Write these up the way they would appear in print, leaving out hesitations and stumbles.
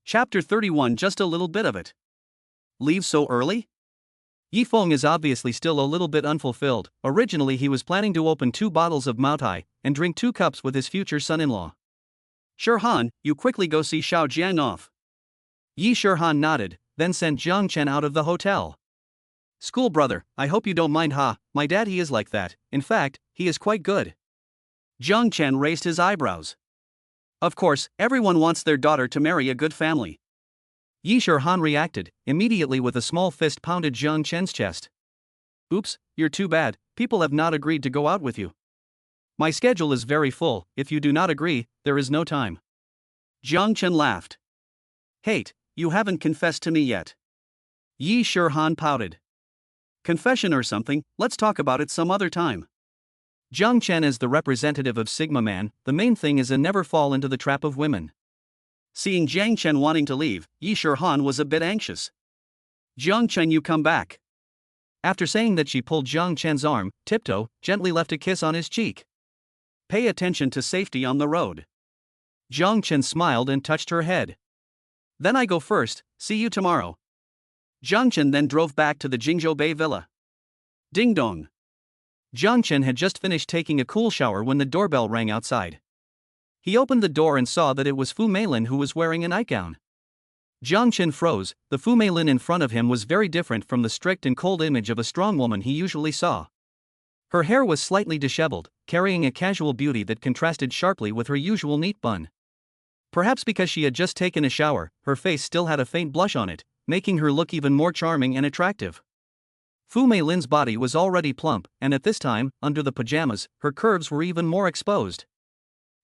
Chapter 31. Just a little bit of it. Leave so early? Yi Feng is obviously still a little bit unfulfilled. Originally he was planning to open 2 bottles of Maotai and drink 2 cups with his future son-in-law. Sure Han, you quickly go see Xiao Jiang off. Yi Shurhan nodded, then sent Jiang Chen out of the hotel. School brother, I hope you don't mind my dad he is like that, in fact, he is quite good. Jiang Chen raised his eyebrows. Of course, everyone wants their daughter to marry a good family. Yi Shurhan reacted, immediately with a small fist pounded Jiang Chen's chest. Oops, you're too bad, people have not agreed to go out with you. My schedule is very full, if you do not agree, there is no time. Jiang Chen laughed. Hate, you haven't confessed to me yet. Yi Shurhan pouted. Confession or something, let's talk about it some other time. Jiang Chen is the representative of Sigma Man, the main thing is to never fall into the trap of women. Seeing Jiang Chen wanting to leave, Yi Shurhan was a bit anxious. Jiang Chen, you come back. After saying that, she pulled Jiang Chen's arm, tiptoe, gently left a kiss on his cheek. Pay attention to safety on the road. Jiang Chen smiled and touched her head. Then I go first, see you tomorrow. Jiang Chen then drove back to the Jingzhou Bay villa. Ding dong. Jiang Chen had just finished taking a cool shower when the doorbell rang outside. He opened the door and saw that it was Fu Meilin who was wearing a nightgown. Jiang Chen froze. The Fu Meilin in front of him was very different from the strict and cold image of a strong woman he usually saw. Her hair was slightly disheveled, carrying a casual beauty that contrasted sharply with her usual neat bun. Perhaps because she had just taken a shower, her face still had a faint blush on it, making her look even more charming and attractive. Fu Meilin's body was already plump, and at this time, under the pajamas, her curves were even more exposed.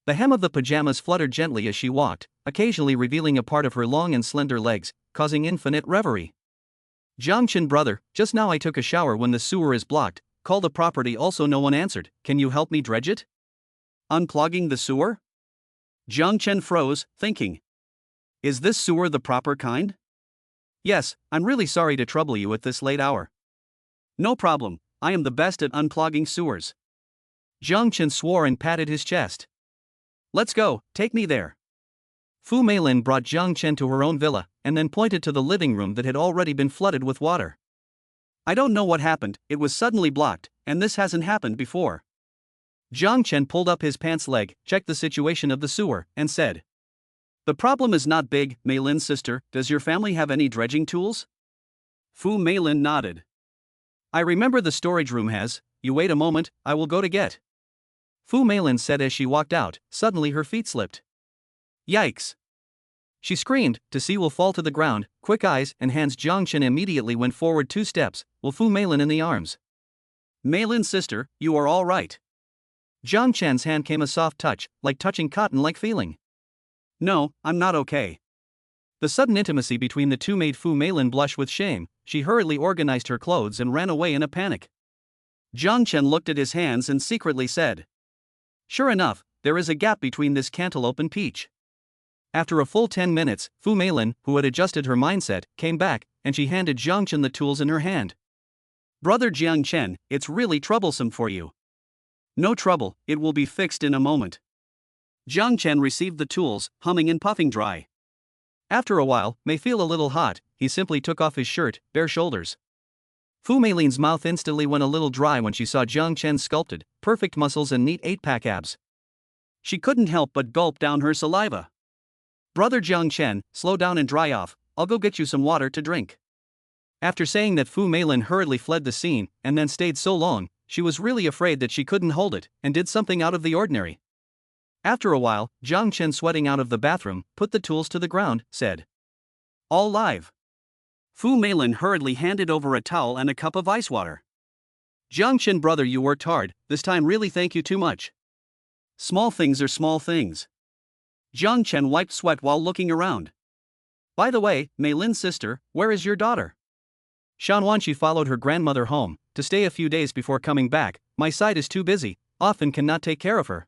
The hem of the pajamas fluttered gently as she walked, occasionally revealing a part of her long and slender legs, causing infinite reverie. Jiang Chen brother, just now I took a shower when the sewer is blocked, call the property also no one answered, can you help me dredge it? Unclogging the sewer? Jiang Chen froze, thinking. Is this sewer the proper kind? Yes, I'm really sorry to trouble you at this late hour. No problem, I am the best at unclogging sewers. Jiang Chen swore and patted his chest. Let's go, take me there. Fu Meilin brought Jiang Chen to her own villa, and then pointed to the living room that had already been flooded with water. I don't know what happened, it was suddenly blocked, and this hasn't happened before. Jiang Chen pulled up his pants leg, checked the situation of the sewer, and said. The problem is not big, Meilin's sister, does your family have any dredging tools? Fu Meilin nodded. I remember the storage room has, you wait a moment, I will go to get. Fu Meilin said as she walked out. Suddenly her feet slipped. Yikes! She screamed, to see will fall to the ground, quick eyes and hands. Jiang Chen immediately went forward 2 steps, with Fu Meilin in the arms. Meilin's sister, you are all right. Jiang Chen's hand came a soft touch, like touching cotton-like feeling. No, I'm not okay. The sudden intimacy between the two made Fu Meilin blush with shame. She hurriedly organized her clothes and ran away in a panic. Jiang Chen looked at his hands and secretly said. Sure enough, there is a gap between this cantaloupe and peach. After a full 10 minutes, Fu Meilin, who had adjusted her mindset, came back, and she handed Jiang Chen the tools in her hand. Brother Jiang Chen, it's really troublesome for you. No trouble, it will be fixed in a moment. Jiang Chen received the tools, humming and puffing dry. After a while, may feel a little hot, he simply took off his shirt, bare shoulders. Fu Meilin's mouth instantly went a little dry when she saw Jiang Chen's sculpted, perfect muscles and neat 8-pack abs. She couldn't help but gulp down her saliva. Brother Jiang Chen, slow down and dry off, I'll go get you some water to drink. After saying that, Fu Meilin hurriedly fled the scene, and then stayed so long, she was really afraid that she couldn't hold it, and did something out of the ordinary. After a while, Jiang Chen, sweating out of the bathroom, put the tools to the ground, said. All live. Fu Meilin hurriedly handed over a towel and a cup of ice water. Jiang Chen brother, you worked hard, this time really thank you too much. Small things are small things. Jiang Chen wiped sweat while looking around. By the way, Meilin's sister, where is your daughter? Shanwan, she followed her grandmother home, to stay a few days before coming back, my side is too busy, often cannot take care of her.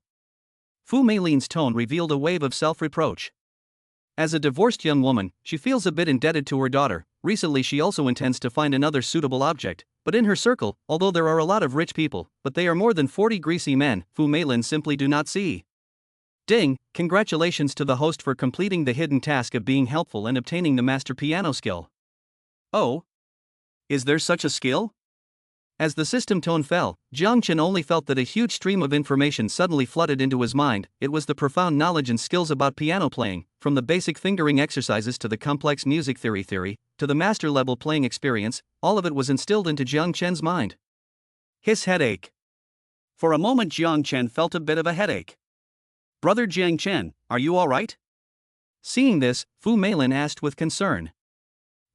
Fu Meilin's tone revealed a wave of self-reproach. As a divorced young woman, she feels a bit indebted to her daughter. Recently she also intends to find another suitable object, but in her circle, although there are a lot of rich people, but they are more than 40 greasy men, Fu Meilin simply do not see. Ding, congratulations to the host for completing the hidden task of being helpful and obtaining the master piano skill. Oh? Is there such a skill? As the system tone fell, Jiang Chen only felt that a huge stream of information suddenly flooded into his mind. It was the profound knowledge and skills about piano playing, from the basic fingering exercises to the complex music theory to the master-level playing experience. All of it was instilled into Jiang Chen's mind. His headache. For a moment Jiang Chen felt a bit of a headache. Brother Jiang Chen, are you alright? Seeing this, Fu Meilin asked with concern.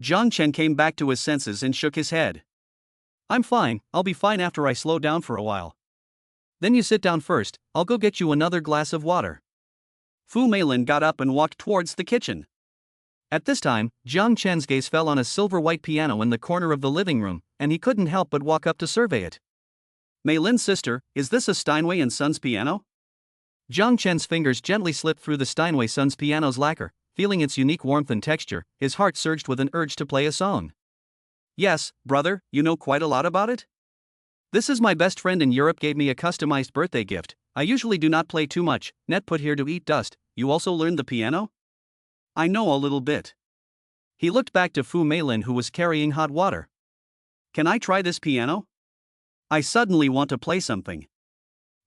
Jiang Chen came back to his senses and shook his head. I'm fine, I'll be fine after I slow down for a while. Then you sit down first, I'll go get you another glass of water. Fu Meilin got up and walked towards the kitchen. At this time, Jiang Chen's gaze fell on a silver-white piano in the corner of the living room, and he couldn't help but walk up to survey it. Meilin's sister, is this a Steinway & Sons piano? Jiang Chen's fingers gently slipped through the Steinway Sons piano's lacquer. Feeling its unique warmth and texture, his heart surged with an urge to play a song. Yes, brother, you know quite a lot about it? This is my best friend in Europe gave me a customized birthday gift. I usually do not play too much, net put here to eat dust. You also learned the piano? I know a little bit. He looked back to Fu Meilin who was carrying hot water. Can I try this piano? I suddenly want to play something.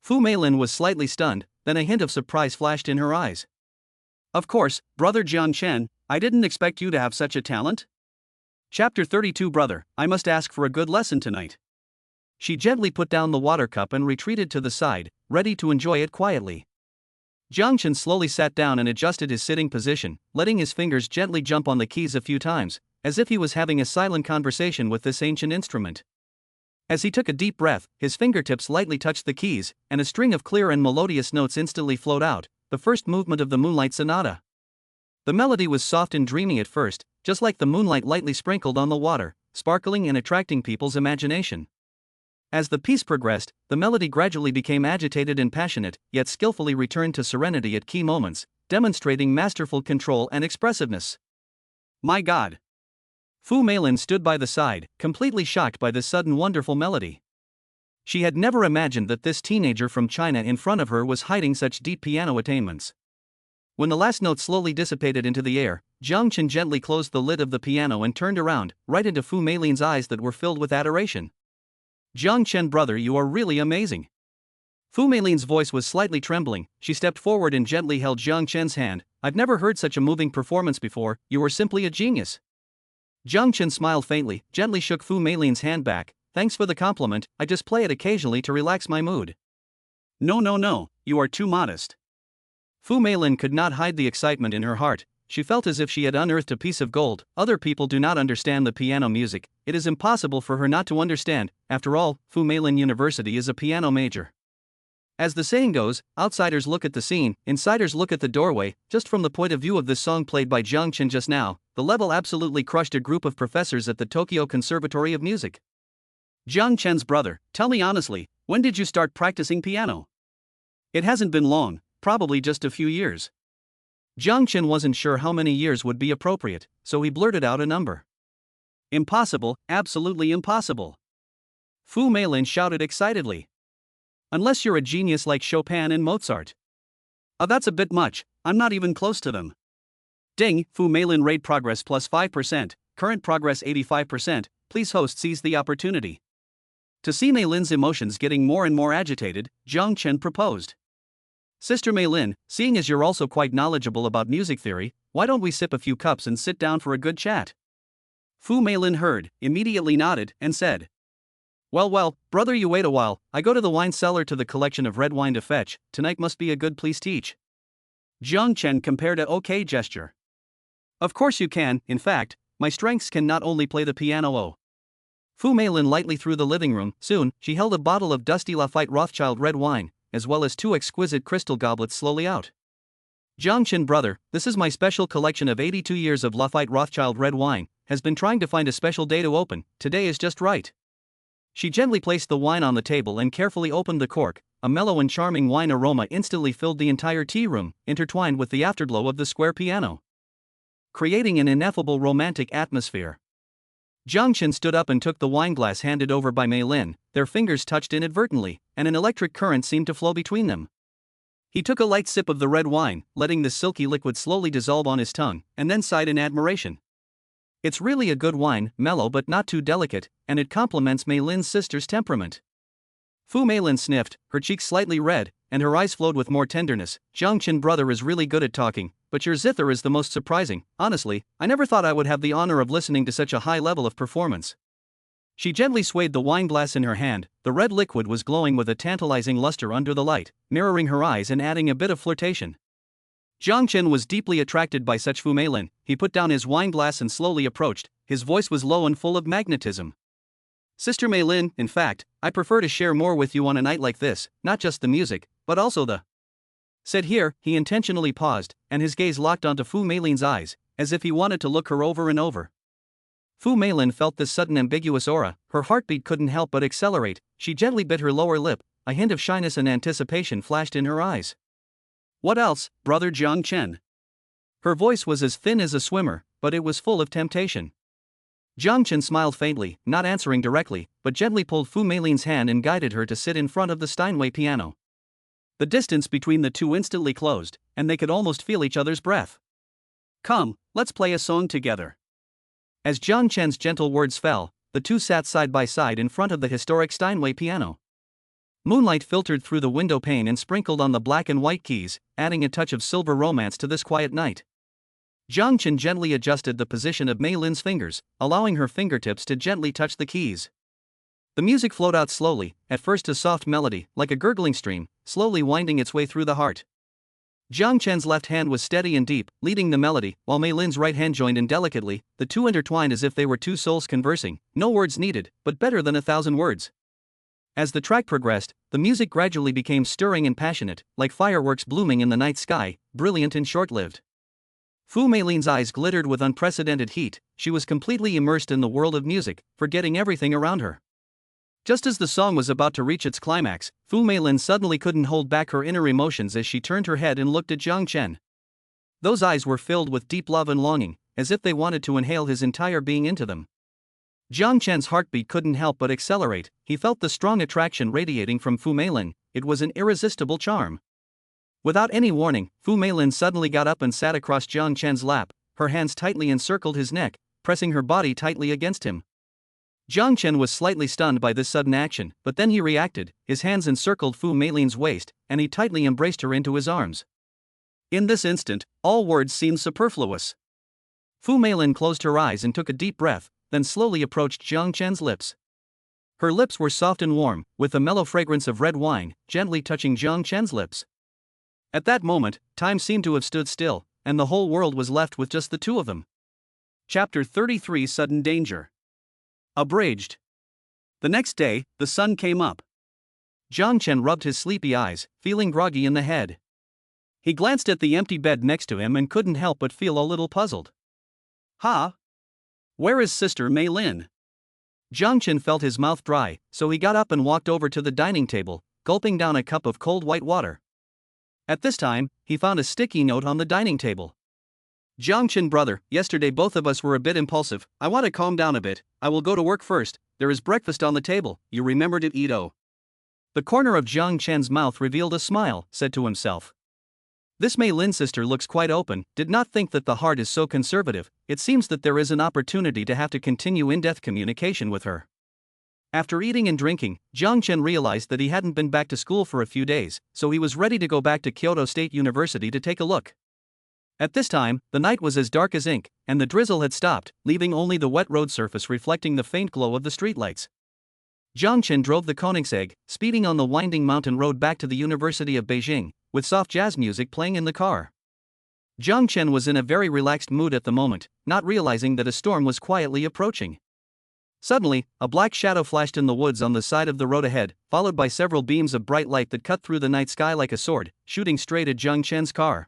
Fu Meilin was slightly stunned, then a hint of surprise flashed in her eyes. Of course, brother Jiang Chen, I didn't expect you to have such a talent. Chapter 32 Brother, I must ask for a good lesson tonight. She gently put down the water cup and retreated to the side, ready to enjoy it quietly. Jiang Chen slowly sat down and adjusted his sitting position, letting his fingers gently jump on the keys a few times, as if he was having a silent conversation with this ancient instrument. As he took a deep breath, his fingertips lightly touched the keys, and a string of clear and melodious notes instantly flowed out, the first movement of the Moonlight Sonata. The melody was soft and dreamy at first, just like the moonlight lightly sprinkled on the water, sparkling and attracting people's imagination. As the piece progressed, the melody gradually became agitated and passionate, yet skillfully returned to serenity at key moments, demonstrating masterful control and expressiveness. My God! Fu Meilin stood by the side, completely shocked by this sudden wonderful melody. She had never imagined that this teenager from China in front of her was hiding such deep piano attainments. When the last note slowly dissipated into the air, Jiang Chen gently closed the lid of the piano and turned around, right into Fu Meilin's eyes that were filled with adoration. Jiang Chen brother, you are really amazing. Fu Meilin's voice was slightly trembling. She stepped forward and gently held Jiang Chen's hand. I've never heard such a moving performance before, you are simply a genius. Jiang Chen smiled faintly, gently shook Fu Meilin's hand back. Thanks for the compliment, I just play it occasionally to relax my mood. No, you are too modest. Fu Meilin could not hide the excitement in her heart. She felt as if she had unearthed a piece of gold. Other people do not understand the piano music. It is impossible for her not to understand. After all, Fu Meilin University is a piano major. As the saying goes, outsiders look at the scene, insiders look at the doorway. Just from the point of view of this song played by Jiang Chen just now, the level absolutely crushed a group of professors at the Tokyo Conservatory of Music. Jiang Chen's brother, tell me honestly, when did you start practicing piano? It hasn't been long, probably just a few years. Jiang Chen wasn't sure how many years would be appropriate, so he blurted out a number. Impossible, absolutely impossible. Fu Meilin shouted excitedly. Unless you're a genius like Chopin and Mozart. Oh, that's a bit much, I'm not even close to them. Ding, Fu Meilin rate progress plus 5%, current progress 85%, please host seize the opportunity. To see Meilin's emotions getting more and more agitated, Jiang Chen proposed. Sister Meilin, seeing as you're also quite knowledgeable about music theory, why don't we sip a few cups and sit down for a good chat? Fu Meilin heard, immediately nodded, and said. Well, brother you wait a while, I go to the wine cellar to the collection of red wine to fetch, tonight must be a good please teach. Jiang Chen compared a okay gesture. Of course you can, in fact, my strengths can not only play the piano Fu Meilin lightly through the living room. Soon, she held a bottle of dusty Lafite Rothschild red wine, as well as 2 exquisite crystal goblets slowly out. Jiang Chen brother, this is my special collection of 82 years of Lafite Rothschild red wine, has been trying to find a special day to open, today is just right. She gently placed the wine on the table and carefully opened the cork. A mellow and charming wine aroma instantly filled the entire tea room, intertwined with the afterglow of the square piano, creating an ineffable romantic atmosphere. Jiang Chen stood up and took the wineglass handed over by Meilin. Their fingers touched inadvertently, and an electric current seemed to flow between them. He took a light sip of the red wine, letting the silky liquid slowly dissolve on his tongue, and then sighed in admiration. It's really a good wine, mellow but not too delicate, and it complements Meilin's sister's temperament. Fu Meilin sniffed, her cheeks slightly red, and her eyes flowed with more tenderness. Jiang Chen brother is really good at talking, but your zither is the most surprising. Honestly, I never thought I would have the honor of listening to such a high level of performance. She gently swayed the wine glass in her hand. The red liquid was glowing with a tantalizing luster under the light, mirroring her eyes and adding a bit of flirtation. Jiang Chen was deeply attracted by such Fu Meilin. He put down his wine glass and slowly approached. His voice was low and full of magnetism. Sister Meilin, in fact, I prefer to share more with you on a night like this, not just the music, but also the. Said here, he intentionally paused, and his gaze locked onto Fu Meilin's eyes, as if he wanted to look her over and over. Fu Meilin felt this sudden ambiguous aura, her heartbeat couldn't help but accelerate. She gently bit her lower lip, a hint of shyness and anticipation flashed in her eyes. What else, brother Jiang Chen? Her voice was as thin as a swimmer, but it was full of temptation. Jiang Chen smiled faintly, not answering directly, but gently pulled Fu Meilin's hand and guided her to sit in front of the Steinway piano. The distance between the two instantly closed, and they could almost feel each other's breath. Come, let's play a song together. As Jiang Chen's gentle words fell, the two sat side by side in front of the historic Steinway piano. Moonlight filtered through the window pane and sprinkled on the black and white keys, adding a touch of silver romance to this quiet night. Jiang Chen gently adjusted the position of Meilin's fingers, allowing her fingertips to gently touch the keys. The music flowed out slowly, at first a soft melody, like a gurgling stream, slowly winding its way through the heart. Jiang Chen's left hand was steady and deep, leading the melody, while Meilin's right hand joined in delicately. The two intertwined as if they were two souls conversing, no words needed, but better than 1,000 words. As the track progressed, the music gradually became stirring and passionate, like fireworks blooming in the night sky, brilliant and short-lived. Fu Meilin's eyes glittered with unprecedented heat. She was completely immersed in the world of music, forgetting everything around her. Just as the song was about to reach its climax, Fu Meilin suddenly couldn't hold back her inner emotions as she turned her head and looked at Jiang Chen. Those eyes were filled with deep love and longing, as if they wanted to inhale his entire being into them. Jiang Chen's heartbeat couldn't help but accelerate. He felt the strong attraction radiating from Fu Meilin. It was an irresistible charm. Without any warning, Fu Meilin suddenly got up and sat across Jiang Chen's lap. Her hands tightly encircled his neck, pressing her body tightly against him. Jiang Chen was slightly stunned by this sudden action, but then he reacted. His hands encircled Fu Meilin's waist, and he tightly embraced her into his arms. In this instant, all words seemed superfluous. Fu Meilin closed her eyes and took a deep breath, then slowly approached Jiang Chen's lips. Her lips were soft and warm, with the mellow fragrance of red wine, gently touching Jiang Chen's lips. At that moment, time seemed to have stood still, and the whole world was left with just the two of them. Chapter 33: Sudden Danger. Abridged. The next day, the sun came up. Jiang Chen rubbed his sleepy eyes, feeling groggy in the head. He glanced at the empty bed next to him and couldn't help but feel a little puzzled. Where is Sister Meilin? Jiang Chen felt his mouth dry, so he got up and walked over to the dining table, gulping down a cup of cold white water. At this time, he found a sticky note on the dining table. Jiang Chen brother, yesterday both of us were a bit impulsive. I want to calm down a bit. I will go to work first. There is breakfast on the table. You remembered it, Ito. The corner of Jiang Chen's mouth revealed a smile, said to himself. This Meilin sister looks quite open. Did not think that the heart is so conservative. It seems that there is an opportunity to have to continue in-depth communication with her. After eating and drinking, Jiang Chen realized that he hadn't been back to school for a few days, so he was ready to go back to Kyoto State University to take a look. At this time, the night was as dark as ink, and the drizzle had stopped, leaving only the wet road surface reflecting the faint glow of the streetlights. Jiang Chen drove the Koenigsegg, speeding on the winding mountain road back to the University of Beijing, with soft jazz music playing in the car. Jiang Chen was in a very relaxed mood at the moment, not realizing that a storm was quietly approaching. Suddenly, a black shadow flashed in the woods on the side of the road ahead, followed by several beams of bright light that cut through the night sky like a sword, shooting straight at Jiang Chen's car.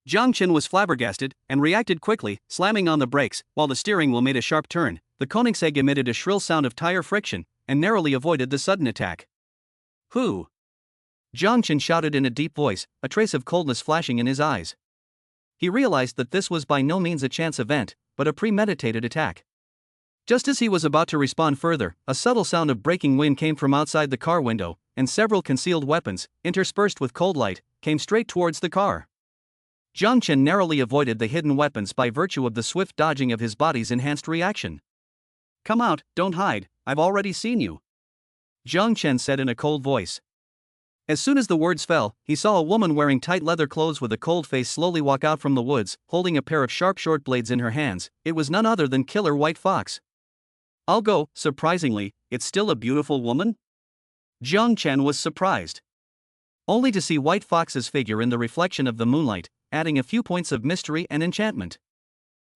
Jiang Chen was flabbergasted, and reacted quickly, slamming on the brakes, while the steering wheel made a sharp turn. The Koenigsegg emitted a shrill sound of tire friction, and narrowly avoided the sudden attack. Who? Jiang Chen shouted in a deep voice, a trace of coldness flashing in his eyes. He realized that this was by no means a chance event, but a premeditated attack. Just as he was about to respond further, a subtle sound of breaking wind came from outside the car window, and several concealed weapons, interspersed with cold light, came straight towards the car. Jiang Chen narrowly avoided the hidden weapons by virtue of the swift dodging of his body's enhanced reaction. "Come out, don't hide, I've already seen you," Jiang Chen said in a cold voice. As soon as the words fell, he saw a woman wearing tight leather clothes with a cold face slowly walk out from the woods, holding a pair of sharp short blades in her hands. It was none other than Killer White Fox. "I'll go, surprisingly, it's still a beautiful woman?" Jiang Chen was surprised. Only to see White Fox's figure in the reflection of the moonlight, adding a few points of mystery and enchantment.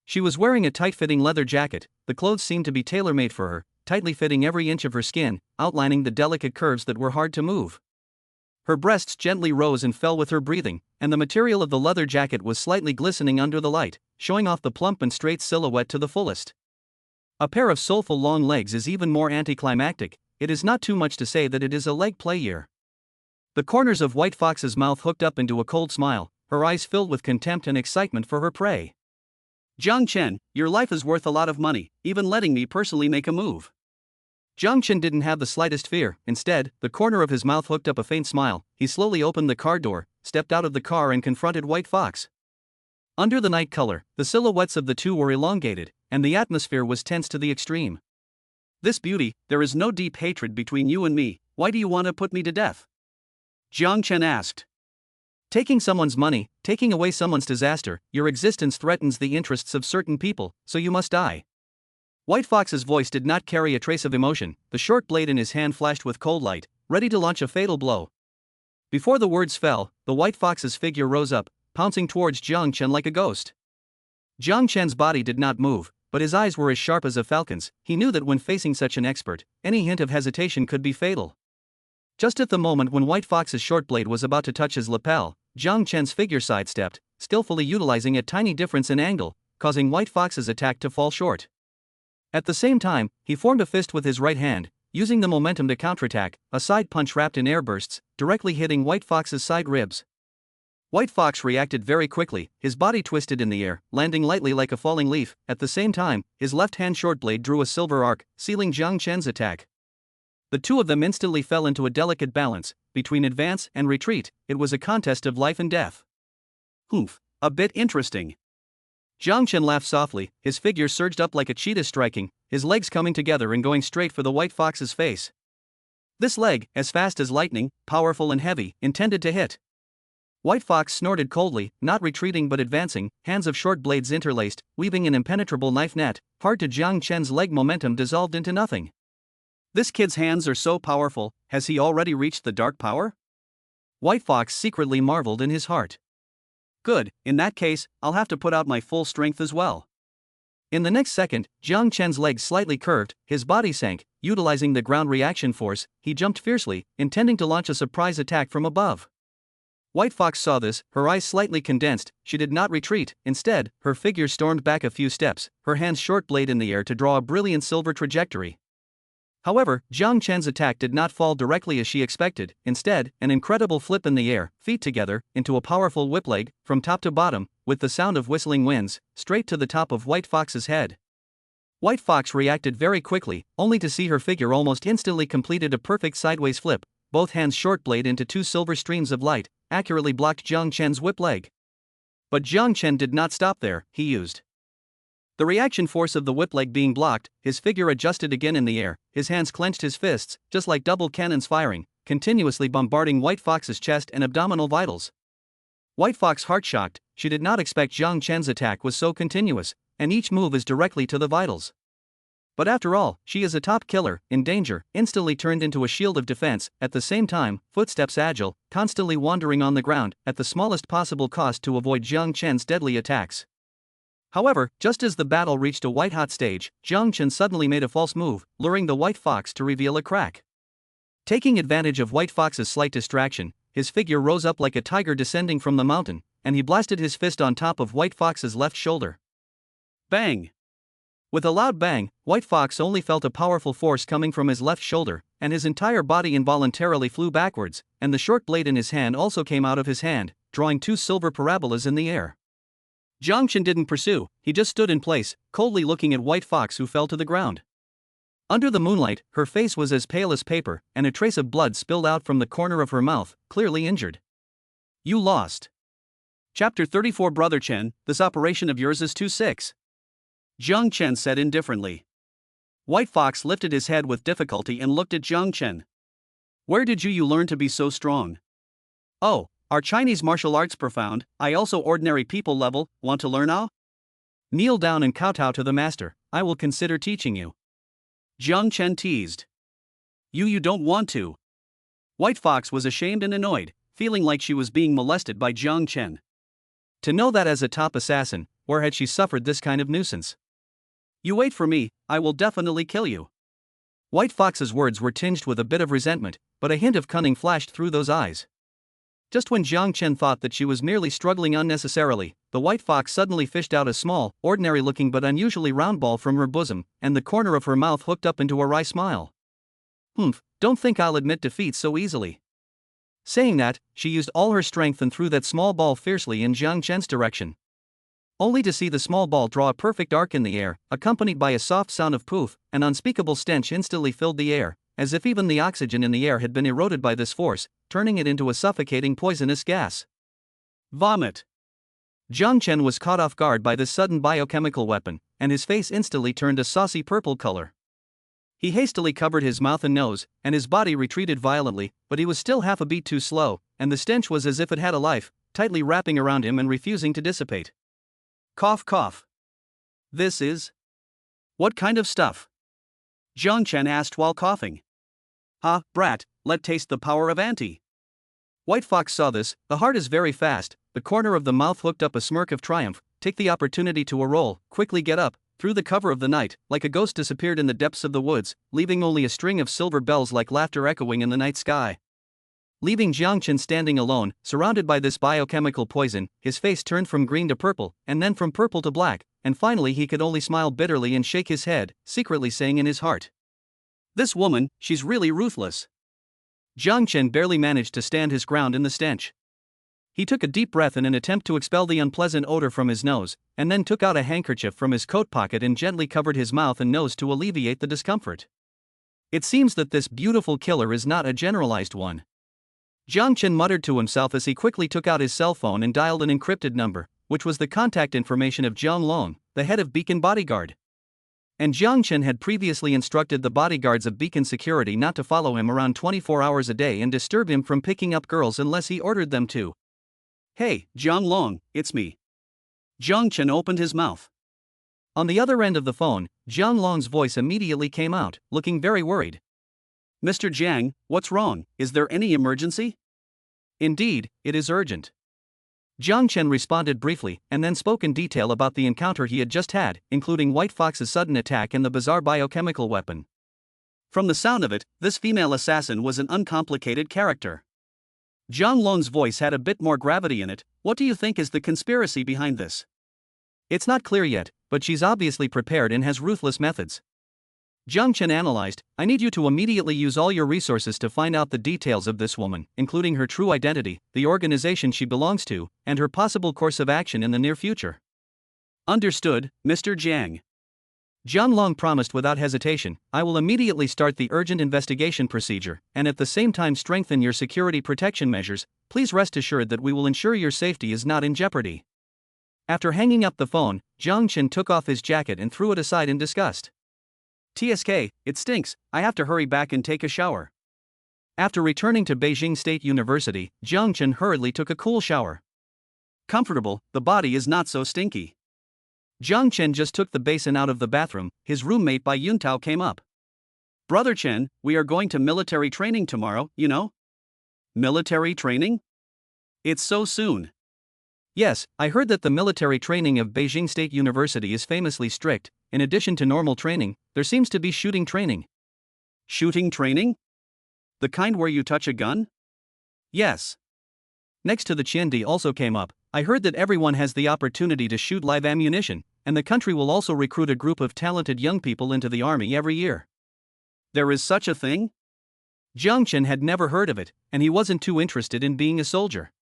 She was wearing a tight-fitting leather jacket. The clothes seemed to be tailor-made for her, tightly fitting every inch of her skin, outlining the delicate curves that were hard to move. Her breasts gently rose and fell with her breathing, and the material of the leather jacket was slightly glistening under the light, showing off the plump and straight silhouette to the fullest. A pair of soulful long legs is even more anticlimactic. It is not too much to say that it is a leg play year. The corners of White Fox's mouth hooked up into a cold smile, her eyes filled with contempt and excitement for her prey. "Jiang Chen, your life is worth a lot of money, even letting me personally make a move." Jiang Chen didn't have the slightest fear. Instead, the corner of his mouth hooked up a faint smile. He slowly opened the car door, stepped out of the car and confronted White Fox. Under the night color, the silhouettes of the two were elongated, and the atmosphere was tense to the extreme. "This beauty, there is no deep hatred between you and me. Why do you want to put me to death?" Jiang Chen asked. "Taking someone's money, taking away someone's disaster, your existence threatens the interests of certain people, so you must die." White Fox's voice did not carry a trace of emotion. The short blade in his hand flashed with cold light, ready to launch a fatal blow. Before the words fell, the White Fox's figure rose up, pouncing towards Jiang Chen like a ghost. Jiang Chen's body did not move, but his eyes were as sharp as a falcon's. He knew that when facing such an expert, any hint of hesitation could be fatal. Just at the moment when White Fox's short blade was about to touch his lapel, Jiang Chen's figure sidestepped, skillfully utilizing a tiny difference in angle, causing White Fox's attack to fall short. At the same time, he formed a fist with his right hand, using the momentum to counterattack, a side punch wrapped in air bursts, directly hitting White Fox's side ribs. White Fox reacted very quickly, his body twisted in the air, landing lightly like a falling leaf. At the same time, his left hand short blade drew a silver arc, sealing Jiang Chen's attack. The two of them instantly fell into a delicate balance. Between advance and retreat, it was a contest of life and death. "Oof, a bit interesting." Jiang Chen laughed softly, his figure surged up like a cheetah striking, his legs coming together and going straight for the White Fox's face. This leg, as fast as lightning, powerful and heavy, intended to hit. White Fox snorted coldly, not retreating but advancing, hands of short blades interlaced, weaving an impenetrable knife net. Hard to Jiang Chen's leg momentum dissolved into nothing. "This kid's hands are so powerful, has he already reached the dark power?" White Fox secretly marveled in his heart. "Good, in that case, I'll have to put out my full strength as well." In the next second, Jiang Chen's legs slightly curved, his body sank. Utilizing the ground reaction force, he jumped fiercely, intending to launch a surprise attack from above. White Fox saw this, her eyes slightly condensed. She did not retreat. Instead, her figure stormed back a few steps, her hands short blade in the air to draw a brilliant silver trajectory. However, Jiang Chen's attack did not fall directly as she expected. Instead, an incredible flip in the air, feet together, into a powerful whip leg, from top to bottom, with the sound of whistling winds, straight to the top of White Fox's head. White Fox reacted very quickly, only to see her figure almost instantly completed a perfect sideways flip. Both hands short blade into two silver streams of light, accurately blocked Jiang Chen's whip leg. But Jiang Chen did not stop there. He used the reaction force of the whip leg being blocked. His figure adjusted again in the air, his hands clenched his fists, just like double cannons firing, continuously bombarding White Fox's chest and abdominal vitals. White Fox heart-shocked. She did not expect Jiang Chen's attack was so continuous, and each move is directly to the vitals. But after all, she is a top killer, in danger, instantly turned into a shield of defense. At the same time, footsteps agile, constantly wandering on the ground, at the smallest possible cost to avoid Jiang Chen's deadly attacks. However, just as the battle reached a white-hot stage, Jiang Chen suddenly made a false move, luring the White Fox to reveal a crack. Taking advantage of White Fox's slight distraction, his figure rose up like a tiger descending from the mountain, and he blasted his fist on top of White Fox's left shoulder. Bang! With a loud bang, White Fox only felt a powerful force coming from his left shoulder, and his entire body involuntarily flew backwards, and the short blade in his hand also came out of his hand, drawing two silver parabolas in the air. Jiang Chen didn't pursue, he just stood in place, coldly looking at White Fox, who fell to the ground. Under the moonlight, her face was as pale as paper, and a trace of blood spilled out from the corner of her mouth, clearly injured. You lost. Chapter 34 Brother Chen, this operation of yours is too sick. Jiang Chen said indifferently. White Fox lifted his head with difficulty and looked at Jiang Chen. Where did you learn to be so strong? Oh, our Chinese martial arts profound, I also ordinary people level, want to learn how? Kneel down and kowtow to the master, I will consider teaching you. Jiang Chen teased. You don't want to. White Fox was ashamed and annoyed, feeling like she was being molested by Jiang Chen. To know that as a top assassin, where had she suffered this kind of nuisance? You wait for me, I will definitely kill you. White Fox's words were tinged with a bit of resentment, but a hint of cunning flashed through those eyes. Just when Jiang Chen thought that she was merely struggling unnecessarily, the White Fox suddenly fished out a small, ordinary-looking but unusually round ball from her bosom, and the corner of her mouth hooked up into a wry smile. Don't think I'll admit defeat so easily. Saying that, she used all her strength and threw that small ball fiercely in Jiang Chen's direction. Only to see the small ball draw a perfect arc in the air, accompanied by a soft sound of poof. An unspeakable stench instantly filled the air, as if even the oxygen in the air had been eroded by this force, turning it into a suffocating poisonous gas. Vomit. Jiang Chen was caught off guard by this sudden biochemical weapon, and his face instantly turned a saucy purple color. He hastily covered his mouth and nose, and his body retreated violently, but he was still half a beat too slow, and the stench was as if it had a life, tightly wrapping around him and refusing to dissipate. Cough cough. This is? What kind of stuff? Jiang Chen asked while coughing. Brat, let taste the power of Auntie. White Fox saw this, the heart is very fast, the corner of the mouth hooked up a smirk of triumph, take the opportunity to roll, quickly get up, through the cover of the night, like a ghost disappeared in the depths of the woods, leaving only a string of silver bells like laughter echoing in the night sky. Leaving Jiang Chen standing alone, surrounded by this biochemical poison, his face turned from green to purple, and then from purple to black, and finally he could only smile bitterly and shake his head, secretly saying in his heart, "This woman, she's really ruthless." Jiang Chen barely managed to stand his ground in the stench. He took a deep breath in an attempt to expel the unpleasant odor from his nose, and then took out a handkerchief from his coat pocket and gently covered his mouth and nose to alleviate the discomfort. It seems that this beautiful killer is not a generalized one. Jiang Chen muttered to himself as he quickly took out his cell phone and dialed an encrypted number, which was the contact information of Jiang Long, the head of Beacon Bodyguard. And Jiang Chen had previously instructed the bodyguards of Beacon Security not to follow him around 24 hours a day and disturb him from picking up girls unless he ordered them to. "Hey, Jiang Long, it's me." Jiang Chen opened his mouth. On the other end of the phone, Jiang Long's voice immediately came out, looking very worried. "Mr. Jiang, what's wrong? Is there any emergency?" "Indeed, it is urgent." Jiang Chen responded briefly, and then spoke in detail about the encounter he had just had, including White Fox's sudden attack and the bizarre biochemical weapon. From the sound of it, this female assassin was an uncomplicated character. Jiang Long's voice had a bit more gravity in it. "What do you think is the conspiracy behind this?" "It's not clear yet, but she's obviously prepared and has ruthless methods." Jiang Chen analyzed, "I need you to immediately use all your resources to find out the details of this woman, including her true identity, the organization she belongs to, and her possible course of action in the near future." "Understood, Mr. Jiang." Jiang Long promised without hesitation, "I will immediately start the urgent investigation procedure, and at the same time strengthen your security protection measures. Please rest assured that we will ensure your safety is not in jeopardy." After hanging up the phone, Jiang Chen took off his jacket and threw it aside in disgust. "TSK, it stinks, I have to hurry back and take a shower." After returning to Beijing State University, Jiang Chen hurriedly took a cool shower. Comfortable, the body is not so stinky. Jiang Chen just took the basin out of the bathroom. His roommate Bai Yuntao came up. "Brother Chen, we are going to military training tomorrow, you know?" "Military training? It's so soon." "Yes, I heard that the military training of Beijing State University is famously strict. In addition to normal training, there seems to be shooting training." "Shooting training? The kind where you touch a gun?" "Yes." Next to the Qiandi also came up. "I heard that everyone has the opportunity to shoot live ammunition, and the country will also recruit a group of talented young people into the army every year." "There is such a thing?" Jiang Chen had never heard of it, and he wasn't too interested in being a soldier.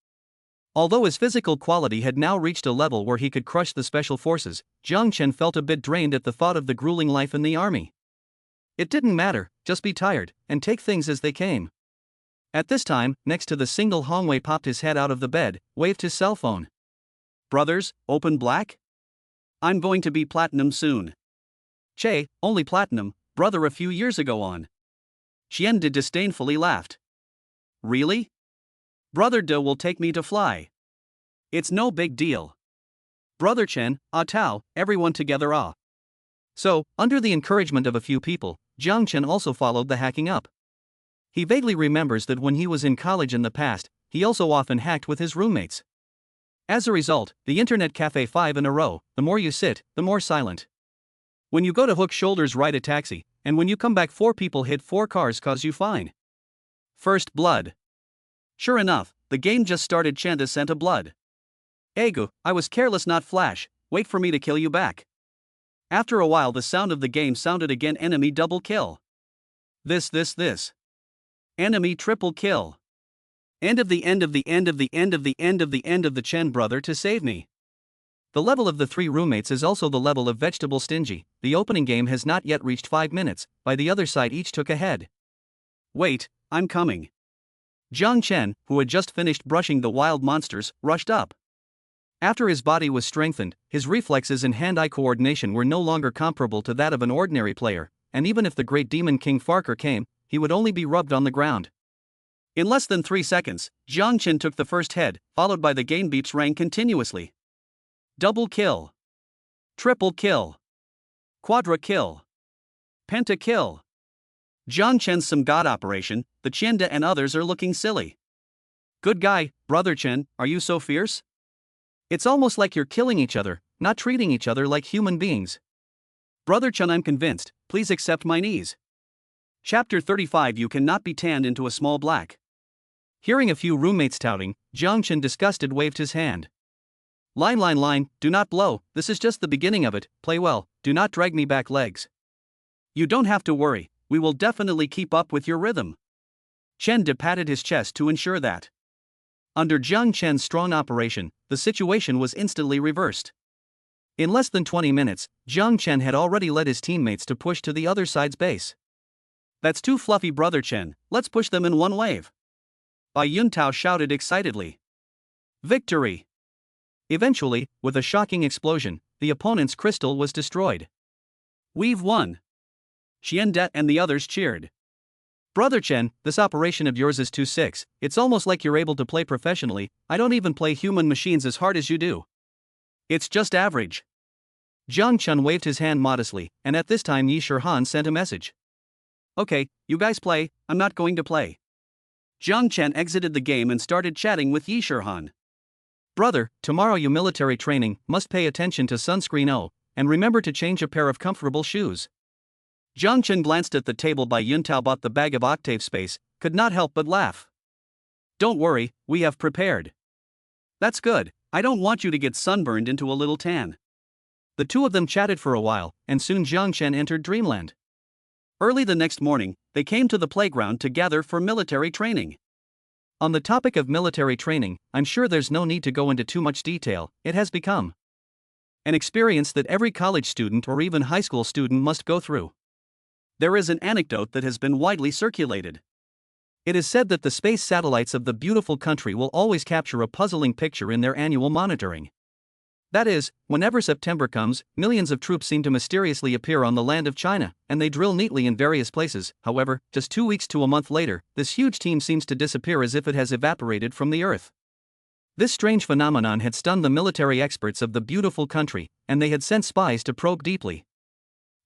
Although his physical quality had now reached a level where he could crush the special forces, Jiang Chen felt a bit drained at the thought of the grueling life in the army. It didn't matter, just be tired, and take things as they came. At this time, next to the single Hongwei popped his head out of the bed, waved his cell phone. Brothers, open black? I'm going to be platinum soon. Che, only platinum, brother a few years ago on. Xian De disdainfully laughed. Really? Brother De will take me to fly. It's no big deal. Brother Chen, ah Tao, everyone together ah. So, under the encouragement of a few people, Jiang Chen also followed the hacking up. He vaguely remembers that when he was in college in the past, he also often hacked with his roommates. As a result, the internet cafe 5 in a row, the more you sit, the more silent. When you go to hook shoulders ride a taxi, and when you come back 4 people hit 4 cars cause you fine. First blood. Sure enough, the game just started. Chanda sent a blood. Egu, I was careless not flash, wait for me to kill you back. After a while the sound of the game sounded again. Enemy double kill. This. Enemy triple kill. End of the Chen brother to save me. The level of the 3 roommates is also the level of vegetable stingy. The opening game has not yet reached 5 minutes, by the other side each took a head. Wait, I'm coming. Jiang Chen, who had just finished brushing the wild monsters, rushed up. After his body was strengthened, his reflexes and hand-eye coordination were no longer comparable to that of an ordinary player, and even if the great demon King Farker came, he would only be rubbed on the ground. In less than 3 seconds, Jiang Chen took the first head, followed by the game beeps rang continuously. Double kill. Triple kill. Quadra kill. Penta kill. Jiang Chen's some god operation. The Chenda and others are looking silly. Good guy, brother Chen, are you so fierce? It's almost like you're killing each other, not treating each other like human beings. Brother Chen, I'm convinced, please accept my knees. Chapter 35. You cannot be tanned into a small black. Hearing a few roommates touting, Jiang Chen disgusted waved his hand. Line, do not blow, this is just the beginning of it, play well, do not drag me back legs. You don't have to worry, we will definitely keep up with your rhythm. Chen De patted his chest to ensure that. Under Jiang Chen's strong operation, the situation was instantly reversed. In less than 20 minutes, Jiang Chen had already led his teammates to push to the other side's base. That's too fluffy, brother Chen, let's push them in one wave. Bai Yuntao shouted excitedly. Victory! Eventually, with a shocking explosion, the opponent's crystal was destroyed. We've won! Xian De and the others cheered. Brother Chen, this operation of yours is too sick, it's almost like you're able to play professionally. I don't even play human machines as hard as you do. It's just average. Jiang Chen waved his hand modestly, and at this time Yi Shihan sent a message. Okay, you guys play, I'm not going to play. Jiang Chen exited the game and started chatting with Yi Shihan. Brother, tomorrow you military training, must pay attention to sunscreen and remember to change a pair of comfortable shoes. Jiang Chen glanced at the table. Bai Yuntao bought the bag of octave space, could not help but laugh. Don't worry, we have prepared. That's good, I don't want you to get sunburned into a little tan. The two of them chatted for a while, and soon Jiang Chen entered dreamland. Early the next morning, they came to the playground to gather for military training. On the topic of military training, I'm sure there's no need to go into too much detail. It has become an experience that every college student or even high school student must go through. There is an anecdote that has been widely circulated. It is said that the space satellites of the beautiful country will always capture a puzzling picture in their annual monitoring. That is, whenever September comes, millions of troops seem to mysteriously appear on the land of China, and they drill neatly in various places. However, just 2 weeks to a month later, this huge team seems to disappear as if it has evaporated from the earth. This strange phenomenon had stunned the military experts of the beautiful country, and they had sent spies to probe deeply.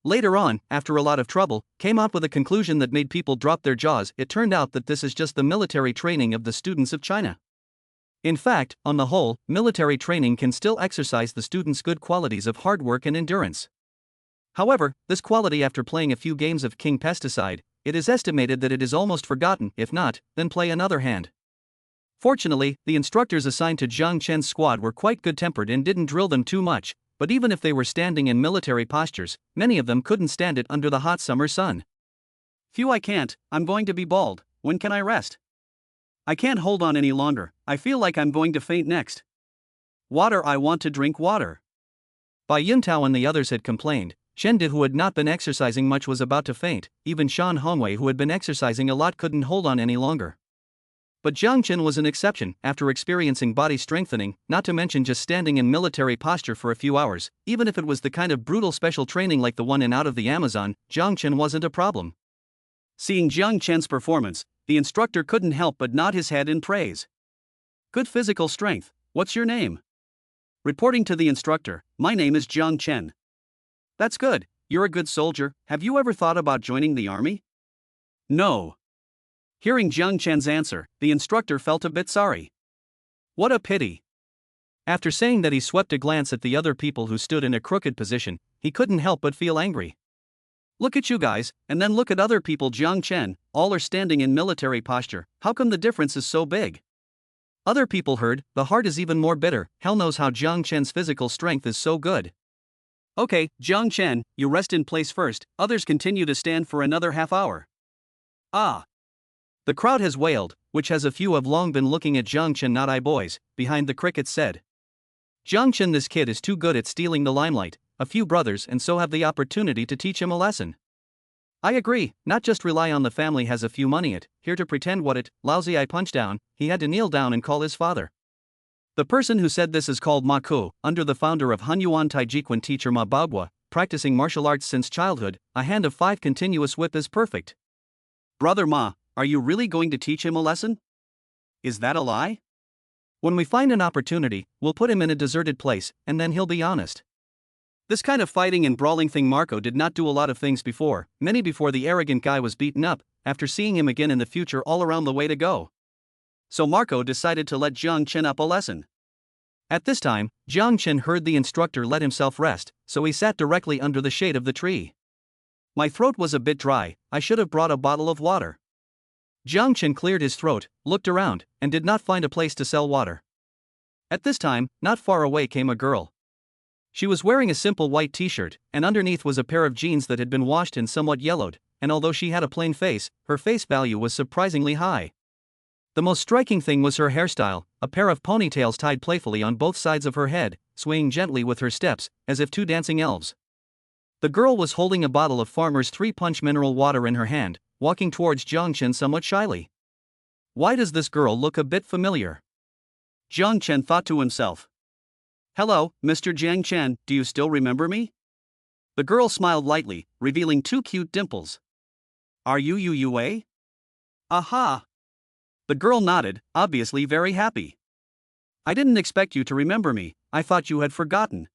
Later on, after a lot of trouble, came out with a conclusion that made people drop their jaws. It turned out that this is just the military training of the students of China. In fact, on the whole, military training can still exercise the students' good qualities of hard work and endurance. However, this quality, after playing a few games of King Pesticide, it is estimated that it is almost forgotten. If not, then play another hand. Fortunately, the instructors assigned to Jiang Chen's squad were quite good-tempered and didn't drill them too much, but even if they were standing in military postures, many of them couldn't stand it under the hot summer sun. Phew, I can't, I'm going to be bald, when can I rest? I can't hold on any longer, I feel like I'm going to faint next. Water, I want to drink water. Bai Yuntao and the others had complained. Chen De, who had not been exercising much, was about to faint. Even Shan Hongwei, who had been exercising a lot, couldn't hold on any longer. But Jiang Chen was an exception after experiencing body strengthening, not to mention just standing in military posture for a few hours. Even if it was the kind of brutal special training like the one in Out of the Amazon, Jiang Chen wasn't a problem. Seeing Jiang Chen's performance, the instructor couldn't help but nod his head in praise. Good physical strength. What's your name? Reporting to the instructor, my name is Jiang Chen. That's good, you're a good soldier. Have you ever thought about joining the army? No. Hearing Jiang Chen's answer, the instructor felt a bit sorry. What a pity. After saying that, he swept a glance at the other people who stood in a crooked position. He couldn't help but feel angry. Look at you guys, and then look at other people. Jiang Chen, all are standing in military posture. How come the difference is so big? Other people heard. The heart is even more bitter. Hell knows how Jiang Chen's physical strength is so good. Okay, Jiang Chen, you rest in place first. Others continue to stand for another half hour. Ah. The crowd has wailed, which has a few have long been looking at Jiang Chen. Not I boys, behind the crickets said. Jiang Chen, this kid is too good at stealing the limelight. A few brothers and so have the opportunity to teach him a lesson. I agree, not just rely on the family has a few money it, here to pretend what it, lousy I punch down. He had to kneel down and call his father. The person who said this is called Ma Ku, under the founder of Hunyuan Taijiquan teacher Ma Baogua, practicing martial arts since childhood. A hand of 5 continuous whip is perfect. Brother Ma, are you really going to teach him a lesson? Is that a lie? When we find an opportunity, we'll put him in a deserted place, and then he'll be honest. This kind of fighting and brawling thing, Marco did not do a lot of things before, many before the arrogant guy was beaten up. After seeing him again in the future, all around the way to go. So Marco decided to let Jiang Chen up a lesson. At this time, Jiang Chen heard the instructor let himself rest, so he sat directly under the shade of the tree. My throat was a bit dry, I should have brought a bottle of water. Jiang Chen cleared his throat, looked around, and did not find a place to sell water. At this time, not far away came a girl. She was wearing a simple white t-shirt, and underneath was a pair of jeans that had been washed and somewhat yellowed, and although she had a plain face, her face value was surprisingly high. The most striking thing was her hairstyle, a pair of ponytails tied playfully on both sides of her head, swaying gently with her steps, as if two dancing elves. The girl was holding a bottle of Farmer's 3-Punch mineral water in her hand, walking towards Jiang Chen somewhat shyly. Why does this girl look a bit familiar? Jiang Chen thought to himself. Hello, Mr. Jiang Chen, do you still remember me? The girl smiled lightly, revealing 2 cute dimples. Are you Yu Youwei? Aha! The girl nodded, obviously very happy. I didn't expect you to remember me, I thought you had forgotten.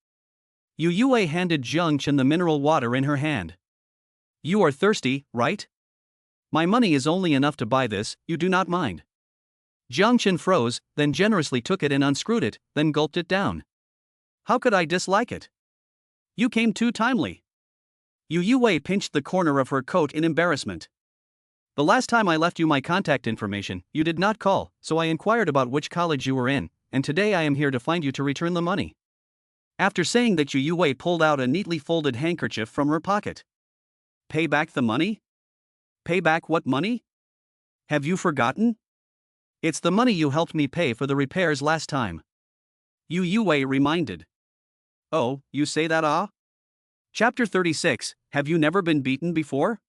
Yu Youwei handed Jiang Chen the mineral water in her hand. You are thirsty, right? My money is only enough to buy this, you do not mind. Jiang Chen froze, then generously took it and unscrewed it, then gulped it down. How could I dislike it? You came too timely. Yu Youwei pinched the corner of her coat in embarrassment. The last time I left you my contact information, you did not call, so I inquired about which college you were in, and today I am here to find you to return the money. After saying that, Yu Youwei pulled out a neatly folded handkerchief from her pocket. Pay back the money? Pay back what money? Have you forgotten? It's the money you helped me pay for the repairs last time. Yu Youwei reminded. Oh, you say that ah? Chapter 36, Have you never been beaten before?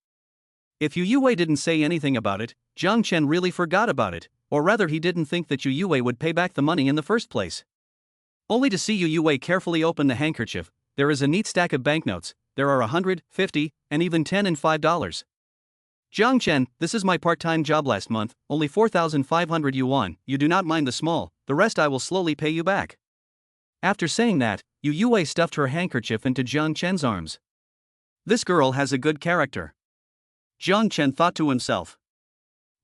If Yu Youwei didn't say anything about it, Jiang Chen really forgot about it, or rather he didn't think that Yu Youwei would pay back the money in the first place. Only to see Yu Youwei carefully open the handkerchief. There is a neat stack of banknotes. There are 100, 50, and even 10 and $5. Jiang Chen, this is my part-time job last month, only 4,500 yuan, you do not mind the small, the rest I will slowly pay you back. After saying that, Yu Youwei stuffed her handkerchief into Jiang Chen's arms. This girl has a good character. Jiang Chen thought to himself.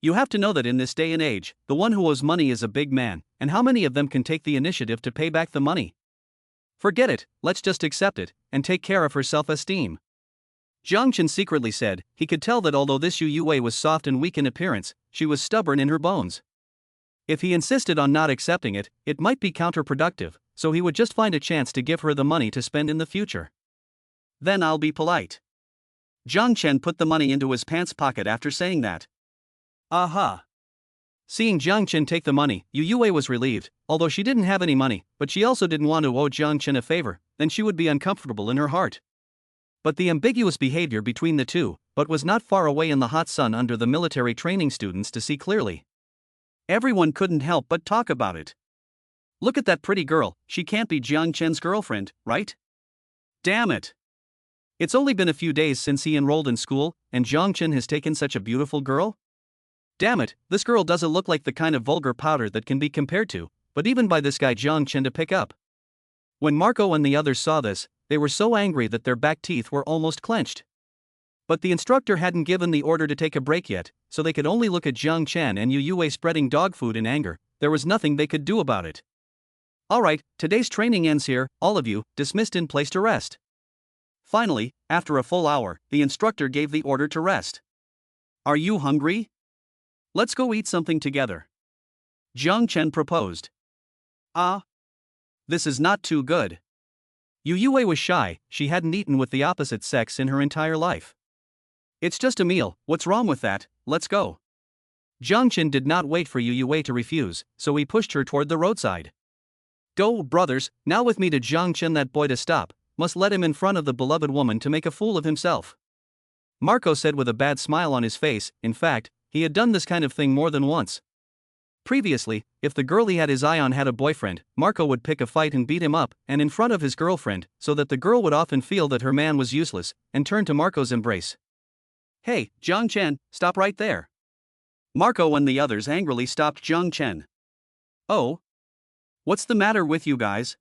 You have to know that in this day and age, the one who owes money is a big man, and how many of them can take the initiative to pay back the money? Forget it, let's just accept it, and take care of her self-esteem. Jiang Chen secretly said, he could tell that although this Yu Youwei was soft and weak in appearance, she was stubborn in her bones. If he insisted on not accepting it, it might be counterproductive, so he would just find a chance to give her the money to spend in the future. Then I'll be polite. Jiang Chen put the money into his pants pocket after saying that. Aha! Seeing Jiang Chen take the money, Yu Youwei was relieved, although she didn't have any money, but she also didn't want to owe Jiang Chen a favor, then she would be uncomfortable in her heart. But the ambiguous behavior between the two, but was not far away in the hot sun under the military training students to see clearly. Everyone couldn't help but talk about it. Look at that pretty girl, she can't be Jiang Chen's girlfriend, right? Damn it. It's only been a few days since he enrolled in school, and Jiang Chen has taken such a beautiful girl? Damn it, this girl doesn't look like the kind of vulgar powder that can be compared to, but even by this guy Jiang Chen to pick up. When Marco and the others saw this, they were so angry that their back teeth were almost clenched. But the instructor hadn't given the order to take a break yet, so they could only look at Jiang Chen and Yu Youwei spreading dog food in anger. There was nothing they could do about it. Alright, today's training ends here, all of you, dismissed in place to rest. Finally, after a full hour, the instructor gave the order to rest. Are you hungry? Let's go eat something together. Jiang Chen proposed. This is not too good. Yu Youwei was shy, she hadn't eaten with the opposite sex in her entire life. It's just a meal, what's wrong with that, let's go. Jiang Chen did not wait for Yu Youwei to refuse, so he pushed her toward the roadside. Go, brothers, now with me to Jiang Chen, that boy to stop, must let him in front of the beloved woman to make a fool of himself. Marco said with a bad smile on his face. In fact, he had done this kind of thing more than once. Previously, if the girl he had his eye on had a boyfriend, Marco would pick a fight and beat him up, and in front of his girlfriend, so that the girl would often feel that her man was useless, and turn to Marco's embrace. Hey, Jiang Chen, stop right there. Marco and the others angrily stopped Jiang Chen. Oh? What's the matter with you guys?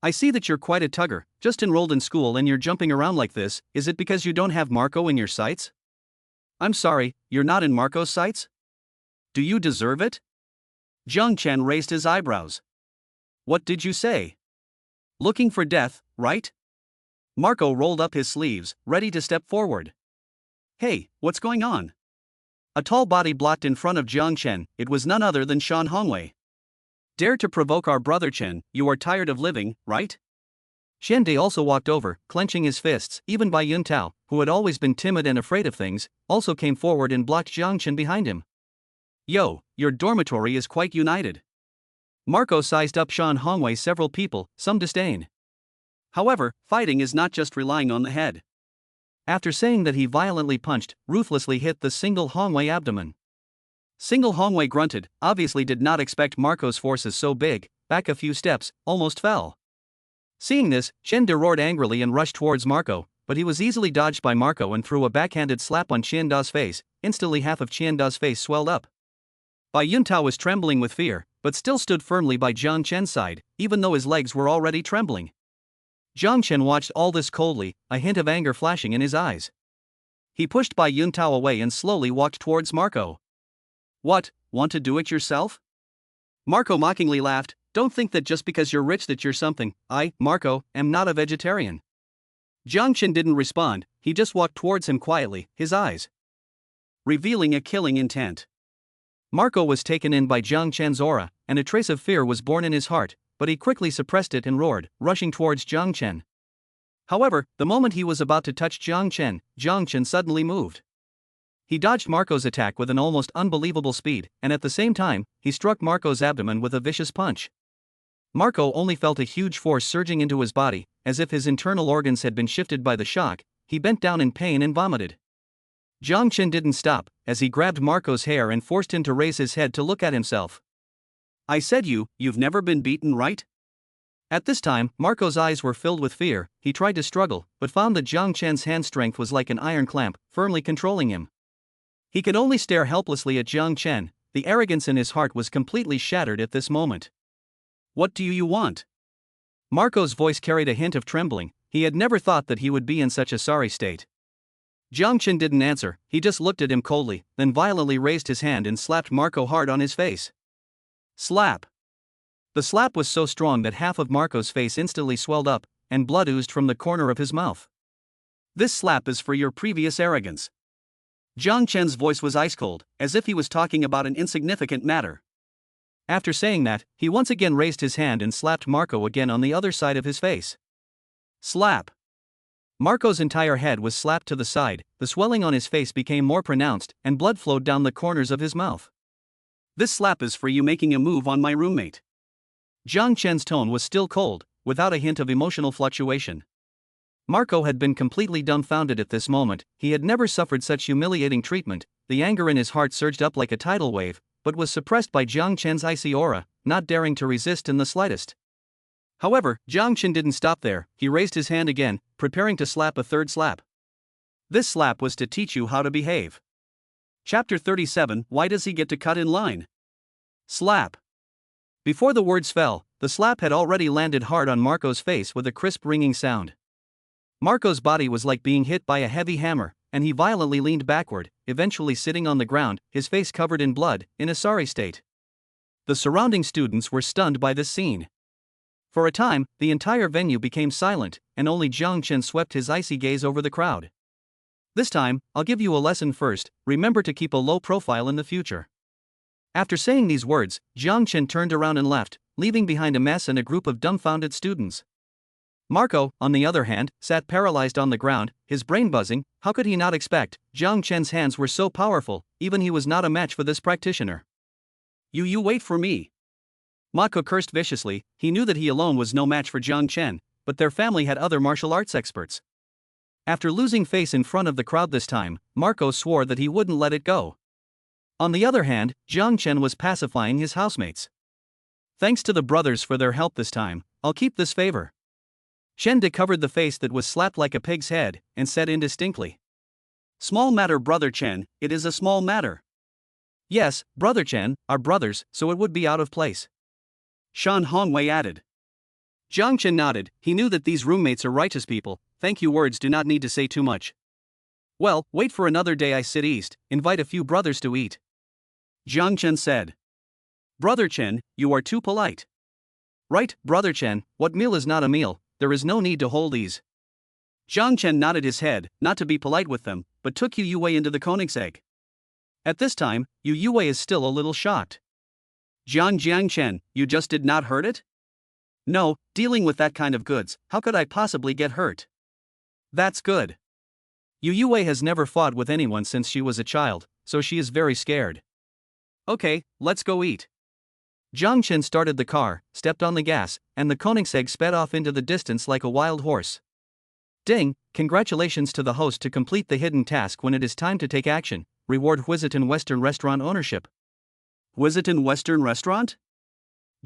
I see that you're quite a tugger, just enrolled in school and you're jumping around like this. Is it because you don't have Marco in your sights? I'm sorry, you're not in Marco's sights? Do you deserve it? Jiang Chen raised his eyebrows. What did you say? Looking for death, right? Marco rolled up his sleeves, ready to step forward. Hey, what's going on? A tall body blocked in front of Jiang Chen. It was none other than Shan Hongwei. Dare to provoke our brother Chen, you are tired of living, right? Chen Dai also walked over, clenching his fists. Even Bai Yun Tao, who had always been timid and afraid of things, also came forward and blocked Jiang Chen behind him. Yo, your dormitory is quite united. Marco sized up Shan Hongwei. Several people, some disdain. However, fighting is not just relying on the head. After saying that, he violently punched, ruthlessly hit the single Hongwei abdomen. Single Hongwei grunted, obviously did not expect Marco's forces so big, back a few steps, almost fell. Seeing this, Chen Dai roared angrily and rushed towards Marco, but he was easily dodged by Marco and threw a backhanded slap on Qian Da's face. Instantly half of Qian Da's face swelled up. Bai Yun Tao was trembling with fear, but still stood firmly by Jiang Chen's side, even though his legs were already trembling. Jiang Chen watched all this coldly, a hint of anger flashing in his eyes. He pushed Bai Yun Tao away and slowly walked towards Marco. What, want to do it yourself? Marco mockingly laughed. Don't think that just because you're rich that you're something. I, Marco, am not a vegetarian. Jiang Chen didn't respond, he just walked towards him quietly, his eyes revealing a killing intent. Marco was taken in by Jiang Chen's aura, and a trace of fear was born in his heart, but he quickly suppressed it and roared, rushing towards Jiang Chen. However, the moment he was about to touch Jiang Chen suddenly moved. He dodged Marco's attack with an almost unbelievable speed, and at the same time, he struck Marco's abdomen with a vicious punch. Marco only felt a huge force surging into his body, as if his internal organs had been shifted by the shock. He bent down in pain and vomited. Jiang Chen didn't stop, as he grabbed Marco's hair and forced him to raise his head to look at himself. I said you've never been beaten, right? At this time, Marco's eyes were filled with fear. He tried to struggle, but found that Jiang Chen's hand strength was like an iron clamp, firmly controlling him. He could only stare helplessly at Jiang Chen. The arrogance in his heart was completely shattered at this moment. What do you want? Marco's voice carried a hint of trembling. He had never thought that he would be in such a sorry state. Jiang Chen didn't answer, he just looked at him coldly, then violently raised his hand and slapped Marco hard on his face. Slap! The slap was so strong that half of Marco's face instantly swelled up, and blood oozed from the corner of his mouth. This slap is for your previous arrogance. Jiang Chen's voice was ice cold, as if he was talking about an insignificant matter. After saying that, he once again raised his hand and slapped Marco again on the other side of his face. Slap! Marco's entire head was slapped to the side, the swelling on his face became more pronounced, and blood flowed down the corners of his mouth. This slap is for you making a move on my roommate. Jiang Chen's tone was still cold, without a hint of emotional fluctuation. Marco had been completely dumbfounded at this moment. He had never suffered such humiliating treatment. The anger in his heart surged up like a tidal wave, but was suppressed by Jiang Chen's icy aura, not daring to resist in the slightest. However, Jiang Chen didn't stop there. He raised his hand again, preparing to slap a third slap. This slap was to teach you how to behave. Chapter 37, Why does he get to cut in line? Slap. Before the words fell, the slap had already landed hard on Marco's face with a crisp ringing sound. Marco's body was like being hit by a heavy hammer, and he violently leaned backward, eventually sitting on the ground, his face covered in blood, in a sorry state. The surrounding students were stunned by this scene. For a time, the entire venue became silent, and only Jiang Chen swept his icy gaze over the crowd. This time, I'll give you a lesson first. Remember to keep a low profile in the future. After saying these words, Jiang Chen turned around and left, leaving behind a mess and a group of dumbfounded students. Marco, on the other hand, sat paralyzed on the ground, his brain buzzing. How could he not expect? Jiang Chen's hands were so powerful, even he was not a match for this practitioner. You wait for me. Marco cursed viciously. He knew that he alone was no match for Jiang Chen, but their family had other martial arts experts. After losing face in front of the crowd this time, Marco swore that he wouldn't let it go. On the other hand, Jiang Chen was pacifying his housemates. Thanks to the brothers for their help this time, I'll keep this favor. Chen De covered the face that was slapped like a pig's head, and said indistinctly. Small matter, Brother Chen, it is a small matter. Yes, Brother Chen, are brothers, so it would be out of place. Shan Hongwei added. Jiang Chen nodded. He knew that these roommates are righteous people. Thank you words do not need to say too much. Well, wait for another day. I sit east, invite a few brothers to eat. Jiang Chen said. Brother Chen, you are too polite. Right, Brother Chen, what meal is not a meal? There is no need to hold these. Jiang Chen nodded his head, not to be polite with them, but took Yu Youwei into the Koenigsegg. At this time, Yu Youwei is still a little shocked. Jiang Chen, you just did not hurt it? No, dealing with that kind of goods, how could I possibly get hurt? That's good. Yu Youwei has never fought with anyone since she was a child, so she is very scared. Okay, let's go eat. Jiang Chen started the car, stepped on the gas, and the Koenigsegg sped off into the distance like a wild horse. Ding, congratulations to the host to complete the hidden task. When it is time to take action, reward Wheaton Western Restaurant ownership. Wheaton Western Restaurant?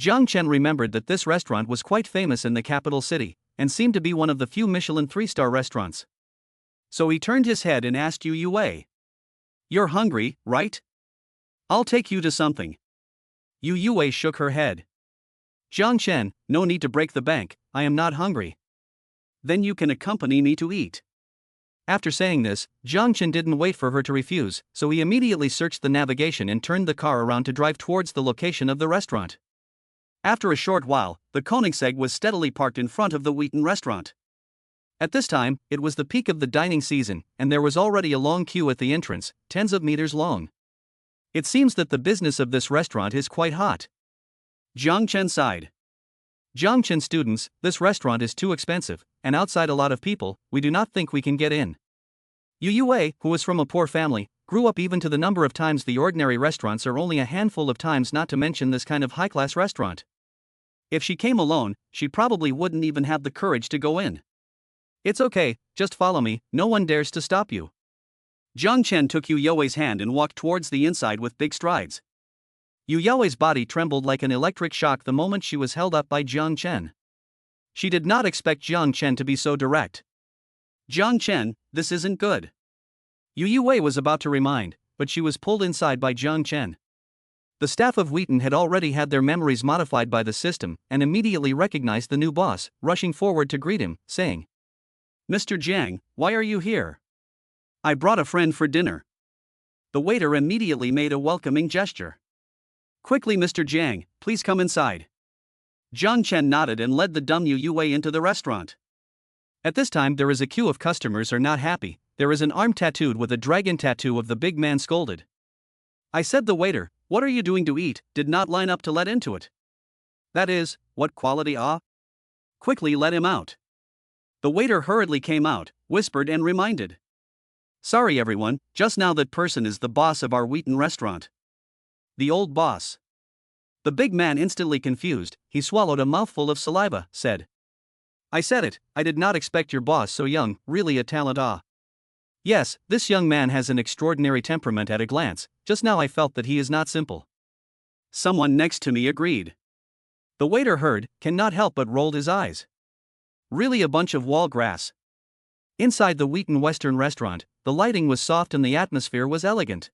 Jiang Chen remembered that this restaurant was quite famous in the capital city, and seemed to be one of the few Michelin 3-star restaurants. So he turned his head and asked Yu Youwei. You're hungry, right? I'll take you to something. Yu Youwei shook her head. Jiang Chen, no need to break the bank, I am not hungry. Then you can accompany me to eat. After saying this, Jiang Chen didn't wait for her to refuse, so he immediately searched the navigation and turned the car around to drive towards the location of the restaurant. After a short while, the Koenigsegg was steadily parked in front of the Wheaton restaurant. At this time, it was the peak of the dining season, and there was already a long queue at the entrance, tens of meters long. It seems that the business of this restaurant is quite hot. Jiang Chen sighed. Jiang Chen students, this restaurant is too expensive, and outside a lot of people, we do not think we can get in. Yu Youwei, who was from a poor family, grew up even to the number of times the ordinary restaurants are only a handful of times, not to mention this kind of high-class restaurant. If she came alone, she probably wouldn't even have the courage to go in. It's okay, just follow me, no one dares to stop you. Jiang Chen took Yu Youwei's hand and walked towards the inside with big strides. Yu Youwei's body trembled like an electric shock the moment she was held up by Jiang Chen. She did not expect Jiang Chen to be so direct. Jiang Chen, this isn't good. Yu Youwei was about to remind, but she was pulled inside by Jiang Chen. The staff of Wheaton had already had their memories modified by the system and immediately recognized the new boss, rushing forward to greet him, saying, Mr. Jiang, why are you here? I brought a friend for dinner. The waiter immediately made a welcoming gesture. Quickly, Mr. Jiang, please come inside. Jiang Chen nodded and led the dumb Yu Youwei into the restaurant. At this time, there is a queue of customers are not happy. There is an arm tattooed with a dragon tattoo of the big man scolded. I said the waiter, what are you doing to eat, did not line up to let into it. That is, what quality ah? Quickly let him out. The waiter hurriedly came out, whispered and reminded. Sorry everyone, just now that person is the boss of our Wheaton restaurant. The old boss. The big man, instantly confused, he swallowed a mouthful of saliva, said. I said it, I did not expect your boss so young, really a talent ah. Yes, this young man has an extraordinary temperament at a glance, just now I felt that he is not simple. Someone next to me agreed. The waiter heard, cannot help but rolled his eyes. Really a bunch of wall grass. Inside the Wheaton Western restaurant, the lighting was soft and the atmosphere was elegant.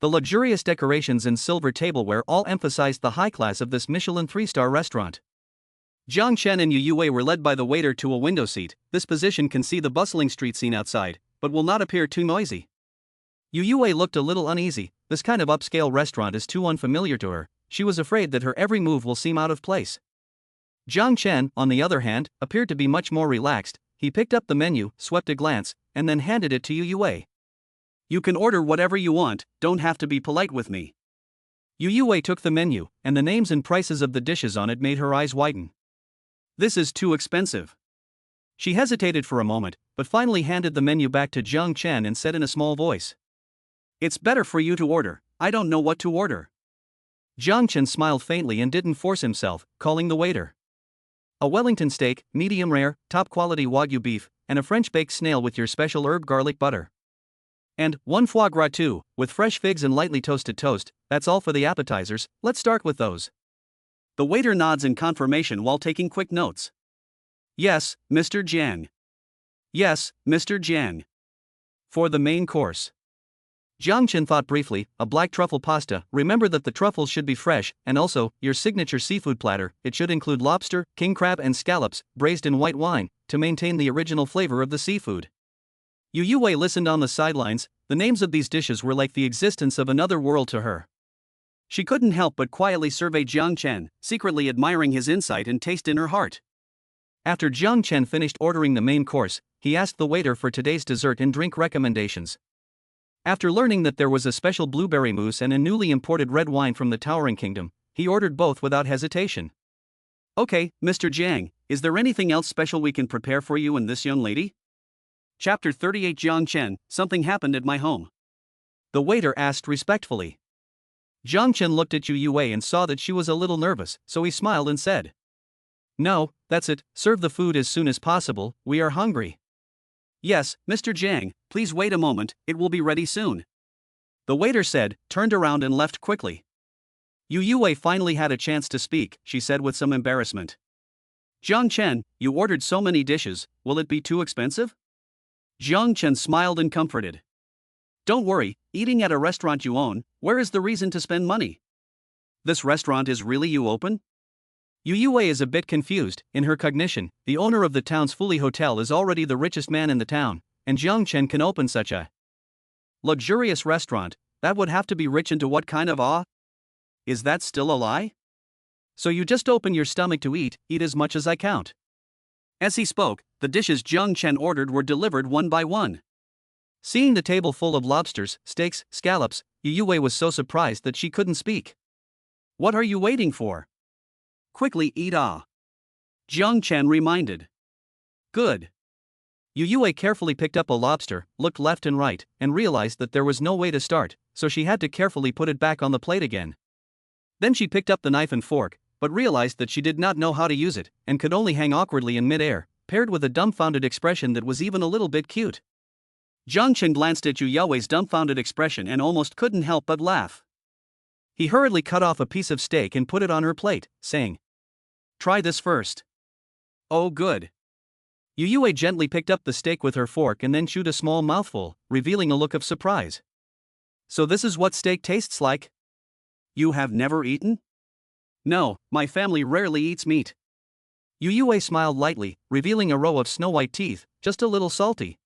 The luxurious decorations and silver tableware all emphasized the high class of this Michelin 3-star restaurant. Jiang Chen and Yu Youwei were led by the waiter to a window seat. This position can see the bustling street scene outside, but will not appear too noisy. Yu Youwei looked a little uneasy. This kind of upscale restaurant is too unfamiliar to her. She was afraid that her every move will seem out of place. Jiang Chen, on the other hand, appeared to be much more relaxed. He picked up the menu, swept a glance, and then handed it to Yu Youwei. You can order whatever you want, don't have to be polite with me. Yu Youwei took the menu, and the names and prices of the dishes on it made her eyes widen. This is too expensive. She hesitated for a moment, but finally handed the menu back to Jiang Chen and said in a small voice. It's better for you to order, I don't know what to order. Jiang Chen smiled faintly and didn't force himself, calling the waiter. A Wellington steak, medium rare, top quality Wagyu beef, and a French baked snail with your special herb garlic butter. And one foie gras too, with fresh figs and lightly toasted toast. That's all for the appetizers, let's start with those. The waiter nods in confirmation while taking quick notes. Yes, Mr. Jiang. Yes, Mr. Jiang. For the main course. Jiang Chen thought briefly, a black truffle pasta. Remember that the truffles should be fresh, and also, your signature seafood platter. It should include lobster, king crab and scallops, braised in white wine, to maintain the original flavor of the seafood. Yu Youwei listened on the sidelines. The names of these dishes were like the existence of another world to her. She couldn't help but quietly survey Jiang Chen, secretly admiring his insight and taste in her heart. After Jiang Chen finished ordering the main course, he asked the waiter for today's dessert and drink recommendations. After learning that there was a special blueberry mousse and a newly imported red wine from the Towering Kingdom, he ordered both without hesitation. Okay, Mr. Jiang, is there anything else special we can prepare for you and this young lady? Chapter 38 Jiang Chen, something happened at my home. The waiter asked respectfully. Jiang Chen looked at Yu Youwei and saw that she was a little nervous, so he smiled and said. No, that's it, serve the food as soon as possible, we are hungry. Yes, Mr. Jiang, please wait a moment, it will be ready soon. The waiter said, turned around and left quickly. Yu Youwei finally had a chance to speak, she said with some embarrassment. Jiang Chen, you ordered so many dishes, will it be too expensive? Jiang Chen smiled and comforted. Don't worry, eating at a restaurant you own, where is the reason to spend money? This restaurant is really you open? Yu Youwei is a bit confused. In her cognition, the owner of the town's Fully Hotel is already the richest man in the town, and Jiang Chen can open such a luxurious restaurant. That would have to be rich into what kind of awe? Is that still a lie? So you just open your stomach to eat as much as I count. As he spoke, the dishes Jiang Chen ordered were delivered one by one. Seeing the table full of lobsters, steaks, scallops, Yu Youwei was so surprised that she couldn't speak. What are you waiting for? Quickly eat Jiang Chen reminded. Good. Yu Youwei carefully picked up a lobster, looked left and right, and realized that there was no way to start, so she had to carefully put it back on the plate again. Then she picked up the knife and fork, but realized that she did not know how to use it, and could only hang awkwardly in mid-air, paired with a dumbfounded expression that was even a little bit cute. Jiang Chen glanced at Yu Youwei's dumbfounded expression and almost couldn't help but laugh. He hurriedly cut off a piece of steak and put it on her plate, saying, Try this first. Oh good. Yu Youwei gently picked up the steak with her fork and then chewed a small mouthful, revealing a look of surprise. So this is what steak tastes like? You have never eaten? No, my family rarely eats meat. Yu Youwei smiled lightly, revealing a row of snow-white teeth, just a little salty.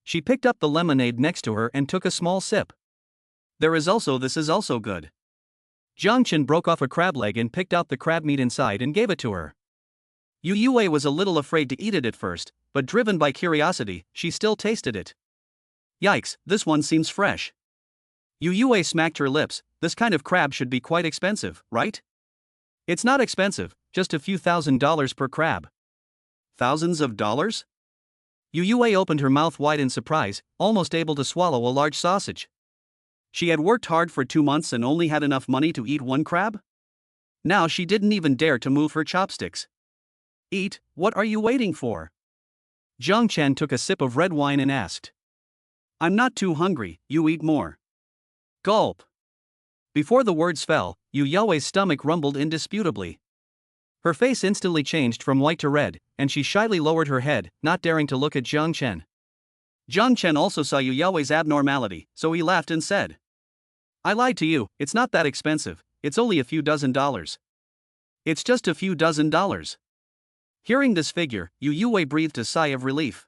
She picked up the lemonade next to her and took a small sip. This is also good. Jiang Chen broke off a crab leg and picked out the crab meat inside and gave it to her. Yu Youwei was a little afraid to eat it at first, but driven by curiosity, she still tasted it. Yikes, this one seems fresh. Yu Youwei smacked her lips. This kind of crab should be quite expensive, right? It's not expensive, just a few $1,000s per crab. Thousands of dollars? Yu Youwei opened her mouth wide in surprise, almost able to swallow a large sausage. She had worked hard for 2 months and only had enough money to eat one crab? Now she didn't even dare to move her chopsticks. Eat, what are you waiting for? Jiang Chen took a sip of red wine and asked. I'm not too hungry, you eat more. Gulp. Before the words fell, Yu Youwei's stomach rumbled indisputably. Her face instantly changed from white to red, and she shyly lowered her head, not daring to look at Jiang Chen. Jiang Chen also saw Yu Youwei's abnormality, so he laughed and said, "I lied to you, it's not that expensive, it's only a few $dozen. It's just a few $dozen." Hearing this figure, Yu Youwei breathed a sigh of relief.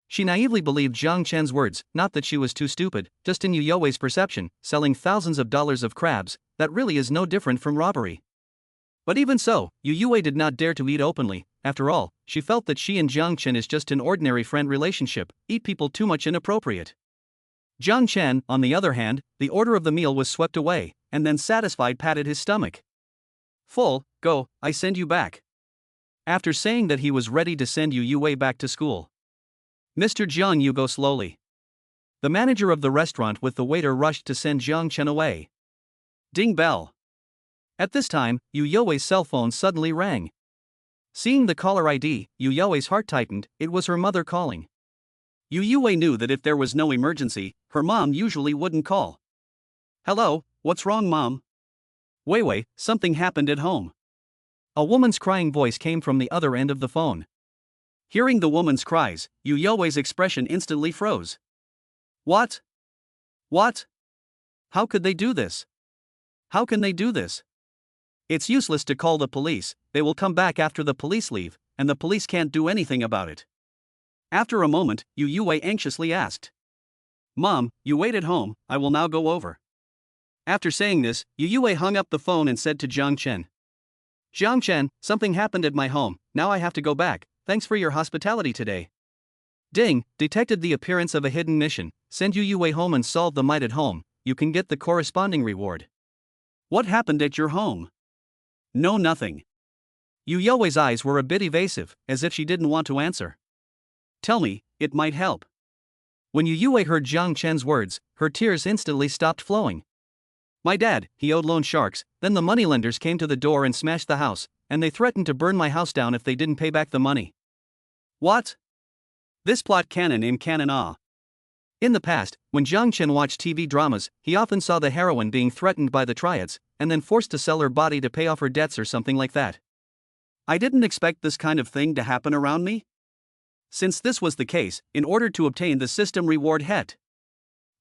She naively believed Jiang Chen's words, not that she was too stupid, just in Yu Youwei's perception, selling thousands of dollars of crabs, that really is no different from robbery. But even so, Yu Youwei did not dare to eat openly. After all, she felt that she and Jiang Chen is just an ordinary friend relationship, eat people too much inappropriate. Jiang Chen, on the other hand, the order of the meal was swept away, and then satisfied patted his stomach. "Full, go, I send you back." After saying that he was ready to send Yu Youwei back to school, Mr. Jiang Yu go slowly. The manager of the restaurant with the waiter rushed to send Jiang Chen away. Ding bell. At this time, Yu Youwei's cell phone suddenly rang. Seeing the caller ID, Yu Youwei's heart tightened. It was her mother calling. Yu Youwei knew that if there was no emergency, her mom usually wouldn't call. "Hello, what's wrong, Mom?" "Weiwei, something happened at home." A woman's crying voice came from the other end of the phone. Hearing the woman's cries, Yu Youwei's expression instantly froze. What? What? How could they do this? How can they do this? It's useless to call the police, they will come back after the police leave, and the police can't do anything about it. After a moment, Yu Youwei anxiously asked, "Mom, you wait at home, I will now go over." After saying this, Yu Youwei hung up the phone and said to Jiang Chen, "Jiang Chen, something happened at my home, now I have to go back, thanks for your hospitality today." Ding, detected the appearance of a hidden mission, send Yu Youwei home and solve the might at home, you can get the corresponding reward. What happened at your home? No, nothing. Yu Youwei's eyes were a bit evasive, as if she didn't want to answer. Tell me, it might help. When Yu Youwei heard Jiang Chen's words, her tears instantly stopped flowing. My dad, he owed loan sharks, then the moneylenders came to the door and smashed the house, and they threatened to burn my house down if they didn't pay back the money. What? This plot canon in canon ah. In the past, when Jiang Chen watched TV dramas, he often saw the heroine being threatened by the triads, and then forced to sell her body to pay off her debts or something like that. I didn't expect this kind of thing to happen around me. Since this was the case, in order to obtain the system reward het.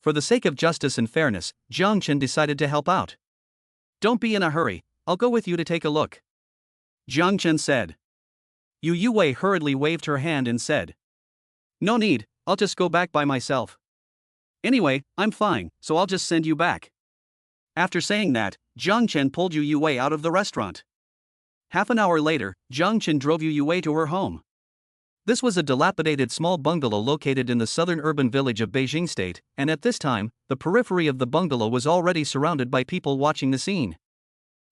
For the sake of justice and fairness, Jiang Chen decided to help out. Don't be in a hurry, I'll go with you to take a look. Jiang Chen said. Yu Youwei hurriedly waved her hand and said, No need, I'll just go back by myself. Anyway, I'm fine, so I'll just send you back. After saying that, Jiang Chen pulled Yu Youwei out of the restaurant. Half an hour later, Jiang Chen drove Yu Youwei to her home. This was a dilapidated small bungalow located in the southern urban village of Beijing State, and at this time, the periphery of the bungalow was already surrounded by people watching the scene.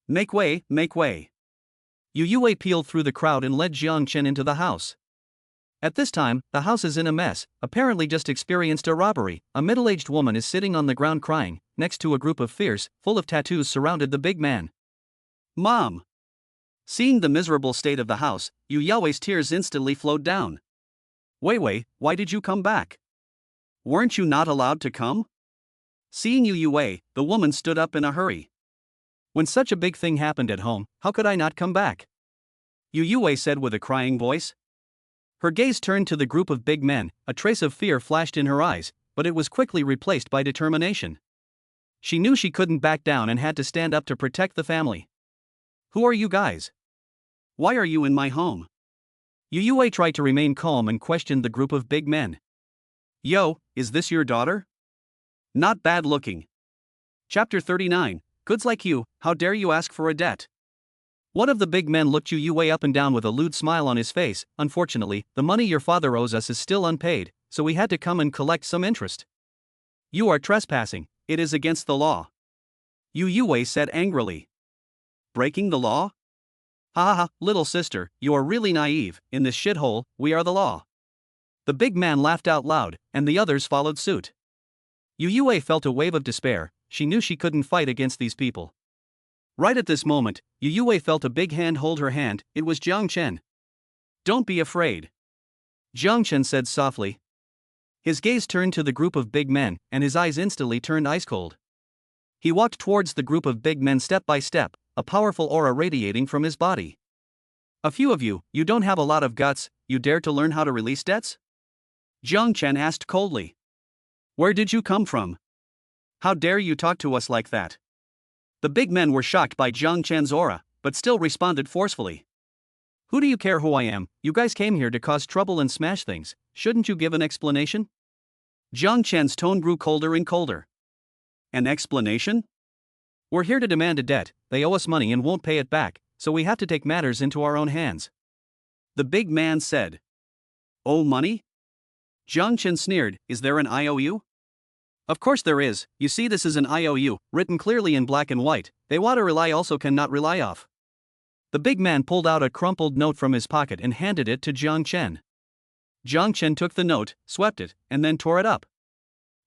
Make way, make way. Yu Youwei peeled through the crowd and led Jiang Chen into the house. At this time, the house is in a mess, apparently just experienced a robbery. A middle-aged woman is sitting on the ground crying, next to a group of fierce, full of tattoos surrounded the big man. Mom! Seeing the miserable state of the house, Yu Youwei's tears instantly flowed down. Weiwei, why did you come back? Weren't you not allowed to come? Seeing Yu Youwei, the woman stood up in a hurry. When such a big thing happened at home, how could I not come back? Yu Youwei said with a crying voice. Her gaze turned to the group of big men, a trace of fear flashed in her eyes, but it was quickly replaced by determination. She knew she couldn't back down and had to stand up to protect the family. Who are you guys? Why are you in my home? Yu Youwei tried to remain calm and questioned the group of big men. Yo, is this your daughter? Not bad looking. Chapter 39, Goods like you, how dare you ask for a debt? One of the big men looked Yu Youwei up and down with a lewd smile on his face. Unfortunately, the money your father owes us is still unpaid, so we had to come and collect some interest. You are trespassing, it is against the law. Yu Youwei said angrily. Breaking the law? Ha ha ha, little sister, you are really naive, in this shithole, we are the law. The big man laughed out loud, and the others followed suit. Yu Youwei felt a wave of despair, she knew she couldn't fight against these people. Right at this moment, Yu Youwei felt a big hand hold her hand, it was Jiang Chen. Don't be afraid. Jiang Chen said softly. His gaze turned to the group of big men, and his eyes instantly turned ice cold. He walked towards the group of big men step by step, a powerful aura radiating from his body. A few of you, you don't have a lot of guts, you dare to learn how to release debts? Jiang Chen asked coldly. Where did you come from? How dare you talk to us like that? The big men were shocked by Jiang Chen's aura, but still responded forcefully. Who do you care who I am? You guys came here to cause trouble and smash things, shouldn't you give an explanation? Jiang Chen's tone grew colder and colder. An explanation? We're here to demand a debt, they owe us money and won't pay it back, so we have to take matters into our own hands. The big man said. Oh, money? Jiang Chen sneered, is there an IOU? Of course there is, you see this is an IOU, written clearly in black and white, they want to rely also cannot rely off. The big man pulled out a crumpled note from his pocket and handed it to Jiang Chen. Jiang Chen took the note, swept it, and then tore it up.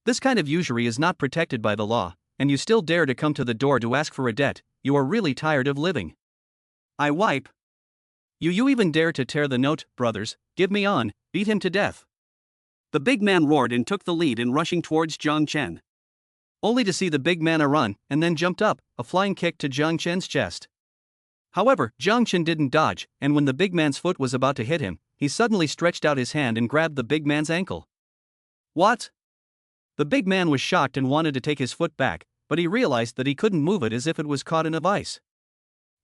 This kind of usury is not protected by the law, and you still dare to come to the door to ask for a debt, you are really tired of living. I wipe. You even dare to tear the note, brothers, give me on, beat him to death. The big man roared and took the lead in rushing towards Jiang Chen. Only to see the big man run, and then jumped up, a flying kick to Jiang Chen's chest. However, Jiang Chen didn't dodge, and when the big man's foot was about to hit him, he suddenly stretched out his hand and grabbed the big man's ankle. What? The big man was shocked and wanted to take his foot back, but he realized that he couldn't move it as if it was caught in a vice.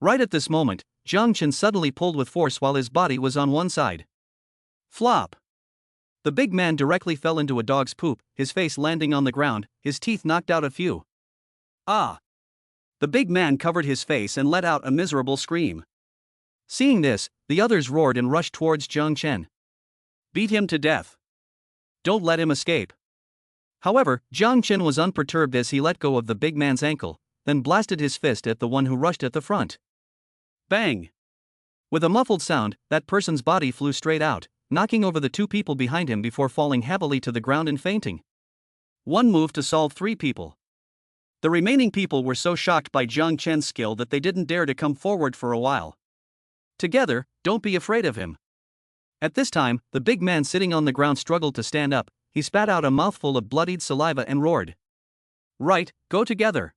Right at this moment, Jiang Chen suddenly pulled with force while his body was on one side. Flop! The big man directly fell into a dog's poop, his face landing on the ground, his teeth knocked out a few. Ah! The big man covered his face and let out a miserable scream. Seeing this, the others roared and rushed towards Jiang Chen. Beat him to death. Don't let him escape. However, Jiang Chen was unperturbed as he let go of the big man's ankle, then blasted his fist at the one who rushed at the front. Bang! With a muffled sound, that person's body flew straight out, knocking over the two people behind him before falling heavily to the ground and fainting. One move to solve three people. The remaining people were so shocked by Jiang Chen's skill that they didn't dare to come forward for a while. Together, don't be afraid of him. At this time, the big man sitting on the ground struggled to stand up, he spat out a mouthful of bloodied saliva and roared. Right, go together.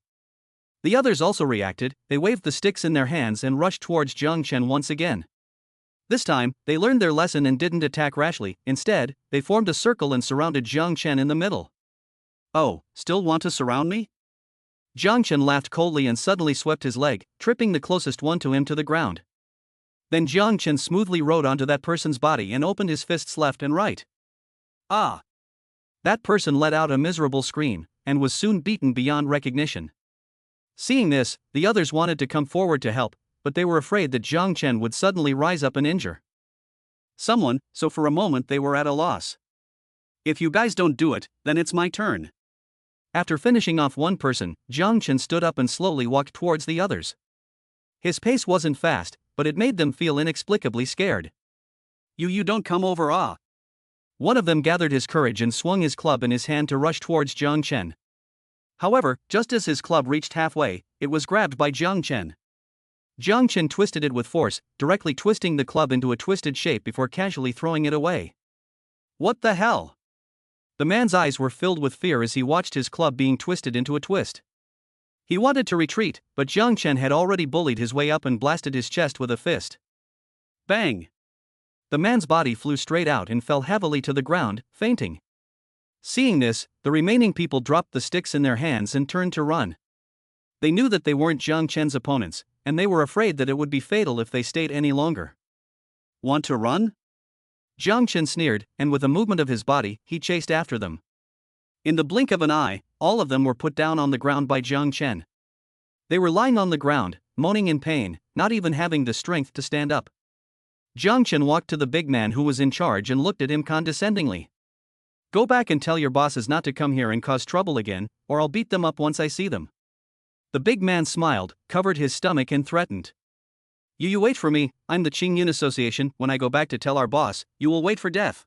The others also reacted, they waved the sticks in their hands and rushed towards Jiang Chen once again. This time, they learned their lesson and didn't attack rashly, instead, they formed a circle and surrounded Jiang Chen in the middle. Oh, still want to surround me? Jiang Chen laughed coldly and suddenly swept his leg, tripping the closest one to him to the ground. Then Jiang Chen smoothly rode onto that person's body and opened his fists left and right. Ah! That person let out a miserable scream, and was soon beaten beyond recognition. Seeing this, the others wanted to come forward to help, but they were afraid that Jiang Chen would suddenly rise up and injure someone, so for a moment they were at a loss. If you guys don't do it, then it's my turn. After finishing off one person, Jiang Chen stood up and slowly walked towards the others. His pace wasn't fast, but it made them feel inexplicably scared. You don't come over, ah! One of them gathered his courage and swung his club in his hand to rush towards Jiang Chen. However, just as his club reached halfway, it was grabbed by Jiang Chen. Jiang Chen twisted it with force, directly twisting the club into a twisted shape before casually throwing it away. What the hell? The man's eyes were filled with fear as he watched his club being twisted into a twist. He wanted to retreat, but Jiang Chen had already bullied his way up and blasted his chest with a fist. Bang! The man's body flew straight out and fell heavily to the ground, fainting. Seeing this, the remaining people dropped the sticks in their hands and turned to run. They knew that they weren't Jiang Chen's opponents, and they were afraid that it would be fatal if they stayed any longer. Want to run? Jiang Chen sneered, and with a movement of his body, he chased after them. In the blink of an eye, all of them were put down on the ground by Jiang Chen. They were lying on the ground, moaning in pain, not even having the strength to stand up. Jiang Chen walked to the big man who was in charge and looked at him condescendingly. Go back and tell your bosses not to come here and cause trouble again, or I'll beat them up once I see them. The big man smiled, covered his stomach and threatened. You wait for me, I'm the Qingyun Association, when I go back to tell our boss, you will wait for death.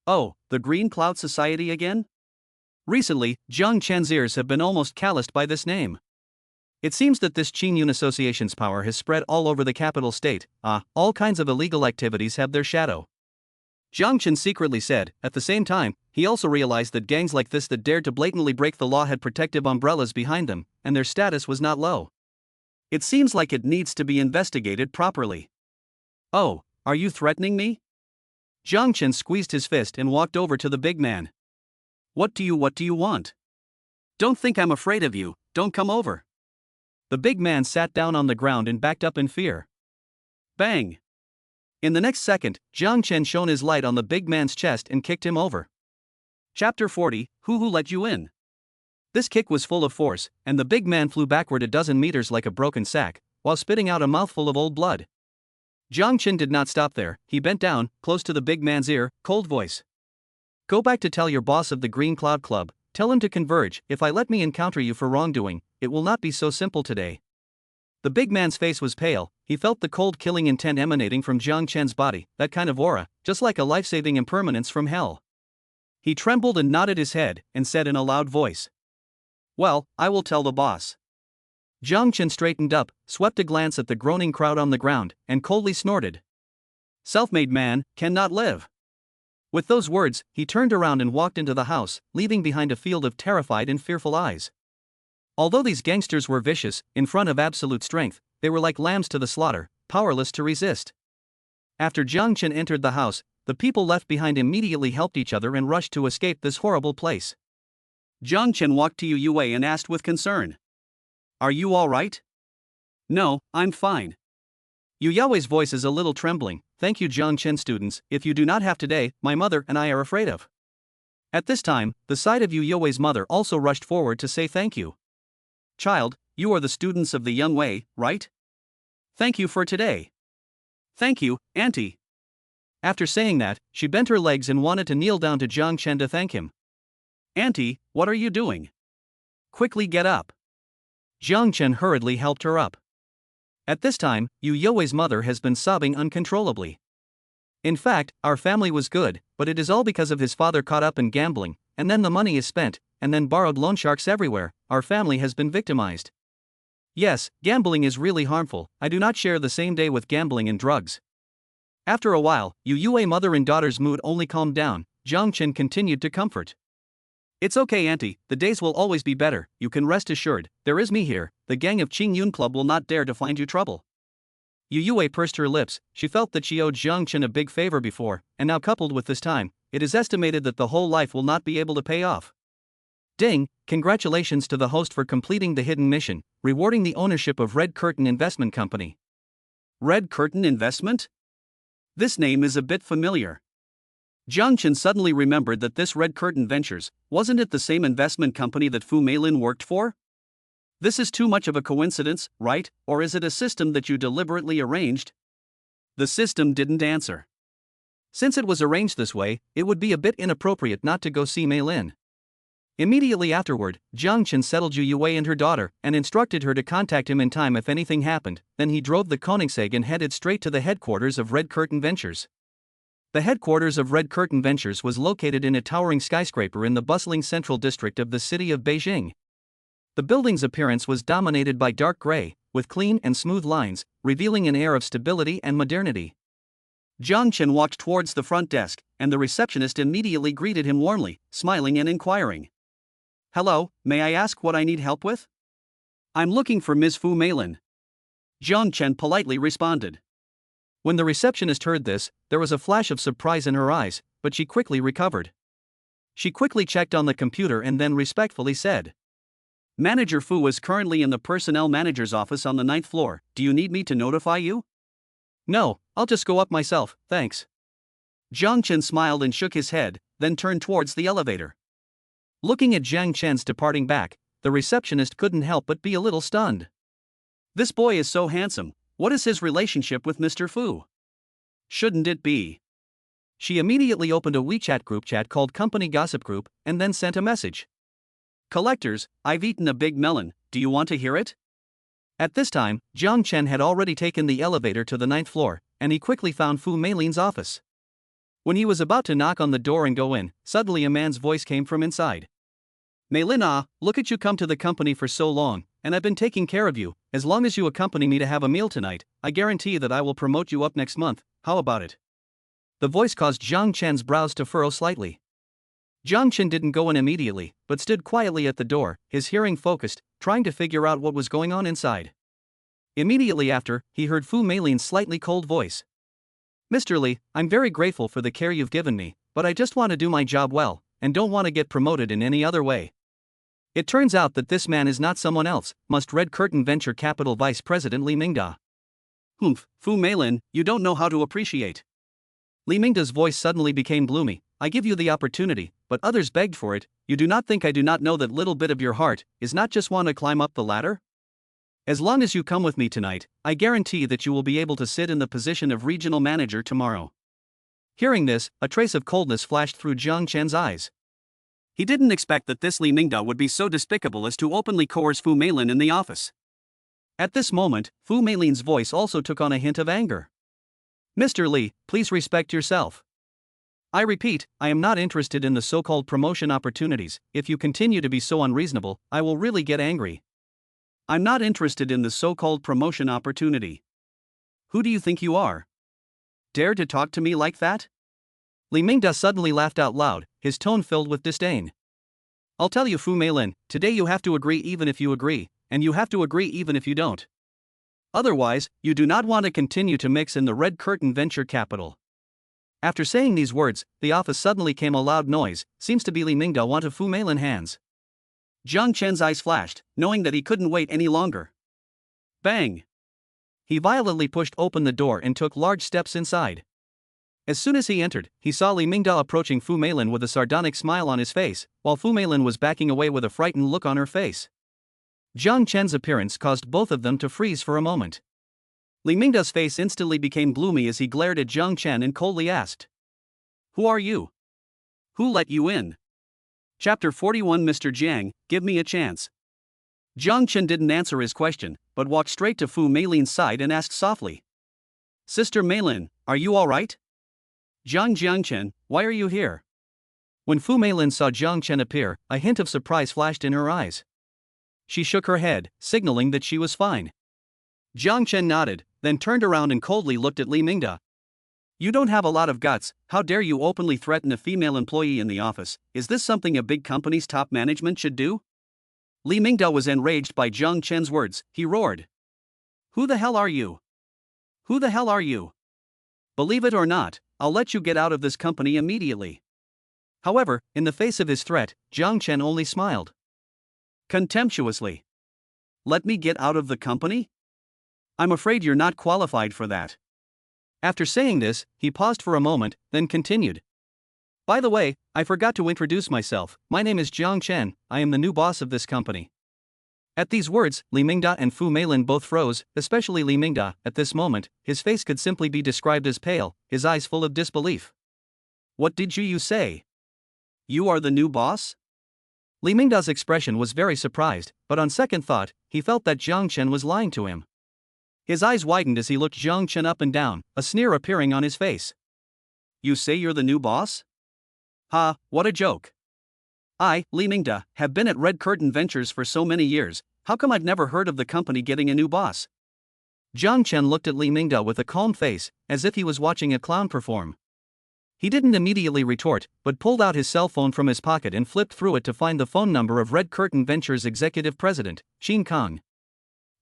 Oh, the Green Cloud Society again? Recently, Jiang Chen's ears have been almost calloused by this name. It seems that this Qingyun Association's power has spread all over the capital state, all kinds of illegal activities have their shadow. Jiang Chen secretly said. At the same time, he also realized that gangs like this that dared to blatantly break the law had protective umbrellas behind them, and their status was not low. It seems like it needs to be investigated properly. Oh, are you threatening me? Jiang Chen squeezed his fist and walked over to the big man. What do you want? Don't think I'm afraid of you, don't come over. The big man sat down on the ground and backed up in fear. Bang! In the next second, Jiang Chen shone his light on the big man's chest and kicked him over. Chapter 40, Who let you in? This kick was full of force, and the big man flew backward a dozen meters like a broken sack, while spitting out a mouthful of old blood. Jiang Chen did not stop there. He bent down, close to the big man's ear, cold voice. Go back to tell your boss of the Green Cloud Club, tell him to converge. If I let me encounter you for wrongdoing, it will not be so simple today. The big man's face was pale. He felt the cold killing intent emanating from Jiang Chen's body, that kind of aura, just like a life-saving impermanence from hell. He trembled and nodded his head, and said in a loud voice. Well, I will tell the boss. Jiang Chen straightened up, swept a glance at the groaning crowd on the ground, and coldly snorted. Self-made man, cannot live. With those words, he turned around and walked into the house, leaving behind a field of terrified and fearful eyes. Although these gangsters were vicious, in front of absolute strength, they were like lambs to the slaughter, powerless to resist. After Jiang Chen entered the house, the people left behind immediately helped each other and rushed to escape this horrible place. Jiang Chen walked to Yu Youwei and asked with concern. Are you all right? No, I'm fine. Yu Youwei's voice is a little trembling. Thank you, Jiang Chen students. If you do not have today, my mother and I are afraid of. At this time, the side of Yu Youwei's mother also rushed forward to say thank you. Child, you are the students of the Young Wei, right? Thank you for today. Thank you, Auntie. After saying that, she bent her legs and wanted to kneel down to Jiang Chen to thank him. Auntie, what are you doing? Quickly get up. Jiang Chen hurriedly helped her up. At this time, Yu Youwei's mother has been sobbing uncontrollably. In fact, our family was good, but it is all because of his father caught up in gambling, and then the money is spent, and then borrowed loan sharks everywhere. Our family has been victimized. Yes, gambling is really harmful. I do not share the same day with gambling and drugs. After a while, Yu Youwei mother and daughter's mood only calmed down. Jiang Chen continued to comfort. It's okay, Auntie, the days will always be better, you can rest assured, there is me here, the gang of Qing Yun Club will not dare to find you trouble. Yu Youwei pursed her lips. She felt that she owed Jiang Chen a big favor before, and now coupled with this time, it is estimated that the whole life will not be able to pay off. Ding, congratulations to the host for completing the hidden mission, rewarding the ownership of Red Curtain Investment Company. Red Curtain Investment? This name is a bit familiar. Jiang Chen suddenly remembered that this Red Curtain Ventures, wasn't it the same investment company that Fu Meilin worked for? This is too much of a coincidence, right, or is it a system that you deliberately arranged? The system didn't answer. Since it was arranged this way, it would be a bit inappropriate not to go see Meilin. Immediately afterward, Jiang Chen settled Yu Youwei and her daughter, and instructed her to contact him in time if anything happened. Then he drove the Koenigsegg and headed straight to the headquarters of Red Curtain Ventures. The headquarters of Red Curtain Ventures was located in a towering skyscraper in the bustling central district of the city of Beijing. The building's appearance was dominated by dark gray, with clean and smooth lines, revealing an air of stability and modernity. Jiang Chen walked towards the front desk, and the receptionist immediately greeted him warmly, smiling and inquiring. Hello, may I ask what I need help with? I'm looking for Ms. Fu Meilin. Jiang Chen politely responded. When the receptionist heard this, there was a flash of surprise in her eyes, but she quickly recovered. She quickly checked on the computer and then respectfully said. Manager Fu is currently in the personnel manager's office on the 9th floor. Do you need me to notify you? No, I'll just go up myself, thanks. Jiang Chen smiled and shook his head, then turned towards the elevator. Looking at Jiang Chen's departing back, the receptionist couldn't help but be a little stunned. This boy is so handsome. What is his relationship with Mr. Fu? Shouldn't it be? She immediately opened a WeChat group chat called Company Gossip Group, and then sent a message. Collectors, I've eaten a big melon, do you want to hear it? At this time, Jiang Chen had already taken the elevator to the 9th floor, and he quickly found Fu Meilin's office. When he was about to knock on the door and go in, suddenly a man's voice came from inside. Meilin, look at you come to the company for so long, and I've been taking care of you. As long as you accompany me to have a meal tonight, I guarantee that I will promote you up next month. How about it? The voice caused Jiang Chen's brows to furrow slightly. Jiang Chen didn't go in immediately, but stood quietly at the door, his hearing focused, trying to figure out what was going on inside. Immediately after, he heard Fu Meilin's slightly cold voice. "Mr. Li, I'm very grateful for the care you've given me, but I just want to do my job well, and don't want to get promoted in any other way." It turns out that this man is not someone else, must Red Curtain Venture Capital Vice President Li Mingda. "Humph, Fu Meilin, you don't know how to appreciate." Li Mingda's voice suddenly became gloomy. "I give you the opportunity, but others begged for it. You do not think I do not know that little bit of your heart is not just want to climb up the ladder? As long as you come with me tonight, I guarantee that you will be able to sit in the position of regional manager tomorrow." Hearing this, a trace of coldness flashed through Jiang Chen's eyes. He didn't expect that this Li Mingda would be so despicable as to openly coerce Fu Meilin in the office. At this moment, Fu Meilin's voice also took on a hint of anger. "Mr. Li, please respect yourself. I repeat, I am not interested in the so-called promotion opportunities. If you continue to be so unreasonable, I will really get angry." "I'm not interested in the so-called promotion opportunity. Who do you think you are? Dare to talk to me like that?" Li Mingda suddenly laughed out loud, his tone filled with disdain. "I'll tell you, Fu Meilin, today you have to agree even if you agree, and you have to agree even if you don't. Otherwise, you do not want to continue to mix in the Red Curtain Venture Capital." After saying these words, the office suddenly came a loud noise. Seems to be Li Mingda wanted Fu Meilin hands. Jiang Chen's eyes flashed, knowing that he couldn't wait any longer. Bang! He violently pushed open the door and took large steps inside. As soon as he entered, he saw Li Mingda approaching Fu Meilin with a sardonic smile on his face, while Fu Meilin was backing away with a frightened look on her face. Jiang Chen's appearance caused both of them to freeze for a moment. Li Mingda's face instantly became gloomy as he glared at Jiang Chen and coldly asked, "Who are you? Who let you in?" Chapter 41. Mr. Jiang, give me a chance. Jiang Chen didn't answer his question, but walked straight to Fu Meilin's side and asked softly, "Sister Meilin, are you alright?" Jiang Chen, why are you here?" When Fu Meilin saw Jiang Chen appear, a hint of surprise flashed in her eyes. She shook her head, signaling that she was fine. Jiang Chen nodded, then turned around and coldly looked at Li Mingda. "You don't have a lot of guts. How dare you openly threaten a female employee in the office? Is this something a big company's top management should do?" Li Mingda was enraged by Jiang Chen's words. He roared, "Who the hell are you? Who the hell are you? Believe it or not, I'll let you get out of this company immediately." However, in the face of his threat, Jiang Chen only smiled contemptuously. "Let me get out of the company? I'm afraid you're not qualified for that." After saying this, he paused for a moment, then continued. "By the way, I forgot to introduce myself. My name is Jiang Chen, I am the new boss of this company." At these words, Li Mingda and Fu Meilin both froze, especially Li Mingda. At this moment, his face could simply be described as pale, his eyes full of disbelief. "What did you say? You are the new boss?" Li Mingda's expression was very surprised, but on second thought, he felt that Jiang Chen was lying to him. His eyes widened as he looked Jiang Chen up and down, a sneer appearing on his face. "You say you're the new boss? Ha, what a joke. I, Li Mingda, have been at Red Curtain Ventures for so many years, how come I've never heard of the company getting a new boss?" Jiang Chen looked at Li Mingda with a calm face, as if he was watching a clown perform. He didn't immediately retort, but pulled out his cell phone from his pocket and flipped through it to find the phone number of Red Curtain Ventures executive president, Qin Kong.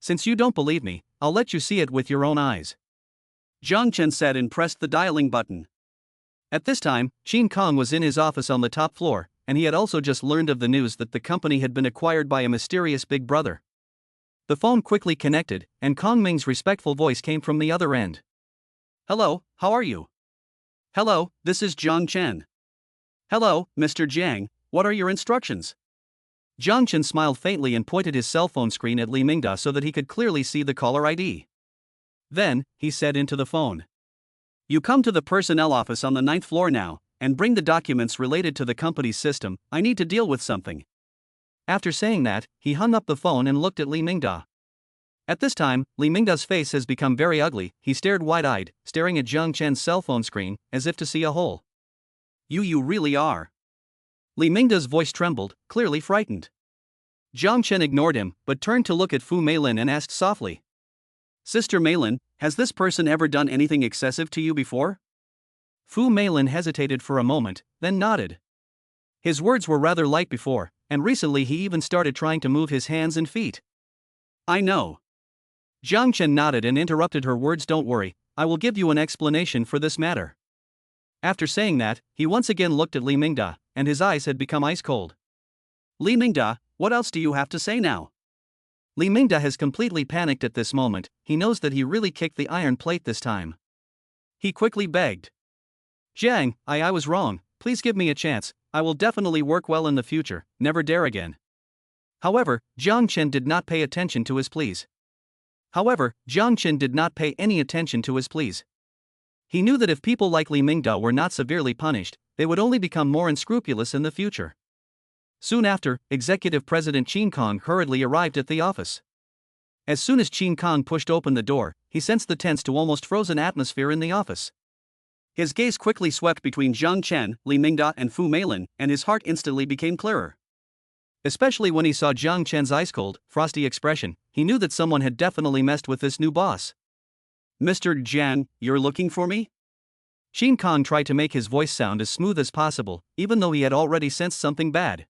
"Since you don't believe me, I'll let you see it with your own eyes," Jiang Chen said and pressed the dialing button. At this time, Qin Kong was in his office on the top floor, and he had also just learned of the news that the company had been acquired by a mysterious big brother. The phone quickly connected, and Kong Ming's respectful voice came from the other end. "Hello, how are you?" "Hello, this is Jiang Chen." "Hello, Mr. Jiang, what are your instructions?" Jiang Chen smiled faintly and pointed his cell phone screen at Li Mingda so that he could clearly see the caller ID. Then, he said into the phone, "You come to the personnel office on the 9th floor now, and bring the documents related to the company's system. I need to deal with something." After saying that, he hung up the phone and looked at Li Mingda. At this time, Li Mingda's face has become very ugly. He stared wide-eyed, staring at Jiang Chen's cell phone screen, as if to see a hole. You really are." Li Mingda's voice trembled, clearly frightened. Jiang Chen ignored him, but turned to look at Fu Meilin and asked softly, "Sister Meilin, has this person ever done anything excessive to you before?" Fu Meilin hesitated for a moment, then nodded. His words were rather light before, and recently he even started trying to move his hands and feet. I know. Jiang Chen nodded and interrupted her words. Don't worry, I will give you an explanation for this matter. After saying that, he once again looked at Li Mingda, and his eyes had become ice cold. Li Mingda, what else do you have to say now? Li Mingda has completely panicked at this moment. He knows that he really kicked the iron plate this time. He quickly begged. Jiang, I was wrong, please give me a chance, I will definitely work well in the future, never dare again. However, Jiang Chen did not pay attention to his pleas. He knew that if people like Li Mingda were not severely punished, they would only become more unscrupulous in the future. Soon after, Executive President Qin Kong hurriedly arrived at the office. As soon as Qin Kong pushed open the door, he sensed the tense to almost frozen atmosphere in the office. His gaze quickly swept between Jiang Chen, Li Mingda and Fu Meilin, and his heart instantly became clearer. Especially when he saw Jiang Chen's ice-cold, frosty expression, he knew that someone had definitely messed with this new boss. Mr. Jiang, you're looking for me? Qin Kong tried to make his voice sound as smooth as possible, even though he had already sensed something bad.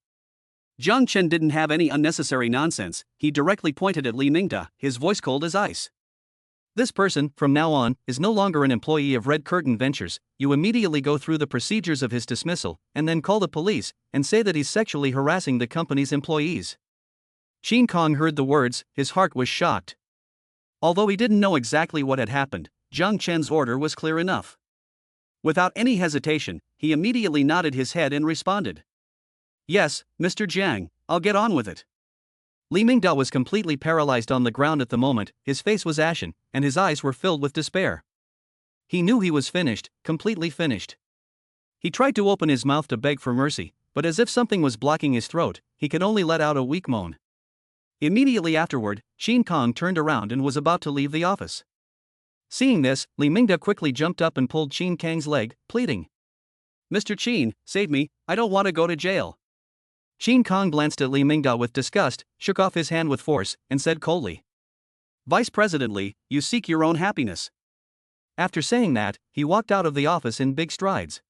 Jiang Chen didn't have any unnecessary nonsense, he directly pointed at Li Mingda, his voice cold as ice. This person, from now on, is no longer an employee of Red Curtain Ventures. You immediately go through the procedures of his dismissal, and then call the police, and say that he's sexually harassing the company's employees. Qin Kong heard the words, his heart was shocked. Although he didn't know exactly what had happened, Jiang Chen's order was clear enough. Without any hesitation, he immediately nodded his head and responded. Yes, Mr. Jiang, I'll get on with it. Li Mingda was completely paralyzed on the ground at the moment, his face was ashen, and his eyes were filled with despair. He knew he was finished, completely finished. He tried to open his mouth to beg for mercy, but as if something was blocking his throat, he could only let out a weak moan. Immediately afterward, Qin Kong turned around and was about to leave the office. Seeing this, Li Mingda quickly jumped up and pulled Qin Kang's leg, pleading. Mr. Qin, save me, I don't want to go to jail. Qin Kong glanced at Li Mingda with disgust, shook off his hand with force, and said coldly. Vice President Li, you seek your own happiness. After saying that, he walked out of the office in big strides.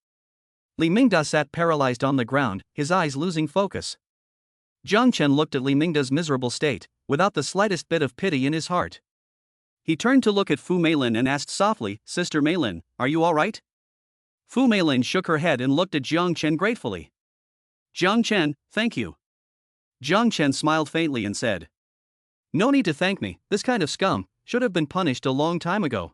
Li Mingda sat paralyzed on the ground, his eyes losing focus. Jiang Chen looked at Li Mingda's miserable state, without the slightest bit of pity in his heart. He turned to look at Fu Meilin and asked softly, Sister Meilin, are you all right? Fu Meilin shook her head and looked at Jiang Chen gratefully. Jiang Chen, thank you. Jiang Chen smiled faintly and said. No need to thank me, this kind of scum should have been punished a long time ago.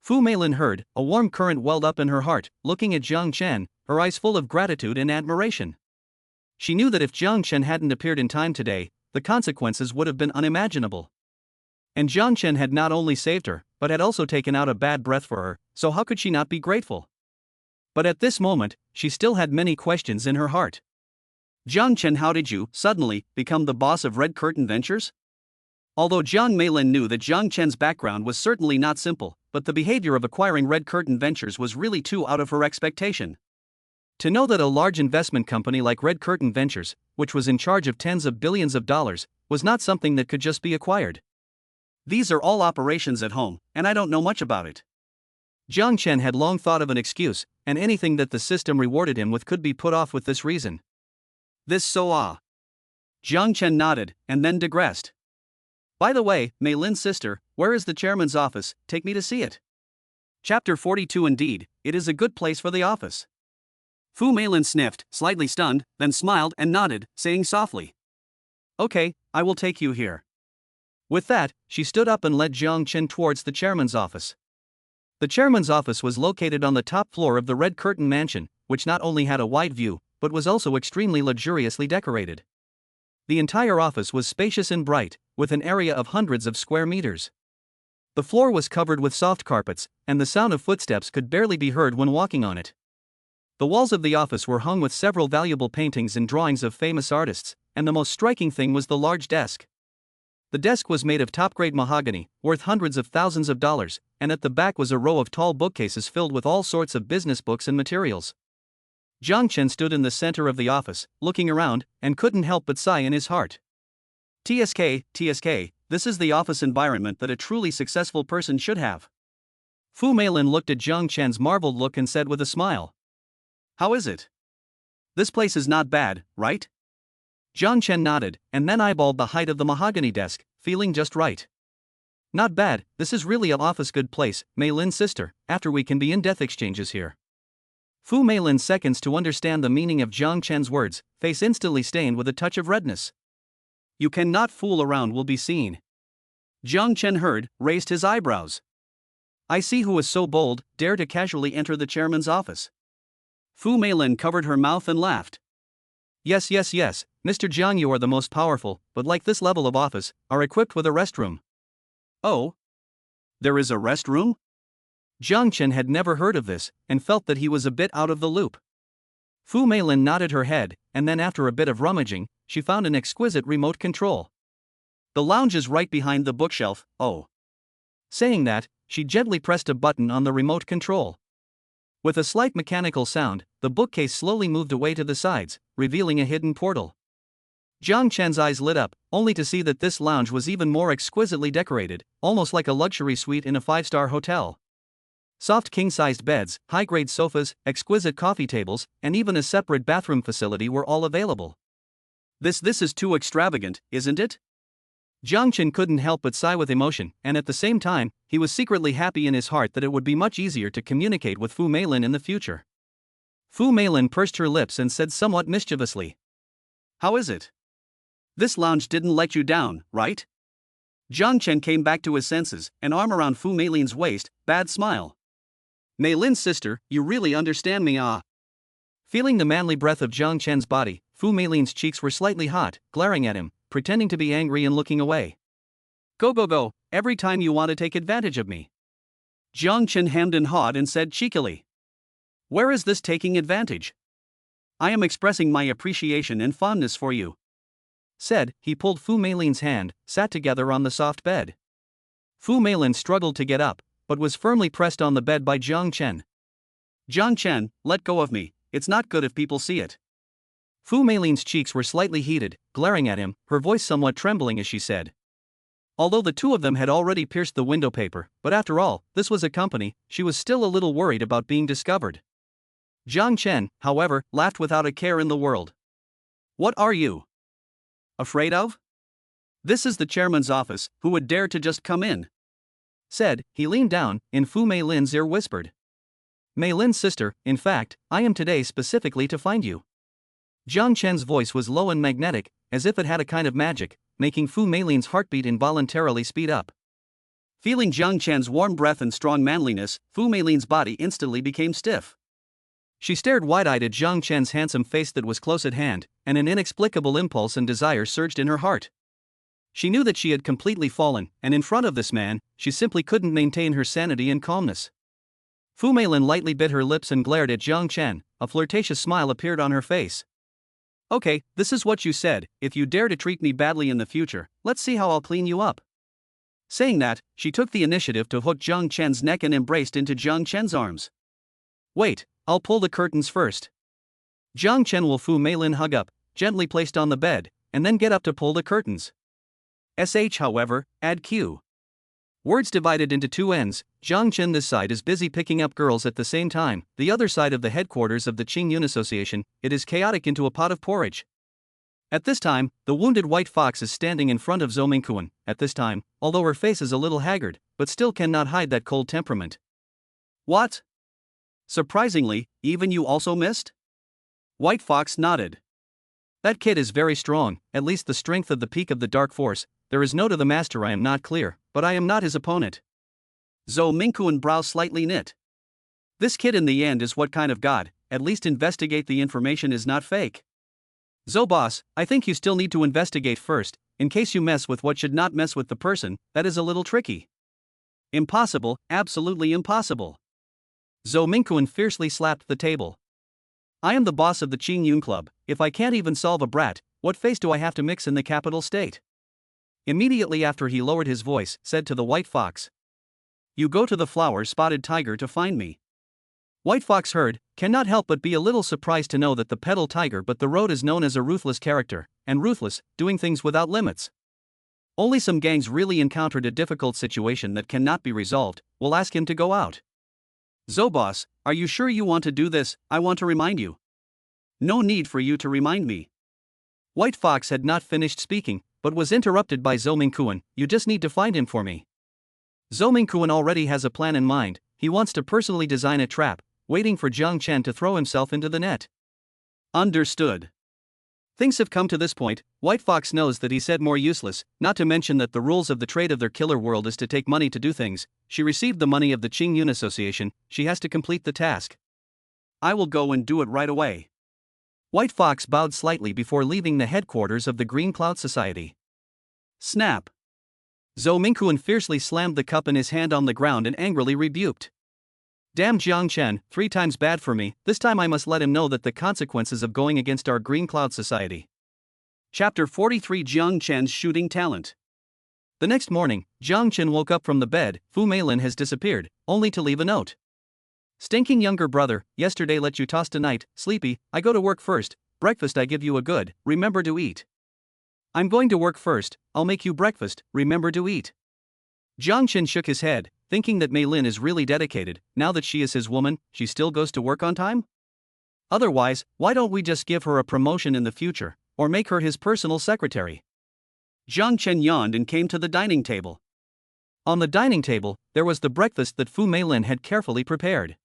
Fu Meilin heard, a warm current welled up in her heart, looking at Jiang Chen, her eyes full of gratitude and admiration. She knew that if Jiang Chen hadn't appeared in time today, the consequences would have been unimaginable. And Jiang Chen had not only saved her, but had also taken out a bad breath for her, so how could she not be grateful? But at this moment, she still had many questions in her heart. Jiang Chen, how did you, suddenly, become the boss of Red Curtain Ventures? Although Jiang Meilin knew that Jiang Chen's background was certainly not simple, but the behavior of acquiring Red Curtain Ventures was really too out of her expectation. To know that a large investment company like Red Curtain Ventures, which was in charge of tens of billions of dollars, was not something that could just be acquired. These are all operations at home, and I don't know much about it. Jiang Chen had long thought of an excuse, and anything that the system rewarded him with could be put off with this reason. Jiang Chen nodded, and then digressed. By the way, Meilin's sister, where is the chairman's office? Take me to see it. Chapter 42. Indeed, it is a good place for the office. Fu Meilin sniffed, slightly stunned, then smiled and nodded, saying softly. Okay, I will take you here. With that, she stood up and led Jiang Chen towards the chairman's office. The chairman's office was located on the top floor of the Red Curtain Mansion, which not only had a wide view, but was also extremely luxuriously decorated. The entire office was spacious and bright, with an area of hundreds of square meters. The floor was covered with soft carpets, and the sound of footsteps could barely be heard when walking on it. The walls of the office were hung with several valuable paintings and drawings of famous artists, and the most striking thing was the large desk. The desk was made of top-grade mahogany, worth hundreds of thousands of dollars, and at the back was a row of tall bookcases filled with all sorts of business books and materials. Jiang Chen stood in the center of the office, looking around, and couldn't help but sigh in his heart. TSK, this is the office environment that a truly successful person should have. Fu Meilin looked at Jiang Chen's marveled look and said with a smile. How is it? This place is not bad, right? Jiang Chen nodded, and then eyeballed the height of the mahogany desk, feeling just right. Not bad, this is really a office good place, Meilin's sister, after we can be in death exchanges here. Fu Meilin seconds to understand the meaning of Jiang Chen's words, face instantly stained with a touch of redness. You cannot fool around, will be seen. Jiang Chen heard, raised his eyebrows. I see who is so bold, dare to casually enter the chairman's office. Fu Meilin covered her mouth and laughed. Yes, Mr. Jiang, you are the most powerful, but like this level of office, are equipped with a restroom. Oh? There is a restroom? Jiang Chen had never heard of this, and felt that he was a bit out of the loop. Fu Meilin nodded her head, and then after a bit of rummaging, she found an exquisite remote control. The lounge is right behind the bookshelf, oh. Saying that, she gently pressed a button on the remote control. With a slight mechanical sound, the bookcase slowly moved away to the sides, revealing a hidden portal. Jiang Chen's eyes lit up, only to see that this lounge was even more exquisitely decorated, almost like a luxury suite in a five-star hotel. Soft king-sized beds, high-grade sofas, exquisite coffee tables, and even a separate bathroom facility were all available. This is too extravagant, isn't it? Jiang Chen couldn't help but sigh with emotion, and at the same time, he was secretly happy in his heart that it would be much easier to communicate with Fu Meilin in the future. Fu Meilin pursed her lips and said somewhat mischievously. How is it? This lounge didn't let you down, right? Jiang Chen came back to his senses, an arm around Fu Meilin's waist, bad smile. Meilin's sister, you really understand me, ah? Feeling the manly breath of Jiang Chen's body, Fu Meilin's cheeks were slightly hot, glaring at him, pretending to be angry and looking away. Go, every time you want to take advantage of me. Jiang Chen hemmed and hawed and said cheekily. Where is this taking advantage? I am expressing my appreciation and fondness for you. Said, he pulled Fu Meilin's hand, sat together on the soft bed. Fu Meilin struggled to get up, but was firmly pressed on the bed by Jiang Chen. Jiang Chen, let go of me, it's not good if people see it. Fu Meilin's cheeks were slightly heated, glaring at him, her voice somewhat trembling as she said. Although the two of them had already pierced the window paper, but after all, this was a company, she was still a little worried about being discovered. Jiang Chen, however, laughed without a care in the world. What are you afraid of? This is the chairman's office, who would dare to just come in? Said, he leaned down, in Fu Meilin's ear whispered. Meilin's sister, in fact, I am today specifically to find you. Jiang Chen's voice was low and magnetic, as if it had a kind of magic, making Fu Meilin's heartbeat involuntarily speed up. Feeling Jiang Chen's warm breath and strong manliness, Fu Meilin's body instantly became stiff. She stared wide-eyed at Jiang Chen's handsome face that was close at hand, and an inexplicable impulse and desire surged in her heart. She knew that she had completely fallen, and in front of this man, she simply couldn't maintain her sanity and calmness. Fu Meilin lightly bit her lips and glared at Jiang Chen, a flirtatious smile appeared on her face. Okay, this is what you said, if you dare to treat me badly in the future, let's see how I'll clean you up. Saying that, she took the initiative to hook Jiang Chen's neck and embraced into Jiang Chen's arms. Wait, I'll pull the curtains first. Jiang Chen will Fu Meilin hug up, gently placed on the bed, and then get up to pull the curtains. However, add Q. Words divided into two ends, Jiang Chen this side is busy picking up girls at the same time, the other side of the headquarters of the Qingyun Association, it is chaotic into a pot of porridge. At this time, the wounded white fox is standing in front of Zhou Mingquan, at this time, although her face is a little haggard, but still cannot hide that cold temperament. What? Surprisingly, even you also missed? White fox nodded. That kid is very strong, at least the strength of the peak of the dark force, there is no to the master I am not clear, but I am not his opponent. Zhou Mingquan brow slightly knit. This kid in the end is what kind of god, at least investigate the information is not fake. Zhou boss, I think you still need to investigate first, in case you mess with what should not mess with the person, that is a little tricky. Impossible, absolutely impossible. Zhou Mingquan fiercely slapped the table. I am the boss of the Qingyun Club, if I can't even solve a brat, what face do I have to mix in the capital state? Immediately after he lowered his voice, said to the white fox. You go to the flower-spotted tiger to find me. White fox heard, cannot help but be a little surprised to know that the petal tiger but the road is known as a ruthless character, and ruthless, doing things without limits. Only some gangs really encountered a difficult situation that cannot be resolved, will ask him to go out. Zobos, are you sure you want to do this? I want to remind you. No need for you to remind me. White Fox had not finished speaking, but was interrupted by Zhou Mingkuan. You just need to find him for me. Zhou Mingkuan already has a plan in mind. He wants to personally design a trap, waiting for Jiang Chen to throw himself into the net. Understood. Things have come to this point. White Fox knows that he said more useless, not to mention that the rules of the trade of their killer world is to take money to do things. She received the money of the Qing Yun Association, she has to complete the task. I will go and do it right away. White Fox bowed slightly before leaving the headquarters of the Green Cloud Society. Snap. Zhou Mingkuan fiercely slammed the cup in his hand on the ground and angrily rebuked. Damn Jiang Chen, 3 times bad for me, this time I must let him know that the consequences of going against our Green Cloud Society. Chapter 43 Jiang Chen's Shooting Talent. The next morning, Jiang Chen woke up from the bed. Fu Meilin has disappeared, only to leave a note. Stinking younger brother, yesterday let you toss tonight, sleepy, I go to work first, breakfast I give you a good, remember to eat. I'm going to work first, I'll make you breakfast, remember to eat. Jiang Chen shook his head, thinking that Meilin is really dedicated. Now that she is his woman, she still goes to work on time? Otherwise, why don't we just give her a promotion in the future, or make her his personal secretary? Jiang Chen yawned and came to the dining table. On the dining table, there was the breakfast that Fu Meilin had carefully prepared.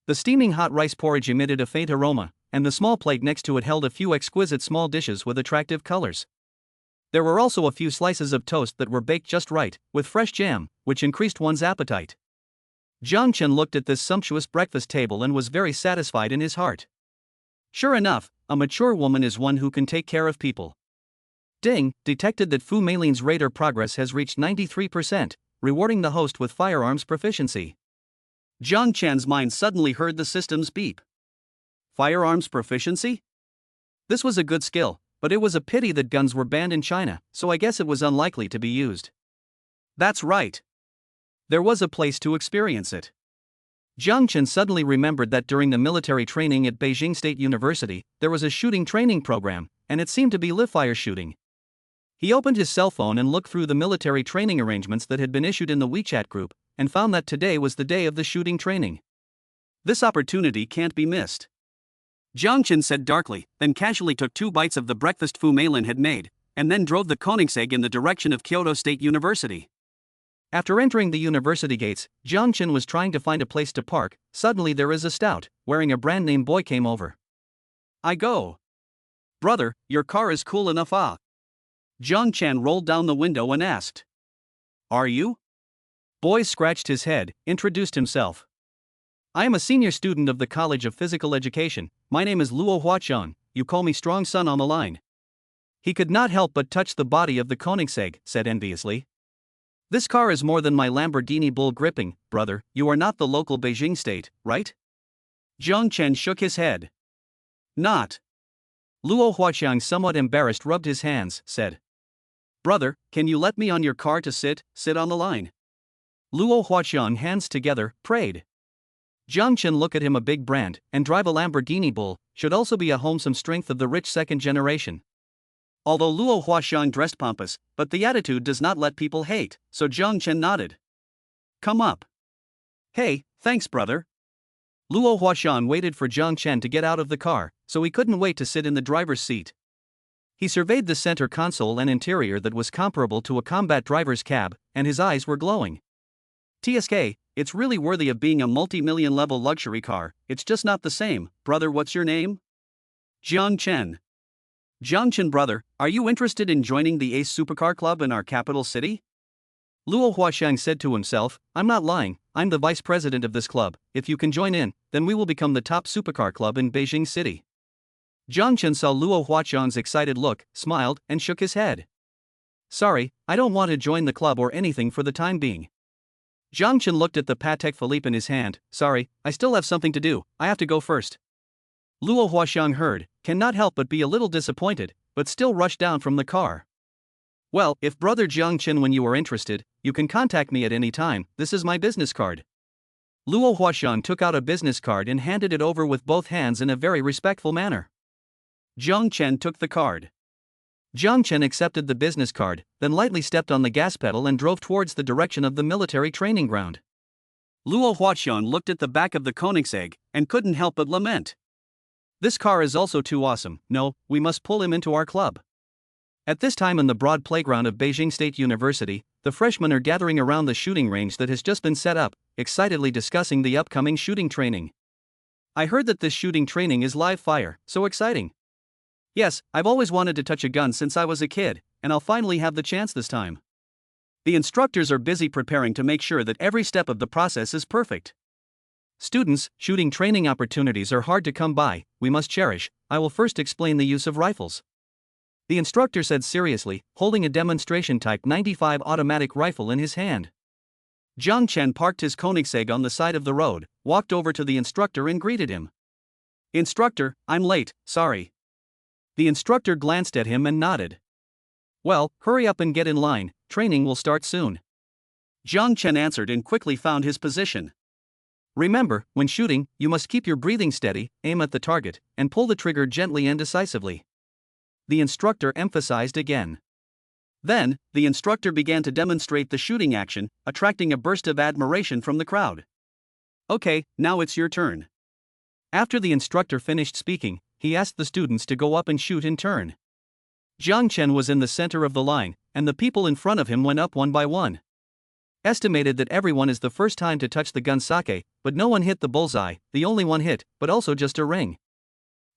The steaming hot rice porridge emitted a faint aroma, and the small plate next to it held a few exquisite small dishes with attractive colors. There were also a few slices of toast that were baked just right, with fresh jam, which increased one's appetite. Jiang Chen looked at this sumptuous breakfast table and was very satisfied in his heart. Sure enough, a mature woman is one who can take care of people. Ding, detected that Fu Meilin's radar progress has reached 93%, rewarding the host with firearms proficiency. Jiang Chen's mind suddenly heard the system's beep. Firearms proficiency? This was a good skill, but it was a pity that guns were banned in China, so I guess it was unlikely to be used. That's right. There was a place to experience it. Jiang Chen suddenly remembered that during the military training at Beijing State University, there was a shooting training program, and it seemed to be live-fire shooting. He opened his cell phone and looked through the military training arrangements that had been issued in the WeChat group, and found that today was the day of the shooting training. This opportunity can't be missed. Jiang Chen said darkly, then casually took 2 bites of the breakfast Fu Meilin had made, and then drove the Koenigsegg in the direction of Kyoto State University. After entering the university gates, Jiang Chen was trying to find a place to park. Suddenly there is a stout, wearing a brand-name boy came over. I go. Brother, your car is cool enough ah? Jiang Chen rolled down the window and asked. Are you? Boy scratched his head, introduced himself. I am a senior student of the College of Physical Education. My name is Luo Huaqiang, you call me strong son on the line. He could not help but touch the body of the Koenigsegg, said enviously. This car is more than my Lamborghini Bull gripping, brother, you are not the local Beijing state, right? Jiang Chen shook his head. Not. Luo Huaqiang, somewhat embarrassed, rubbed his hands, said. Brother, can you let me on your car to sit on the line? Luo Huaqiang, hands together, prayed. Jiang Chen look at him, a big brand, and drive a Lamborghini Bull, should also be a homesome strength of the rich second generation. Although Luo Huaqiang dressed pompous, but the attitude does not let people hate, so Jiang Chen nodded. Come up. Hey, thanks brother. Luo Huaqiang waited for Jiang Chen to get out of the car, so he couldn't wait to sit in the driver's seat. He surveyed the center console and interior that was comparable to a combat driver's cab, and his eyes were glowing. TSK, it's really worthy of being a multi-million level luxury car, it's just not the same. Brother, what's your name? Jiang Chen. Jiang Chen brother, are you interested in joining the Ace Supercar Club in our capital city? Luo Huaqiang said to himself, I'm not lying, I'm the vice president of this club. If you can join in, then we will become the top supercar club in Beijing City. Jiang Chen saw Luo Huaqiang's excited look, smiled, and shook his head. Sorry, I don't want to join the club or anything for the time being. Jiang Chen looked at the Patek Philippe in his hand. Sorry, I still have something to do, I have to go first. Luo Huaqiang heard, cannot help but be a little disappointed, but still rushed down from the car. Well, if brother Jiang Chen, when you are interested, you can contact me at any time, this is my business card. Luo Huaqiang took out a business card and handed it over with both hands in a very respectful manner. Jiang Chen took the card. Jiang Chen accepted the business card, then lightly stepped on the gas pedal and drove towards the direction of the military training ground. Luo Huaqian looked at the back of the Koenigsegg and couldn't help but lament. This car is also too awesome. No, we must pull him into our club. At this time in the broad playground of Beijing State University, the freshmen are gathering around the shooting range that has just been set up, excitedly discussing the upcoming shooting training. I heard that this shooting training is live fire, so exciting. Yes, I've always wanted to touch a gun since I was a kid, and I'll finally have the chance this time. The instructors are busy preparing to make sure that every step of the process is perfect. Students, shooting training opportunities are hard to come by, we must cherish. I will first explain the use of rifles. The instructor said seriously, holding a demonstration Type 95 automatic rifle in his hand. Jiang Chen parked his Koenigsegg on the side of the road, walked over to the instructor and greeted him. Instructor, I'm late, sorry. The instructor glanced at him and nodded. Well, hurry up and get in line, training will start soon. Jiang Chen answered and quickly found his position. Remember, when shooting, you must keep your breathing steady, aim at the target, and pull the trigger gently and decisively. The instructor emphasized again. Then, the instructor began to demonstrate the shooting action, attracting a burst of admiration from the crowd. Okay, now it's your turn. After the instructor finished speaking, he asked the students to go up and shoot in turn. Jiang Chen was in the center of the line, and the people in front of him went up one by one. Estimated that everyone is the first time to touch the gun sake, but no one hit the bullseye, the only one hit, but also just a ring.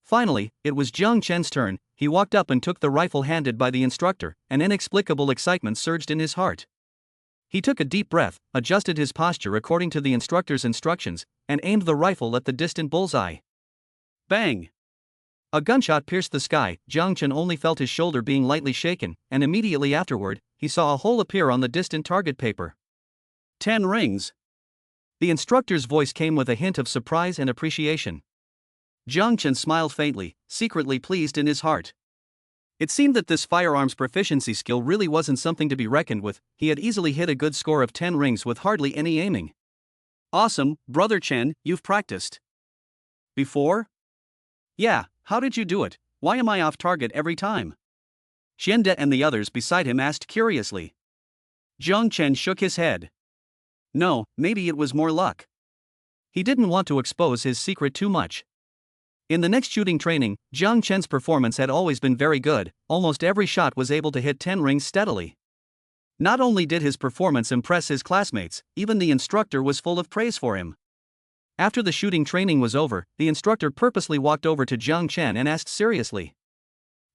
Finally, it was Jiang Chen's turn. He walked up and took the rifle handed by the instructor, and inexplicable excitement surged in his heart. He took a deep breath, adjusted his posture according to the instructor's instructions, and aimed the rifle at the distant bullseye. Bang! A gunshot pierced the sky. Jiang Chen only felt his shoulder being lightly shaken, and immediately afterward, he saw a hole appear on the distant target paper. 10 rings. The instructor's voice came with a hint of surprise and appreciation. Jiang Chen smiled faintly, secretly pleased in his heart. It seemed that this firearms proficiency skill really wasn't something to be reckoned with. He had easily hit a good score of 10 rings with hardly any aiming. Awesome, Brother Chen, you've practiced. Before? Yeah, how did you do it? Why am I off target every time? Xiande and the others beside him asked curiously. Jiang Chen shook his head. No, maybe it was more luck. He didn't want to expose his secret too much. In the next shooting training, Jiang Chen's performance had always been very good. Almost every shot was able to hit 10 rings steadily. Not only did his performance impress his classmates, even the instructor was full of praise for him. After the shooting training was over, the instructor purposely walked over to Jiang Chen and asked seriously.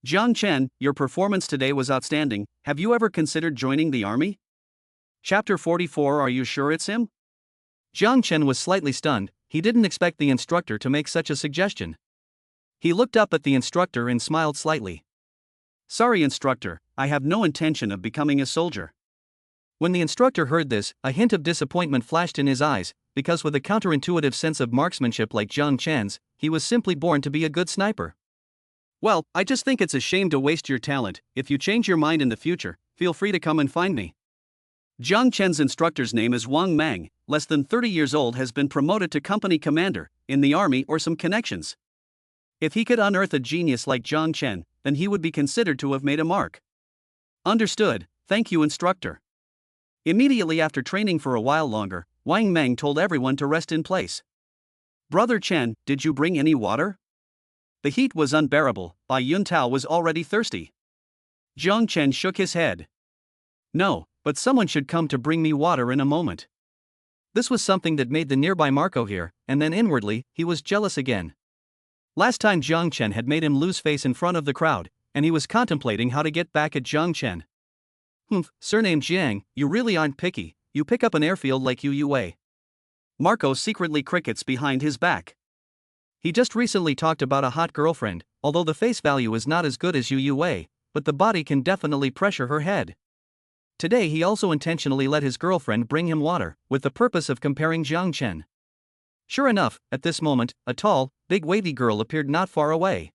Jiang Chen, your performance today was outstanding. Have you ever considered joining the army? Chapter 44. Are you sure it's him? Jiang Chen was slightly stunned. He didn't expect the instructor to make such a suggestion. He looked up at the instructor and smiled slightly. Sorry, instructor, I have no intention of becoming a soldier. When the instructor heard this, a hint of disappointment flashed in his eyes, because with a counterintuitive sense of marksmanship like Jiang Chen's, he was simply born to be a good sniper. Well, I just think it's a shame to waste your talent. If you change your mind in the future, feel free to come and find me. Jiang Chen's instructor's name is Wang Meng, less than 30 years old, has been promoted to company commander, in the army or some connections. If he could unearth a genius like Jiang Chen, then he would be considered to have made a mark. Understood, thank you, instructor. Immediately after training for a while longer, Wang Meng told everyone to rest in place. Brother Chen, did you bring any water? The heat was unbearable. Bai Yuntao was already thirsty. Jiang Chen shook his head. No, but someone should come to bring me water in a moment. This was something that made the nearby Marco hear, and then inwardly, he was jealous again. Last time Jiang Chen had made him lose face in front of the crowd, and he was contemplating how to get back at Jiang Chen. Surname Jiang, you really aren't picky, you pick up an airfield like Yu Youwei. Marco secretly crickets behind his back. He just recently talked about a hot girlfriend, although the face value is not as good as Yu Youwei, but the body can definitely pressure her head. Today he also intentionally let his girlfriend bring him water, with the purpose of comparing Jiang Chen. Sure enough, at this moment, a tall, big wavy girl appeared not far away.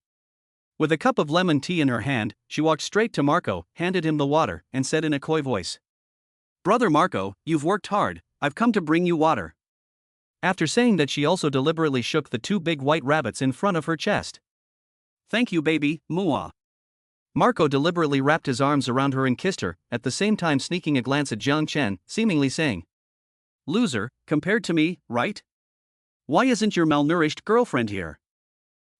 With a cup of lemon tea in her hand, she walked straight to Marco, handed him the water, and said in a coy voice. Brother Marco, you've worked hard, I've come to bring you water. After saying that, she also deliberately shook the 2 big white rabbits in front of her chest. Thank you, baby, Mua. Marco deliberately wrapped his arms around her and kissed her, at the same time sneaking a glance at Jiang Chen, seemingly saying, loser, compared to me, right? Why isn't your malnourished girlfriend here?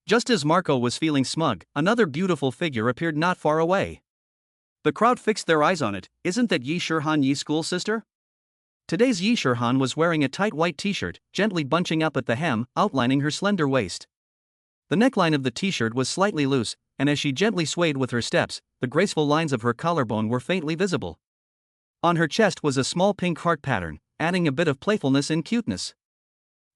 Just as Marco was feeling smug, another beautiful figure appeared not far away. The crowd fixed their eyes on it. Isn't that Yi Shihan Yi's school sister? Today's Yi Shihan was wearing a tight white t-shirt, gently bunching up at the hem, outlining her slender waist. The neckline of the t-shirt was slightly loose, and as she gently swayed with her steps, the graceful lines of her collarbone were faintly visible. On her chest was a small pink heart pattern, adding a bit of playfulness and cuteness.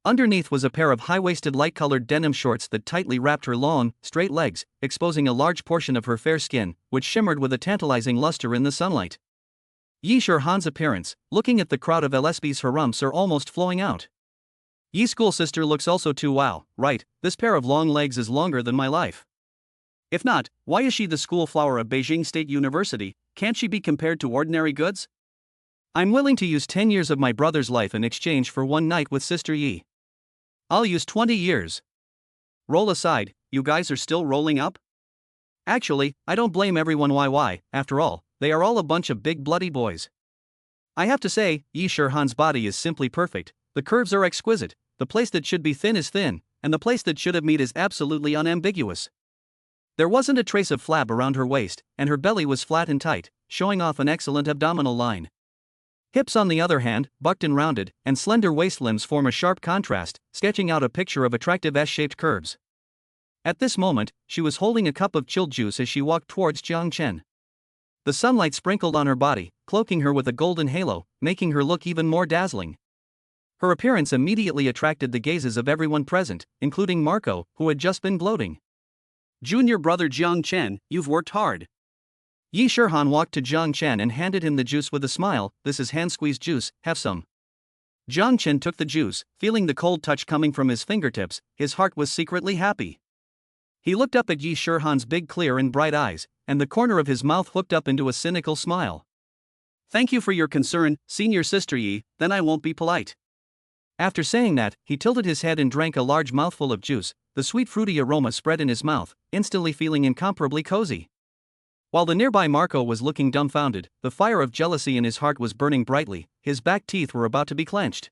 Underneath was a pair of high-waisted light-colored denim shorts that tightly wrapped her long, straight legs, exposing a large portion of her fair skin, which shimmered with a tantalizing luster in the sunlight. Yi Shihan's appearance, looking at the crowd of LSB's harums, are almost flowing out. Yi's school sister looks also too wow, right, this pair of long legs is longer than my life. If not, why is she the school flower of Beijing State University? Can't she be compared to ordinary goods? I'm willing to use 10 years of my brother's life in exchange for one night with Sister Yi. I'll use 20 years. Roll aside, you guys are still rolling up? Actually, I don't blame everyone. Why, after all, they are all a bunch of big bloody boys. I have to say, Yi Shihan's body is simply perfect, the curves are exquisite, the place that should be thin is thin, and the place that should have meat is absolutely unambiguous. There wasn't a trace of flab around her waist, and her belly was flat and tight, showing off an excellent abdominal line. Hips, on the other hand, bucked and rounded, and slender waist limbs form a sharp contrast, sketching out a picture of attractive S-shaped curves. At this moment, she was holding a cup of chilled juice as she walked towards Jiang Chen. The sunlight sprinkled on her body, cloaking her with a golden halo, making her look even more dazzling. Her appearance immediately attracted the gazes of everyone present, including Marco, who had just been gloating. Junior brother Jiang Chen, you've worked hard. Yi Shihan walked to Jiang Chen and handed him the juice with a smile. This is hand-squeezed juice, have some. Jiang Chen took the juice, feeling the cold touch coming from his fingertips. His heart was secretly happy. He looked up at Yi Shihan's big, clear and bright eyes, and the corner of his mouth hooked up into a cynical smile. Thank you for your concern, senior sister Yi, then I won't be polite. After saying that, he tilted his head and drank a large mouthful of juice. The sweet fruity aroma spread in his mouth, instantly feeling incomparably cozy. While the nearby Marco was looking dumbfounded, the fire of jealousy in his heart was burning brightly, his back teeth were about to be clenched.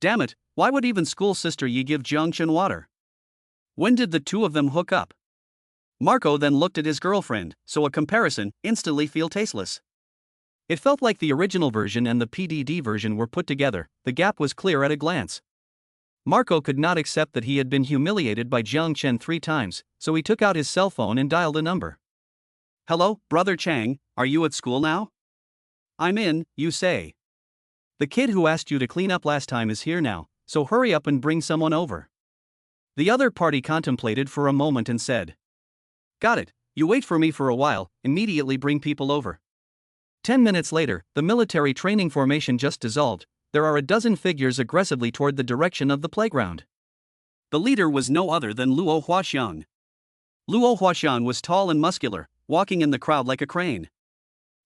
Damn it, why would even school sister Yi give Jiang Chen water? When did the two of them hook up? Marco then looked at his girlfriend, so a comparison instantly felt tasteless. It felt like the original version and the PDD version were put together. The gap was clear at a glance. Marco could not accept that he had been humiliated by Jiang Chen 3 times, so he took out his cell phone and dialed a number. Hello, Brother Chang, are you at school now? I'm in, you say. The kid who asked you to clean up last time is here now, so hurry up and bring someone over. The other party contemplated for a moment and said. Got it, you wait for me for a while, immediately bring people over. 10 minutes later, the military training formation just dissolved. There are a dozen figures aggressively toward the direction of the playground. The leader was no other than Luo Huaxiang. Luo Huaxiang was tall and muscular, walking in the crowd like a crane.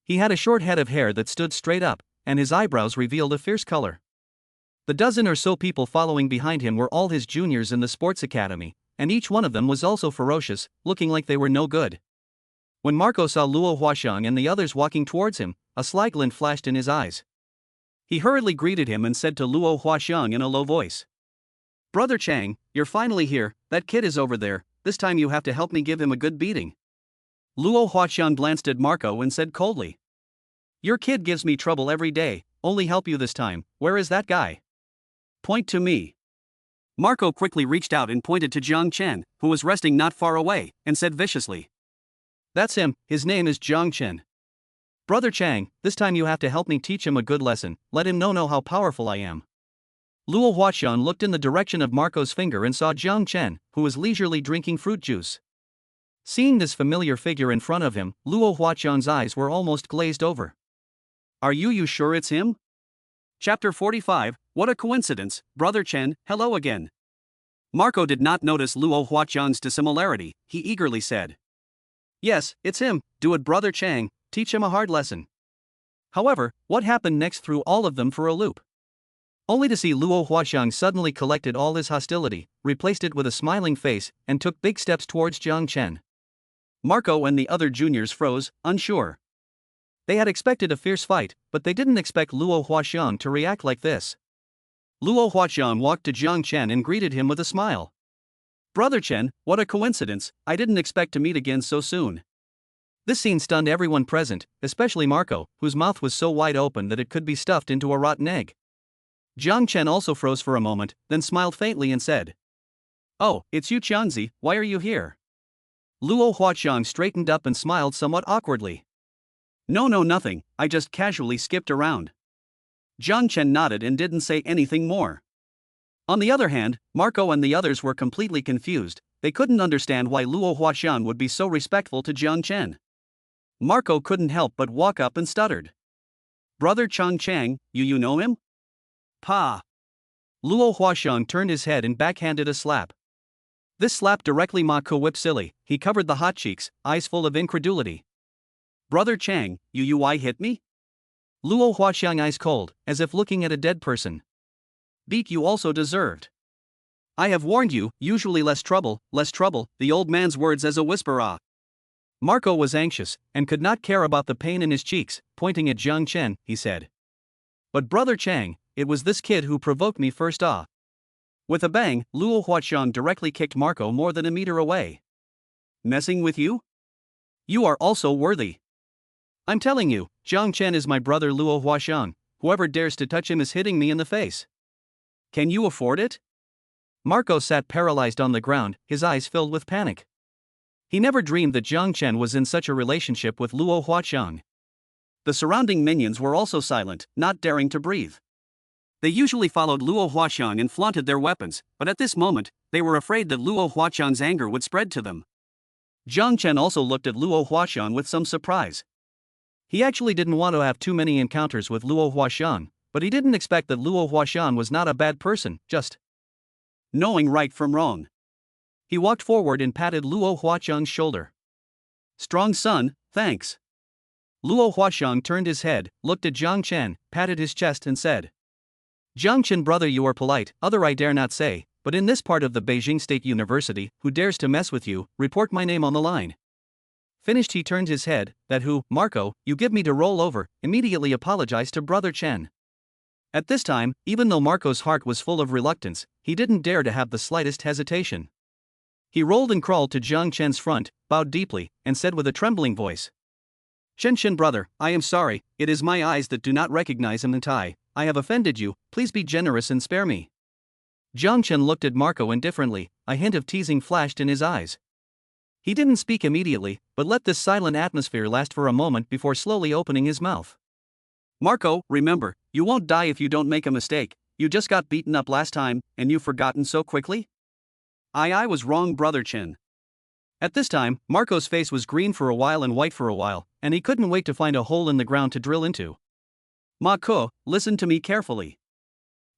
He had a short head of hair that stood straight up, and his eyebrows revealed a fierce color. The dozen or so people following behind him were all his juniors in the sports academy, and each one of them was also ferocious, looking like they were no good. When Marco saw Luo Huaxiang and the others walking towards him, a sly glint flashed in his eyes. He hurriedly greeted him and said to Luo Huaxiang in a low voice. Brother Chang, you're finally here, that kid is over there, this time you have to help me give him a good beating. Luo Huaxiang glanced at Marco and said coldly. Your kid gives me trouble every day, only help you this time, where is that guy? Point to me. Marco quickly reached out and pointed to Jiang Chen, who was resting not far away, and said viciously. That's him, his name is Jiang Chen. Brother Chang, this time you have to help me teach him a good lesson, let him know how powerful I am. Luo Huaxiang looked in the direction of Marco's finger and saw Jiang Chen, who was leisurely drinking fruit juice. Seeing this familiar figure in front of him, Luo Huaxiang's eyes were almost glazed over. Are you sure it's him? Chapter 45, What a coincidence, Brother Chen, hello again. Marco did not notice Luo Huaxiang's dissimilarity, he eagerly said. Yes, it's him, do it Brother Chang, teach him a hard lesson. However, what happened next threw all of them for a loop. Only to see Luo Huaxiang suddenly collected all his hostility, replaced it with a smiling face, and took big steps towards Jiang Chen. Marco and the other juniors froze, unsure. They had expected a fierce fight, but they didn't expect Luo Huaxiang to react like this. Luo Huaxiang walked to Jiang Chen and greeted him with a smile. "Brother Chen, what a coincidence, I didn't expect to meet again so soon." This scene stunned everyone present, especially Marco, whose mouth was so wide open that it could be stuffed into a rotten egg. Jiang Chen also froze for a moment, then smiled faintly and said, "Oh, it's you Qiangzi, why are you here?" Luo Huaxiang straightened up and smiled somewhat awkwardly. No, nothing, I just casually skipped around." Jiang Chen nodded and didn't say anything more. On the other hand, Marco and the others were completely confused. They couldn't understand why Luo Huaxiang would be so respectful to Jiang Chen. Marco couldn't help but walk up and stuttered. "Brother Chang Chang, you know him?" "Pa." Luo Huaxiang turned his head and backhanded a slap. This slap directly Marco whipped silly. He covered the hot cheeks, eyes full of incredulity. "Brother Chang, Yu Youwei hit me?" Luo Huaxiang ice cold, as if looking at a dead person. "Beat you also deserved. I have warned you, usually less trouble, the old man's words as a whisper ah." Marco was anxious, and could not care about the pain in his cheeks. Pointing at Jiang Chen, he said, "But Brother Chang, it was this kid who provoked me first ah." With a bang, Luo Huaxiang directly kicked Marco more than a meter away. "Messing with you? You are also worthy. I'm telling you, Jiang Chen is my brother Luo Huaxiang. Whoever dares to touch him is hitting me in the face. Can you afford it?" Marco sat paralyzed on the ground, his eyes filled with panic. He never dreamed that Jiang Chen was in such a relationship with Luo Huaxiang. The surrounding minions were also silent, not daring to breathe. They usually followed Luo Huaxiang and flaunted their weapons, but at this moment, they were afraid that Luo Huaxiang's anger would spread to them. Jiang Chen also looked at Luo Huaxiang with some surprise. He actually didn't want to have too many encounters with Luo Huaxiang, but he didn't expect that Luo Huaxiang was not a bad person, just knowing right from wrong. He walked forward and patted Luo Huaxiang's shoulder. "Strong son, thanks." Luo Huaxiang turned his head, looked at Jiang Chen, patted his chest and said, "Jiang Chen brother, you are polite, other I dare not say, but in this part of the Beijing State University, who dares to mess with you, report my name on the line." Finished, he turned his head. "That who, Marco, you give me to roll over," immediately apologized to Brother Chen. At this time, even though Marco's heart was full of reluctance, he didn't dare to have the slightest hesitation. He rolled and crawled to Jiang Chen's front, bowed deeply, and said with a trembling voice, Chen brother, I am sorry, it is my eyes that do not recognize him and I have offended you, please be generous and spare me." Jiang Chen looked at Marco indifferently, a hint of teasing flashed in his eyes. He didn't speak immediately, but let this silent atmosphere last for a moment before slowly opening his mouth. "Marco, remember, you won't die if you don't make a mistake. You just got beaten up last time, and you've forgotten so quickly?" I was wrong, Brother Chen." At this time, Marco's face was green for a while and white for a while, and he couldn't wait to find a hole in the ground to drill into. "Marco, listen to me carefully."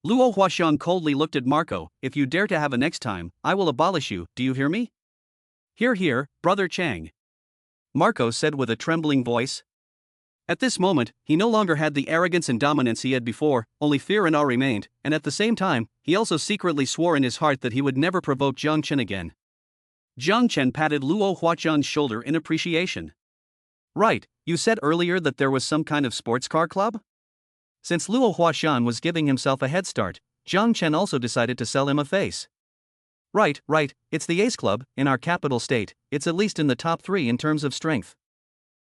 Luo Huaxiang coldly looked at Marco. "If you dare to have a next time, I will abolish you, do you hear me?" Hear, Brother Chang," Marco said with a trembling voice. At this moment, he no longer had the arrogance and dominance he had before, only fear and awe remained, and at the same time, he also secretly swore in his heart that he would never provoke Jiang Chen again. Jiang Chen patted Luo Huaxiang's shoulder in appreciation. "Right, you said earlier that there was some kind of sports car club?" Since Luo Huaxiang was giving himself a head start, Jiang Chen also decided to sell him a face. Right, it's the Ace Club, in our capital state, it's at least in the top 3 in terms of strength.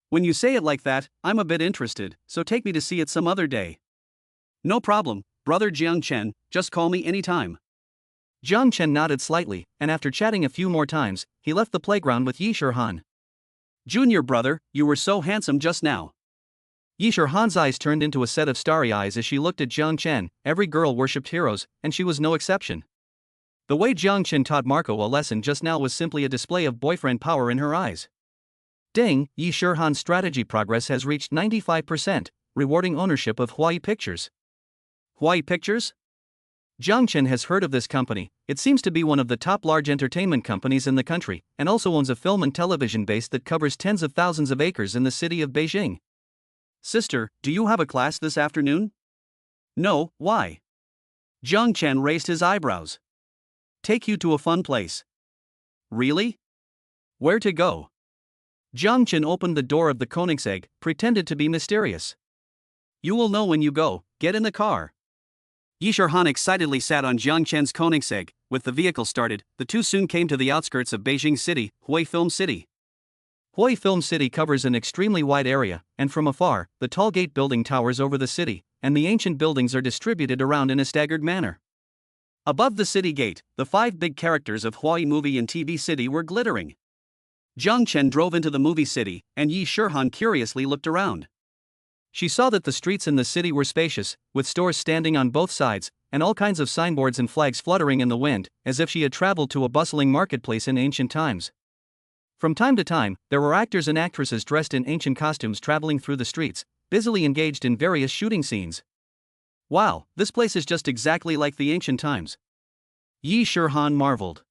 When you say it like that, I'm a bit interested, so take me to see it some other day." "No problem, Brother Jiang Chen, just call me anytime." Jiang Chen nodded slightly, and after chatting a few more times, he left the playground with Yi Shihan. "Junior brother, you were so handsome just now." Yi Shihan's eyes turned into a set of starry eyes as she looked at Jiang Chen. Every girl worshipped heroes, and she was no exception. The way Jiang Chen taught Marco a lesson just now was simply a display of boyfriend power in her eyes. Ding, Yi Shihan's strategy progress has reached 95%, rewarding ownership of Huai Pictures. Huai Pictures? Jiang Chen has heard of this company. It seems to be one of the top large entertainment companies in the country, and also owns a film and television base that covers tens of thousands of acres in the city of Beijing. "Sister, do you have a class this afternoon?" "No, why?" Jiang Chen raised his eyebrows. "Take you to a fun place." "Really? Where to go?" Jiang Chen opened the door of the Koenigsegg, pretended to be mysterious. You will know when you go, get in the car. Yi Shirhan excitedly sat on Jiang Chen's Koenigsegg. With the vehicle started, the two soon came to the outskirts of Beijing City, Hui Film City. Hui Film City covers an extremely wide area, and from afar, the tall gate building towers over the city, and the ancient buildings are distributed around in a staggered manner. Above the city gate, the 5 big characters of Hui Movie and TV City were glittering. Jiang Chen drove into the movie city, and Yi Shirhan curiously looked around. She saw that the streets in the city were spacious, with stores standing on both sides, and all kinds of signboards and flags fluttering in the wind, as if she had traveled to a bustling marketplace in ancient times. From time to time, there were actors and actresses dressed in ancient costumes traveling through the streets, busily engaged in various shooting scenes. Wow, this place is just exactly like the ancient times. Yi Shirhan marveled.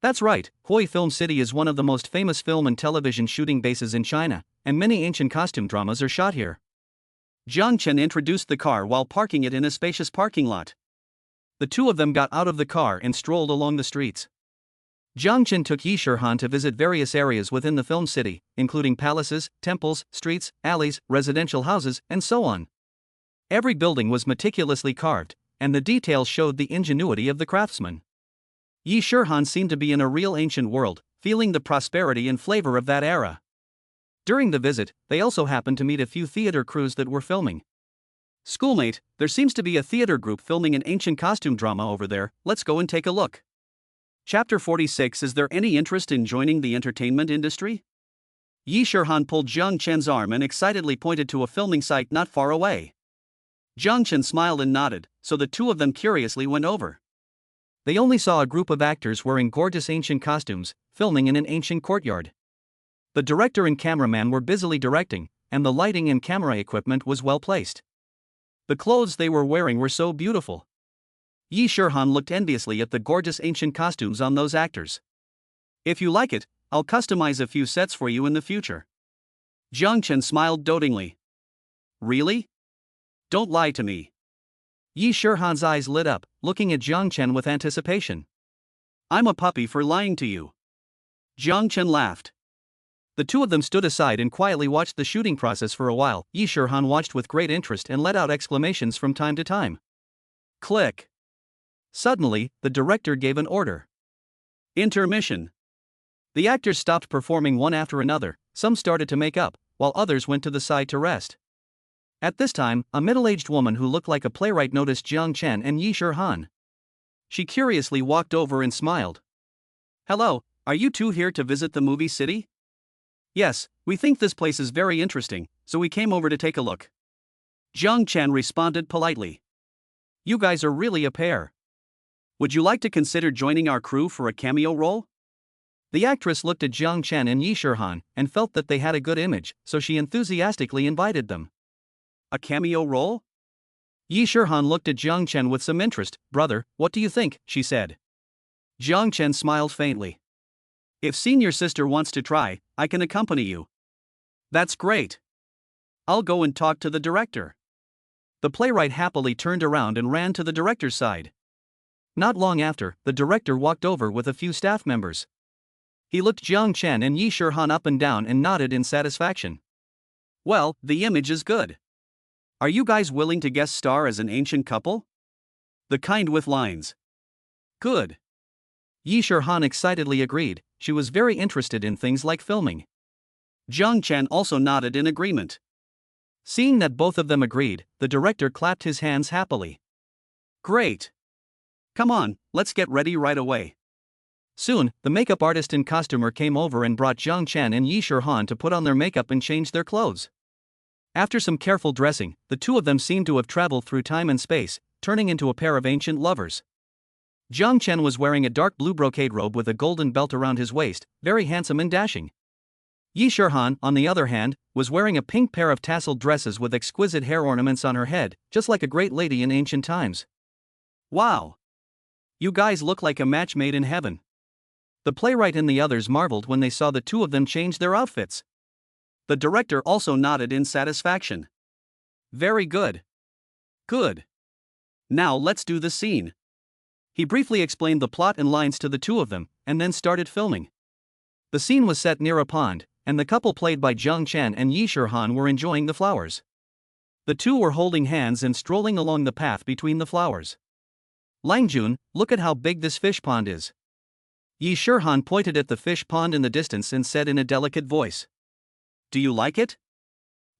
That's right, Hui Film City is one of the most famous film and television shooting bases in China, and many ancient costume dramas are shot here. Jiang Chen introduced the car while parking it in a spacious parking lot. The two of them got out of the car and strolled along the streets. Jiang Chen took Yi Shirhan to visit various areas within the film city, including palaces, temples, streets, alleys, residential houses, and so on. Every building was meticulously carved, and the details showed the ingenuity of the craftsmen. Yi Shirhan seemed to be in a real ancient world, feeling the prosperity and flavor of that era. During the visit, they also happened to meet a few theater crews that were filming. Schoolmate, there seems to be a theater group filming an ancient costume drama over there, let's go and take a look. Chapter 46. Is there any interest in joining the entertainment industry? Yi Shirhan pulled Jiang Chen's arm and excitedly pointed to a filming site not far away. Jiang Chen smiled and nodded, so the two of them curiously went over. They only saw a group of actors wearing gorgeous ancient costumes, filming in an ancient courtyard. The director and cameraman were busily directing, and the lighting and camera equipment was well placed. The clothes they were wearing were so beautiful. Yi Shirhan looked enviously at the gorgeous ancient costumes on those actors. If you like it, I'll customize a few sets for you in the future. Jiang Chen smiled dotingly. Really? Don't lie to me. Yi Shirhan's eyes lit up, looking at Jiang Chen with anticipation. I'm a puppy for lying to you. Jiang Chen laughed. The two of them stood aside and quietly watched the shooting process for a while. Yi Shirhan watched with great interest and let out exclamations from time to time. Click. Suddenly, the director gave an order. Intermission. The actors stopped performing one after another, some started to make up, while others went to the side to rest. At this time, a middle-aged woman who looked like a playwright noticed Jiang Chen and Yi Shirhan. She curiously walked over and smiled. Hello, are you two here to visit the movie city? Yes, we think this place is very interesting, so we came over to take a look. Jiang Chen responded politely. You guys are really a pair. Would you like to consider joining our crew for a cameo role? The actress looked at Jiang Chen and Yi Shirhan and felt that they had a good image, so she enthusiastically invited them. A cameo role? Yi Shirhan looked at Jiang Chen with some interest. Brother, what do you think? She said. Jiang Chen smiled faintly. If senior sister wants to try, I can accompany you. That's great. I'll go and talk to the director. The playwright happily turned around and ran to the director's side. Not long after, the director walked over with a few staff members. He looked Jiang Chen and Yi Shirhan up and down and nodded in satisfaction. Well, the image is good. Are you guys willing to guest star as an ancient couple? The kind with lines. Good. Yi Shirhan excitedly agreed. She was very interested in things like filming. Jiang Chen also nodded in agreement. Seeing that both of them agreed, the director clapped his hands happily. Great. Come on, let's get ready right away. Soon, the makeup artist and costumer came over and brought Jiang Chen and Yi Shirhan to put on their makeup and change their clothes. After some careful dressing, the two of them seemed to have traveled through time and space, turning into a pair of ancient lovers. Jiang Chen was wearing a dark blue brocade robe with a golden belt around his waist, very handsome and dashing. Yi Shirhan, on the other hand, was wearing a pink pair of tasseled dresses with exquisite hair ornaments on her head, just like a great lady in ancient times. Wow! You guys look like a match made in heaven. The playwright and the others marveled when they saw the two of them change their outfits. The director also nodded in satisfaction. Very good. Good. Now let's do the scene. He briefly explained the plot and lines to the two of them, and then started filming. The scene was set near a pond, and the couple played by Jiang Chen and Yi Shirhan were enjoying the flowers. The two were holding hands and strolling along the path between the flowers. Langjun, look at how big this fish pond is. Yi Shirhan pointed at the fish pond in the distance and said in a delicate voice. Do you like it?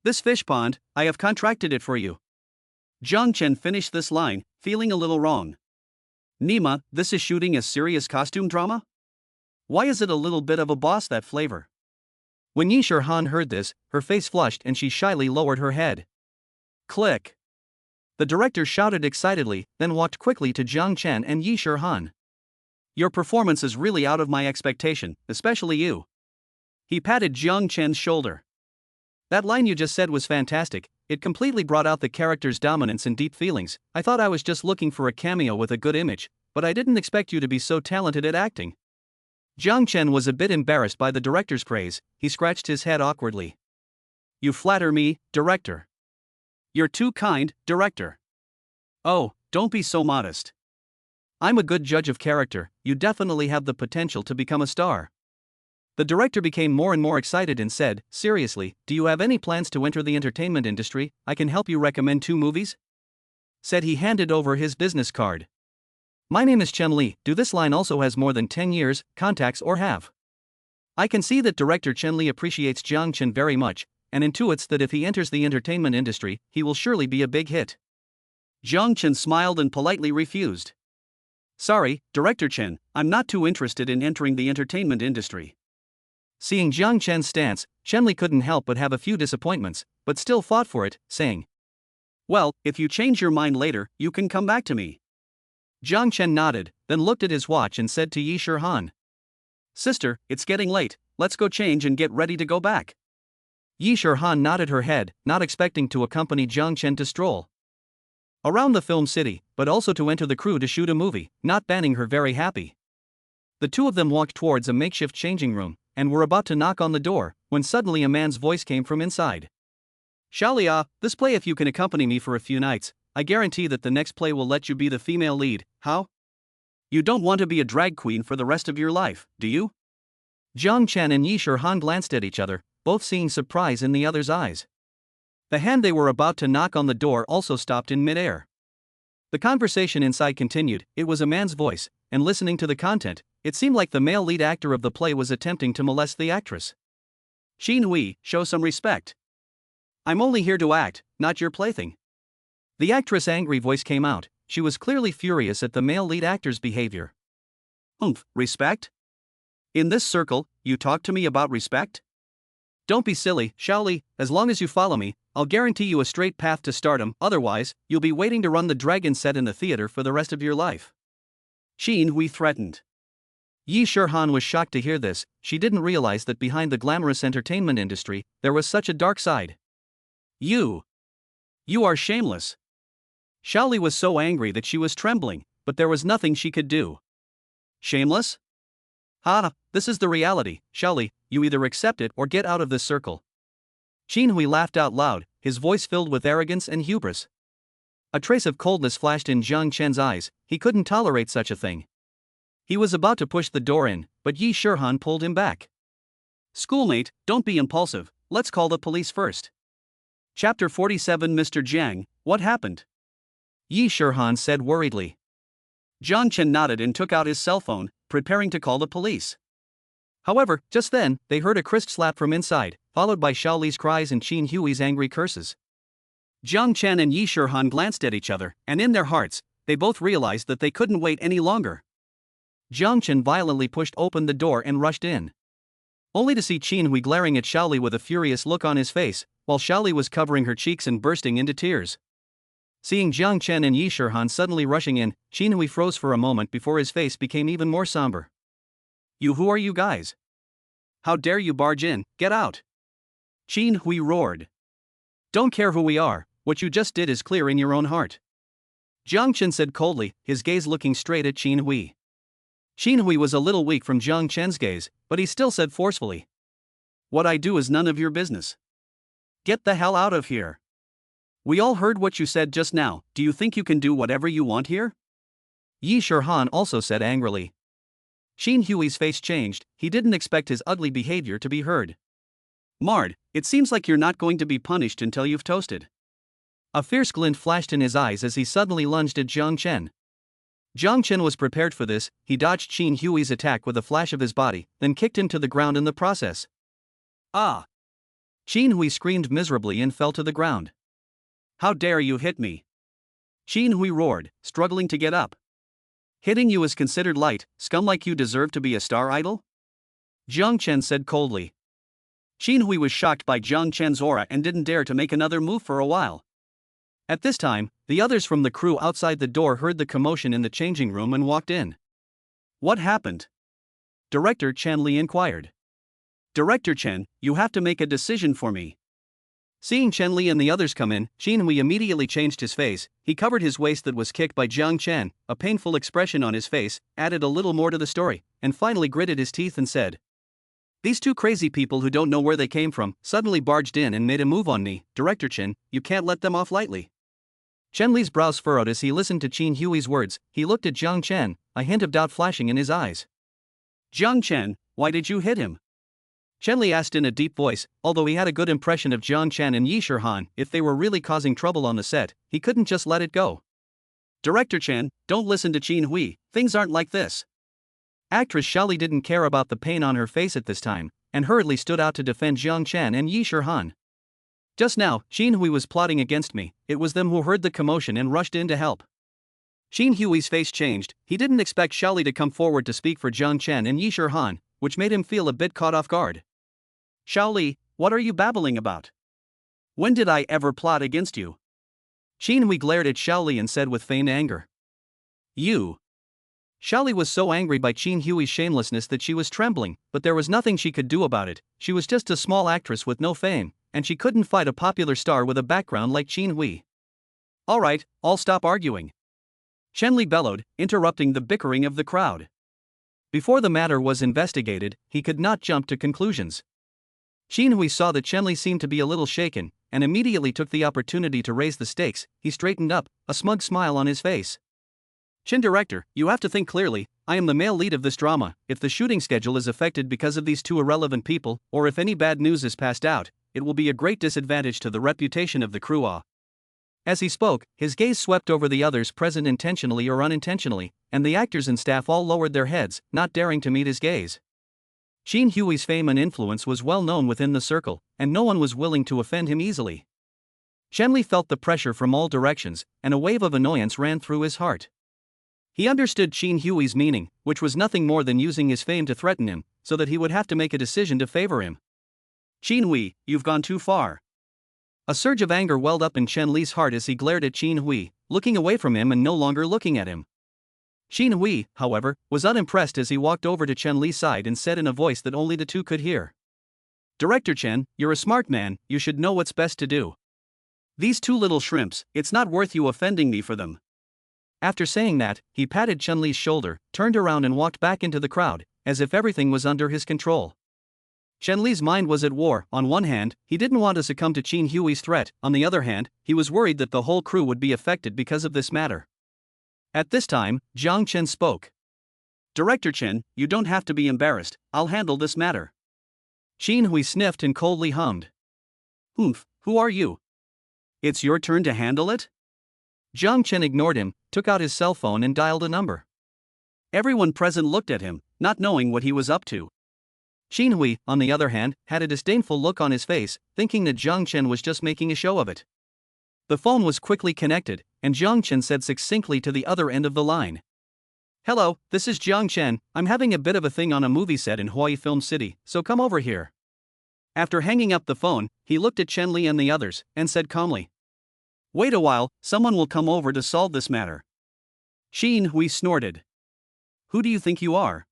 This fish pond, I have contracted it for you. Jiang Chen finished this line, feeling a little wrong. Nima, this is shooting a serious costume drama? Why is it a little bit of a boss that flavor? When Yi Shirhan heard this, her face flushed and she shyly lowered her head. Click. The director shouted excitedly, then walked quickly to Jiang Chen and Yi Shirhan. Your performance is really out of my expectation, especially you. He patted Jiang Chen's shoulder. That line you just said was fantastic, it completely brought out the character's dominance and deep feelings. I thought I was just looking for a cameo with a good image, but I didn't expect you to be so talented at acting. Jiang Chen was a bit embarrassed by the director's praise, he scratched his head awkwardly. You flatter me, director. You're too kind, director. Oh, don't be so modest. I'm a good judge of character, you definitely have the potential to become a star. The director became more and more excited and said, seriously, do you have any plans to enter the entertainment industry? I can help you recommend 2 movies? Said he handed over his business card. My name is Chen Li, do this line also has more than 10 years, contacts or have? I can see that director Chen Li appreciates Jiang Chen very much, and intuits that if he enters the entertainment industry, he will surely be a big hit. Jiang Chen smiled and politely refused. Sorry, Director Chen, I'm not too interested in entering the entertainment industry. Seeing Jiang Chen's stance, Chen Li couldn't help but have a few disappointments, but still fought for it, saying, well, if you change your mind later, you can come back to me. Jiang Chen nodded, then looked at his watch and said to Yi Shirhan. Sister, it's getting late, let's go change and get ready to go back. Yi Shirhan nodded her head, not expecting to accompany Jiang Chen to stroll around the film city, but also to enter the crew to shoot a movie, not banning her very happy. The two of them walked towards a makeshift changing room, and were about to knock on the door, when suddenly a man's voice came from inside. Shalia, this play if you can accompany me for a few nights, I guarantee that the next play will let you be the female lead, how? You don't want to be a drag queen for the rest of your life, do you? Jiang Chen and Yi Shirhan glanced at each other, both seeing surprise in the other's eyes. The hand they were about to knock on the door also stopped in midair. The conversation inside continued, it was a man's voice, and listening to the content, it seemed like the male lead actor of the play was attempting to molest the actress. Xin Hui, show some respect. I'm only here to act, not your plaything. The actress' angry voice came out, she was clearly furious at the male lead actor's behavior. Respect? In this circle, you talk to me about respect? Don't be silly, Shaoli, as long as you follow me, I'll guarantee you a straight path to stardom, otherwise, you'll be waiting to run the dragon set in the theater for the rest of your life. Xin Hui threatened. Yi Shirhan was shocked to hear this, she didn't realize that behind the glamorous entertainment industry, there was such a dark side. You are shameless. Shaoli was so angry that she was trembling, but there was nothing she could do. Shameless? This is the reality, Shaoli, you either accept it or get out of this circle. Xin Hui laughed out loud, his voice filled with arrogance and hubris. A trace of coldness flashed in Jiang Chen's eyes, he couldn't tolerate such a thing. He was about to push the door in, but Yi Shirhan pulled him back. Schoolmate, don't be impulsive, let's call the police first. Chapter 47 Mr. Jiang, what happened? Yi Shirhan said worriedly. Jiang Chen nodded and took out his cell phone, preparing to call the police. However, just then, they heard a crisp slap from inside, followed by Shaoli's cries and Xin Hui's angry curses. Jiang Chen and Yi Shirhan glanced at each other, and in their hearts, they both realized that they couldn't wait any longer. Jiang Chen violently pushed open the door and rushed in. Only to see Xin Hui glaring at Shaoli with a furious look on his face, while Shaoli was covering her cheeks and bursting into tears. Seeing Jiang Chen and Yi Shirhan suddenly rushing in, Xin Hui froze for a moment before his face became even more somber. Who are you guys? How dare you barge in, get out! Xin Hui roared. Don't care who we are, what you just did is clear in your own heart. Jiang Chen said coldly, his gaze looking straight at Xin Hui. Xin Hui was a little weak from Jiang Chen's gaze, but he still said forcefully. What I do is none of your business. Get the hell out of here. We all heard what you said just now, do you think you can do whatever you want here? Yi Shirhan also said angrily. Xin Hui's face changed, he didn't expect his ugly behavior to be heard. Marred, it seems like you're not going to be punished until you've toasted. A fierce glint flashed in his eyes as he suddenly lunged at Jiang Chen. Jiang Chen was prepared for this. He dodged Qin Hui's attack with a flash of his body, then kicked him to the ground in the process. Ah! Qin Hui screamed miserably and fell to the ground. How dare you hit me? Qin Hui roared, struggling to get up. Hitting you is considered light, scum like you deserve to be a star idol? Jiang Chen said coldly. Qin Hui was shocked by Jiang Chen's aura and didn't dare to make another move for a while. At this time, the others from the crew outside the door heard the commotion in the changing room and walked in. What happened? Director Chen Li inquired. Director Chen, you have to make a decision for me. Seeing Chen Li and the others come in, Qin Hui immediately changed his face. He covered his waist that was kicked by Jiang Chen, a painful expression on his face, added a little more to the story, and finally gritted his teeth and said, These two crazy people who don't know where they came from suddenly barged in and made a move on me. Director Chen, you can't let them off lightly. Chen Li's brows furrowed as he listened to Qin Hui's words. He looked at Jiang Chen, a hint of doubt flashing in his eyes. Jiang Chen, why did you hit him? Chen Li asked in a deep voice. Although he had a good impression of Jiang Chen and Yi Shihan, if they were really causing trouble on the set, he couldn't just let it go. Director Chen, don't listen to Qin Hui, things aren't like this. Actress Xiaoli didn't care about the pain on her face at this time, and hurriedly stood out to defend Jiang Chen and Yi Shihan. Just now, Qin Hui was plotting against me. It was them who heard the commotion and rushed in to help. Qin Hui's face changed. He didn't expect Xiaoli to come forward to speak for Jiang Chen and Yi Shihan, which made him feel a bit caught off guard. Xiaoli, what are you babbling about? When did I ever plot against you? Qin Hui glared at Xiaoli and said with feigned anger. You. Xiaoli was so angry by Qin Hui's shamelessness that she was trembling, but there was nothing she could do about it. She was just a small actress with no fame, and she couldn't fight a popular star with a background like Qin Hui. Alright, I'll stop arguing. Chen Li bellowed, interrupting the bickering of the crowd. Before the matter was investigated, he could not jump to conclusions. Qin Hui saw that Chen Li seemed to be a little shaken, and immediately took the opportunity to raise the stakes. He straightened up, a smug smile on his face. Chen director, you have to think clearly. I am the male lead of this drama. If the shooting schedule is affected because of these two irrelevant people, or if any bad news is passed out, it will be a great disadvantage to the reputation of the crew. As he spoke, his gaze swept over the others present intentionally or unintentionally, and the actors and staff all lowered their heads, not daring to meet his gaze. Qin Hui's fame and influence was well known within the circle, and no one was willing to offend him easily. Chen Li felt the pressure from all directions, and a wave of annoyance ran through his heart. He understood Qin Hui's meaning, which was nothing more than using his fame to threaten him, so that he would have to make a decision to favor him. Qin Hui, you've gone too far. A surge of anger welled up in Chen Li's heart as he glared at Qin Hui, looking away from him and no longer looking at him. Qin Hui, however, was unimpressed as he walked over to Chen Li's side and said in a voice that only the two could hear. Director Chen, you're a smart man, you should know what's best to do. These two little shrimps, it's not worth you offending me for them. After saying that, he patted Chen Li's shoulder, turned around and walked back into the crowd, as if everything was under his control. Chen Li's mind was at war. On one hand, he didn't want to succumb to Qin Hui's threat. On the other hand, he was worried that the whole crew would be affected because of this matter. At this time, Jiang Chen spoke. Director Chen, you don't have to be embarrassed, I'll handle this matter. Qin Hui sniffed and coldly hummed. Oomph, who are you? It's your turn to handle it? Jiang Chen ignored him, took out his cell phone and dialed a number. Everyone present looked at him, not knowing what he was up to. Qin Hui, on the other hand, had a disdainful look on his face, thinking that Jiang Chen was just making a show of it. The phone was quickly connected, and Jiang Chen said succinctly to the other end of the line. Hello, this is Jiang Chen. I'm having a bit of a thing on a movie set in Hawaii Film City, so come over here. After hanging up the phone, he looked at Chen Li and the others, and said calmly. Wait a while, someone will come over to solve this matter. Qin Hui snorted. Who do you think you are?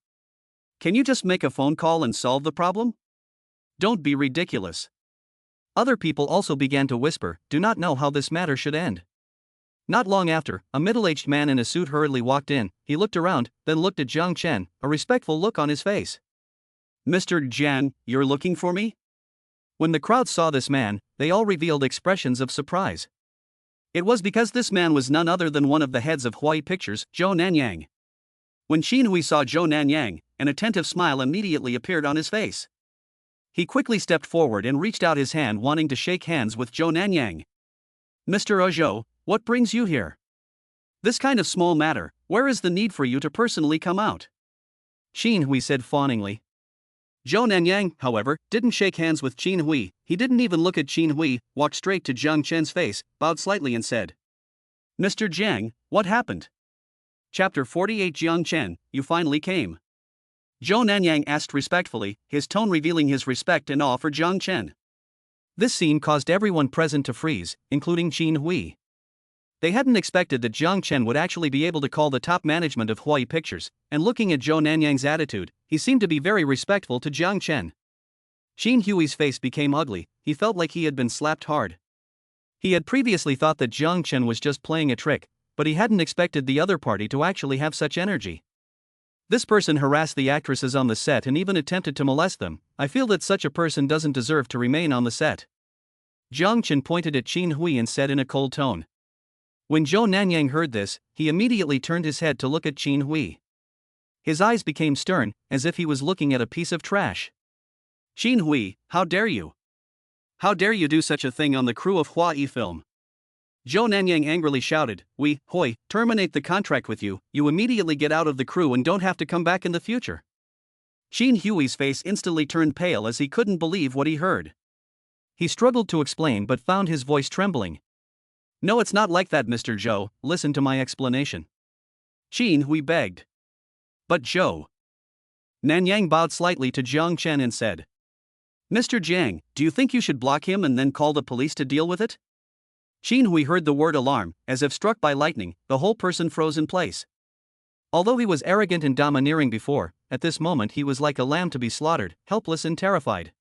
Can you just make a phone call and solve the problem? Don't be ridiculous. Other people also began to whisper, do not know how this matter should end. Not long after, a middle-aged man in a suit hurriedly walked in. He looked around, then looked at Jiang Chen, a respectful look on his face. Mr. Jiang, you're looking for me? When the crowd saw this man, they all revealed expressions of surprise. It was because this man was none other than one of the heads of Hawaii Pictures, Zhou Nanyang. When Qin Hui saw Zhou Nanyang, an attentive smile immediately appeared on his face. He quickly stepped forward and reached out his hand wanting to shake hands with Zhou Nanyang. Mr. Zhou, what brings you here? This kind of small matter, where is the need for you to personally come out? Qin Hui said fawningly. Zhou Nanyang, however, didn't shake hands with Qin Hui. He didn't even look at Qin Hui, walked straight to Jiang Chen's face, bowed slightly and said, Mr. Jiang, what happened? Chapter 48 Jiang Chen, you finally came. Zhou Nanyang asked respectfully, his tone revealing his respect and awe for Jiang Chen. This scene caused everyone present to freeze, including Qin Hui. They hadn't expected that Jiang Chen would actually be able to call the top management of Huai Pictures, and looking at Zhou Nanyang's attitude, he seemed to be very respectful to Jiang Chen. Qin Hui's face became ugly, he felt like he had been slapped hard. He had previously thought that Jiang Chen was just playing a trick, but he hadn't expected the other party to actually have such energy. This person harassed the actresses on the set and even attempted to molest them. I feel that such a person doesn't deserve to remain on the set. Jiang Chen pointed at Qin Hui and said in a cold tone. When Zhou Nanyang heard this, he immediately turned his head to look at Qin Hui. His eyes became stern, as if he was looking at a piece of trash. Qin Hui, how dare you? How dare you do such a thing on the crew of Huai film? Zhou Nanyang angrily shouted, We, Hui, terminate the contract with you, you immediately get out of the crew and don't have to come back in the future. Qin Hui's face instantly turned pale as he couldn't believe what he heard. He struggled to explain but found his voice trembling. No, it's not like that, Mr. Zhou, listen to my explanation. Qin Hui begged. But Zhou Nanyang bowed slightly to Jiang Chen and said, Mr. Jiang, do you think you should block him and then call the police to deal with it? Qin Hui heard the word alarm, as if struck by lightning, the whole person froze in place. Although he was arrogant and domineering before, at this moment he was like a lamb to be slaughtered, helpless and terrified.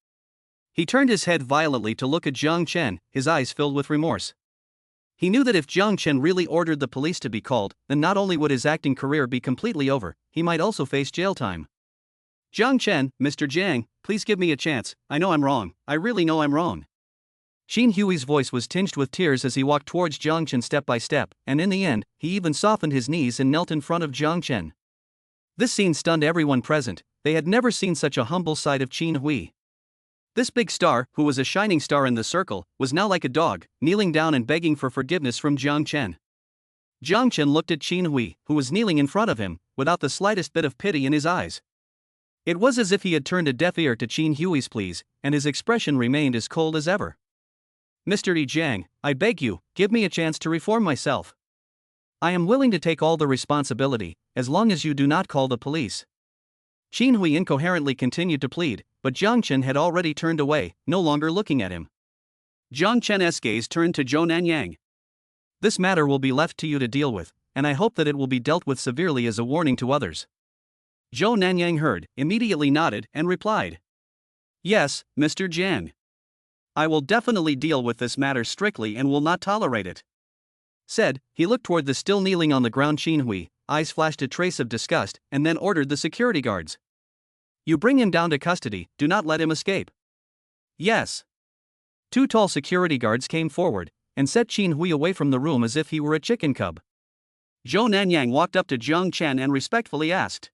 He turned his head violently to look at Jiang Chen, his eyes filled with remorse. He knew that if Jiang Chen really ordered the police to be called, then not only would his acting career be completely over, he might also face jail time. Jiang Chen, Mr. Jiang, please give me a chance, I know I'm wrong, I really know I'm wrong. Qin Hui's voice was tinged with tears as he walked towards Jiang Chen step by step, and in the end, he even softened his knees and knelt in front of Jiang Chen. This scene stunned everyone present, they had never seen such a humble side of Qin Hui. This big star, who was a shining star in the circle, was now like a dog, kneeling down and begging for forgiveness from Jiang Chen. Jiang Chen looked at Qin Hui, who was kneeling in front of him, without the slightest bit of pity in his eyes. It was as if he had turned a deaf ear to Qin Hui's pleas, and his expression remained as cold as ever. Mr. Jiang, I beg you, give me a chance to reform myself. I am willing to take all the responsibility, as long as you do not call the police. Qin Hui incoherently continued to plead, but Jiang Chen had already turned away, no longer looking at him. Jiang Chen's gaze turned to Zhou Nanyang. This matter will be left to you to deal with, and I hope that it will be dealt with severely as a warning to others. Zhou Nanyang heard, immediately nodded, and replied. Yes, Mr. Jiang. I will definitely deal with this matter strictly and will not tolerate it. Said, he looked toward the still kneeling on the ground Qin Hui, eyes flashed a trace of disgust, and then ordered the security guards. You bring him down to custody, do not let him escape. Yes. Two tall security guards came forward, and set Qin Hui away from the room as if he were a chicken cub. Zhou Nanyang walked up to Jiang Chen and respectfully asked.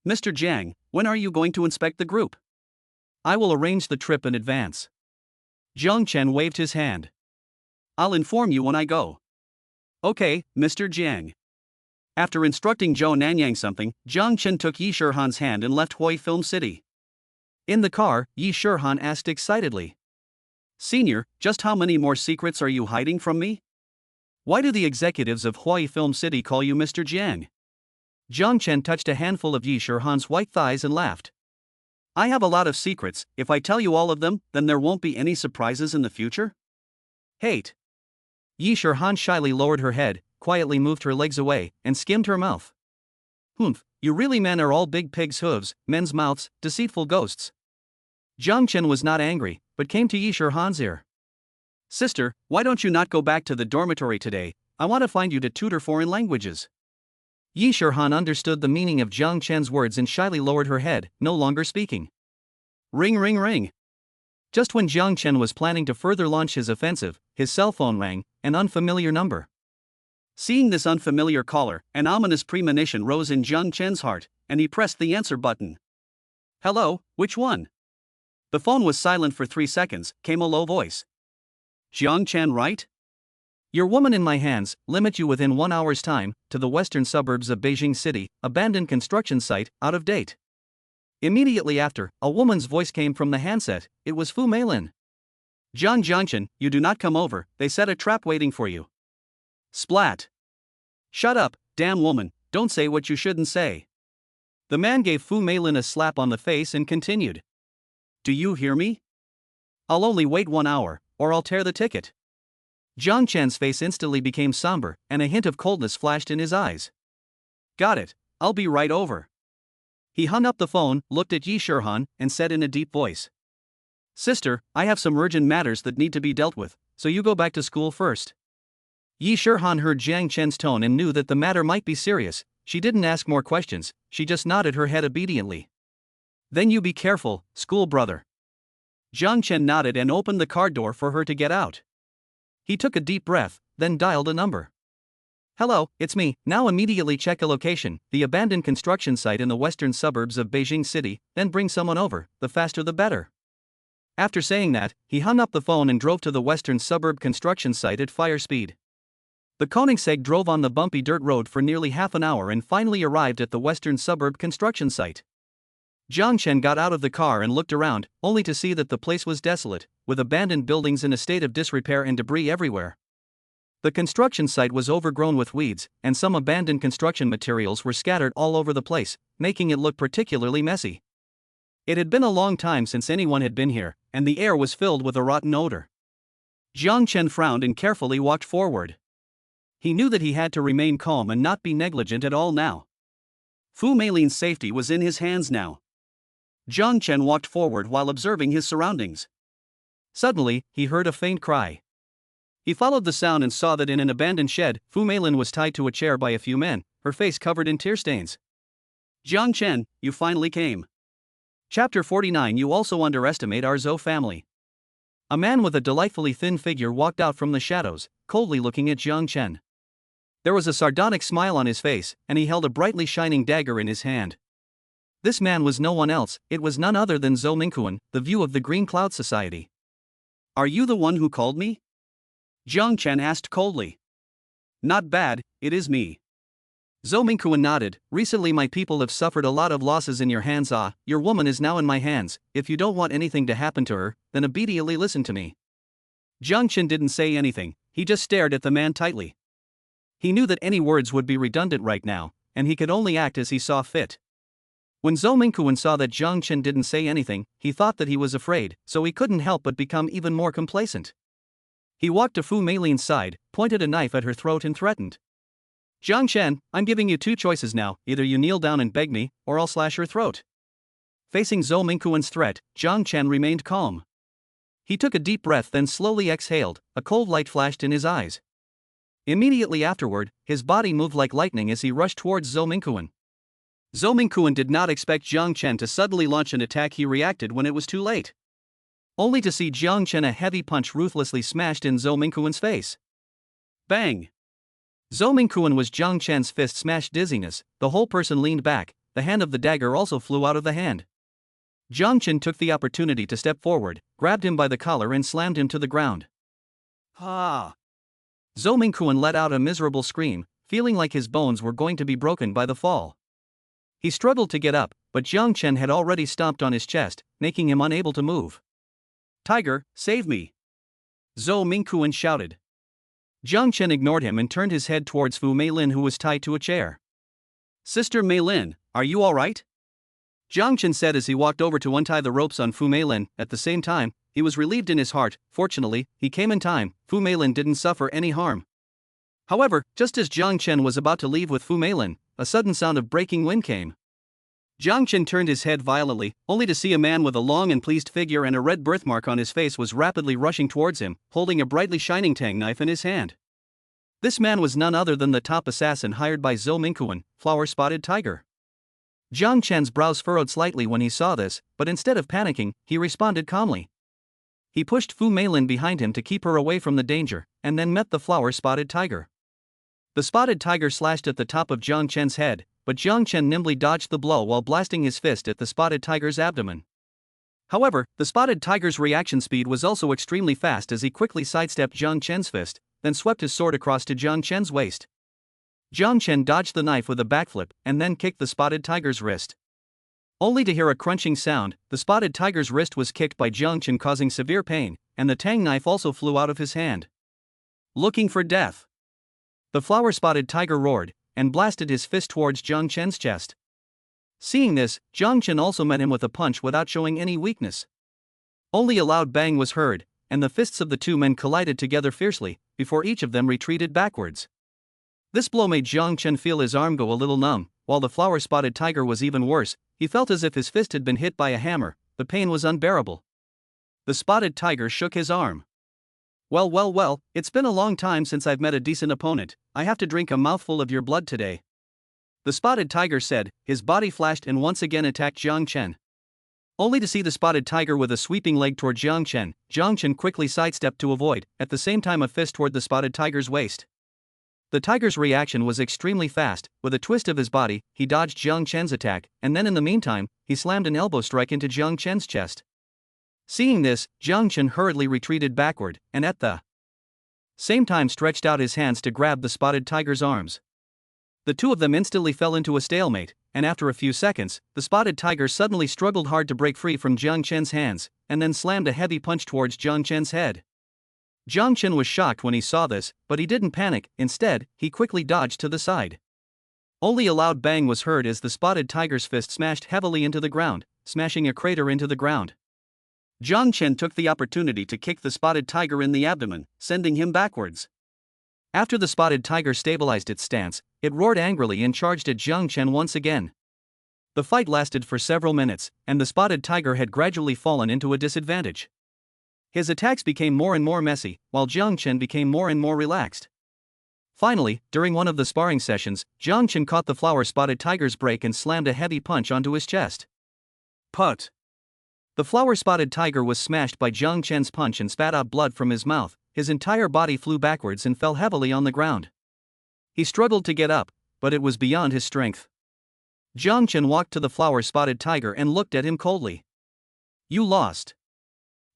Mr. Jiang, when are you going to inspect the group? I will arrange the trip in advance. Jiang Chen waved his hand. I'll inform you when I go. Okay, Mr. Jiang. After instructing Zhou Nanyang something, Jiang Chen took Yi Shirhan's hand and left Huai Film City. In the car, Yi Shirhan asked excitedly. Senior, just how many more secrets are you hiding from me? Why do the executives of Huai Film City call you Mr. Jiang? Jiang Chen touched a handful of Yi Shirhan's white thighs and laughed. I have a lot of secrets, if I tell you all of them, then there won't be any surprises in the future? Hate. Yi Shirhan shyly lowered her head, quietly moved her legs away, and skimmed her mouth. Humph, you really men are all big pigs' hooves, men's mouths, deceitful ghosts. Jiang Chen was not angry, but came to Yi Shirhan's ear. Sister, why don't you not go back to the dormitory today? I want to find you to tutor foreign languages. Yi Shirhan understood the meaning of Jiang Chen's words and shyly lowered her head, no longer speaking. Ring ring ring. Just when Jiang Chen was planning to further launch his offensive, his cell phone rang, an unfamiliar number. Seeing this unfamiliar caller, an ominous premonition rose in Jiang Chen's heart, and he pressed the answer button. Hello, which one? The phone was silent for 3 seconds, came a low voice. Jiang Chen, right? Your woman in my hands, limit you within 1 hour's time, to the western suburbs of Beijing City, abandoned construction site, out of date. Immediately after, a woman's voice came from the handset. It was Fu Meilin. Jiang Chen, you do not come over, they set a trap waiting for you. Splat. Shut up, damn woman, don't say what you shouldn't say. The man gave Fu Meilin a slap on the face and continued. Do you hear me? I'll only wait 1 hour, or I'll tear the ticket. Jiang Chen's face instantly became somber, and a hint of coldness flashed in his eyes. Got it, I'll be right over. He hung up the phone, looked at Yi Shirhan, and said in a deep voice. Sister, I have some urgent matters that need to be dealt with, so you go back to school first. Yi Shirhan heard Jiang Chen's tone and knew that the matter might be serious. She didn't ask more questions, she just nodded her head obediently. Then you be careful, school brother. Jiang Chen nodded and opened the car door for her to get out. He took a deep breath, then dialed a number. Hello, it's me. Now immediately check a location, the abandoned construction site in the western suburbs of Beijing City, then bring someone over, the faster the better. After saying that, he hung up the phone and drove to the western suburb construction site at fire speed. The Koenigsegg drove on the bumpy dirt road for nearly half an hour and finally arrived at the western suburb construction site. Jiang Chen got out of the car and looked around, only to see that the place was desolate, with abandoned buildings in a state of disrepair and debris everywhere. The construction site was overgrown with weeds, and some abandoned construction materials were scattered all over the place, making it look particularly messy. It had been a long time since anyone had been here, and the air was filled with a rotten odor. Jiang Chen frowned and carefully walked forward. He knew that he had to remain calm and not be negligent at all now. Fu Meilin's safety was in his hands now. Jiang Chen walked forward while observing his surroundings. Suddenly, he heard a faint cry. He followed the sound and saw that in an abandoned shed, Fu Meilin was tied to a chair by a few men, her face covered in tear stains. Jiang Chen, you finally came. Chapter 49. You also underestimate our Zhou family. A man with a delightfully thin figure walked out from the shadows, coldly looking at Jiang Chen. There was a sardonic smile on his face, and he held a brightly shining dagger in his hand. This man was no one else, it was none other than Zhou Mingquan, the view of the Green Cloud Society. Are you the one who called me? Jiang Chen asked coldly. Not bad, it is me. Zhou Mingquan nodded. Recently my people have suffered a lot of losses in your hands. Your woman is now in my hands. If you don't want anything to happen to her, then obediently listen to me. Jiang Chen didn't say anything, he just stared at the man tightly. He knew that any words would be redundant right now, and he could only act as he saw fit. When Zhou Mingquan saw that Jiang Chen didn't say anything, he thought that he was afraid, so he couldn't help but become even more complacent. He walked to Fu Meilin's side, pointed a knife at her throat and threatened. Jiang Chen, I'm giving you 2 choices now, either you kneel down and beg me, or I'll slash your throat. Facing Zhou Mingquan's threat, Jiang Chen remained calm. He took a deep breath then slowly exhaled, a cold light flashed in his eyes. Immediately afterward, his body moved like lightning as he rushed towards Zhou Mingquan. Zhou Mingquan did not expect Jiang Chen to suddenly launch an attack. He reacted when it was too late. Only to see Jiang Chen a heavy punch ruthlessly smashed in Zhou Mingquan's face. Bang! Zhou Mingquan was Jiang Chen's fist smashed dizziness, the whole person leaned back, the hand of the dagger also flew out of the hand. Jiang Chen took the opportunity to step forward, grabbed him by the collar and slammed him to the ground. Ha! Zhou Mingquan let out a miserable scream, feeling like his bones were going to be broken by the fall. He struggled to get up, but Jiang Chen had already stomped on his chest, making him unable to move. Tiger, save me! Zhou Mingquan shouted. Jiang Chen ignored him and turned his head towards Fu Meilin, who was tied to a chair. Sister Meilin, are you alright? Jiang Chen said as he walked over to untie the ropes on Fu Meilin. At the same time, he was relieved in his heart. Fortunately, he came in time. Fu Meilin didn't suffer any harm. However, just as Jiang Chen was about to leave with Fu Meilin, a sudden sound of breaking wind came. Jiang Chen turned his head violently, only to see a man with a long and pleased figure and a red birthmark on his face was rapidly rushing towards him, holding a brightly shining tang knife in his hand. This man was none other than the top assassin hired by Zhou Mingquan, Flower-Spotted Tiger. Jiang Chen's brows furrowed slightly when he saw this, but instead of panicking, he responded calmly. He pushed Fu Meilin behind him to keep her away from the danger, and then met the Flower-Spotted Tiger. The spotted tiger slashed at the top of Jiang Chen's head, but Jiang Chen nimbly dodged the blow while blasting his fist at the spotted tiger's abdomen. However, the spotted tiger's reaction speed was also extremely fast as he quickly sidestepped Jiang Chen's fist, then swept his sword across to Jiang Chen's waist. Jiang Chen dodged the knife with a backflip and then kicked the spotted tiger's wrist. Only to hear a crunching sound, the spotted tiger's wrist was kicked by Jiang Chen, causing severe pain, and the tang knife also flew out of his hand. Looking for death. The flower-spotted tiger roared, and blasted his fist towards Jiang Chen's chest. Seeing this, Jiang Chen also met him with a punch without showing any weakness. Only a loud bang was heard, and the fists of the two men collided together fiercely, before each of them retreated backwards. This blow made Jiang Chen feel his arm go a little numb, while the flower-spotted tiger was even worse. He felt as if his fist had been hit by a hammer. The pain was unbearable. The spotted tiger shook his arm. Well, it's been a long time since I've met a decent opponent. I have to drink a mouthful of your blood today," the spotted tiger said. His body flashed and once again attacked Jiang Chen. Only to see the spotted tiger with a sweeping leg toward Jiang Chen quickly sidestepped to avoid, at the same time a fist toward the spotted tiger's waist. The tiger's reaction was extremely fast. With a twist of his body, he dodged Jiang Chen's attack, and then in the meantime, he slammed an elbow strike into Jiang Chen's chest. Seeing this, Jiang Chen hurriedly retreated backward, and at the same time stretched out his hands to grab the spotted tiger's arms. The two of them instantly fell into a stalemate, and after a few seconds, the spotted tiger suddenly struggled hard to break free from Jiang Chen's hands, and then slammed a heavy punch towards Jiang Chen's head. Jiang Chen was shocked when he saw this, but he didn't panic. Instead, he quickly dodged to the side. Only a loud bang was heard as the spotted tiger's fist smashed heavily into the ground, smashing a crater into the ground. Jiang Chen took the opportunity to kick the spotted tiger in the abdomen, sending him backwards. After the spotted tiger stabilized its stance, it roared angrily and charged at Jiang Chen once again. The fight lasted for several minutes, and the spotted tiger had gradually fallen into a disadvantage. His attacks became more and more messy, while Jiang Chen became more and more relaxed. Finally, during one of the sparring sessions, Jiang Chen caught the flower-spotted tiger's break and slammed a heavy punch onto his chest. Put! The flower-spotted tiger was smashed by Jiang Chen's punch and spat out blood from his mouth. His entire body flew backwards and fell heavily on the ground. He struggled to get up, but it was beyond his strength. Jiang Chen walked to the flower-spotted tiger and looked at him coldly. "You lost."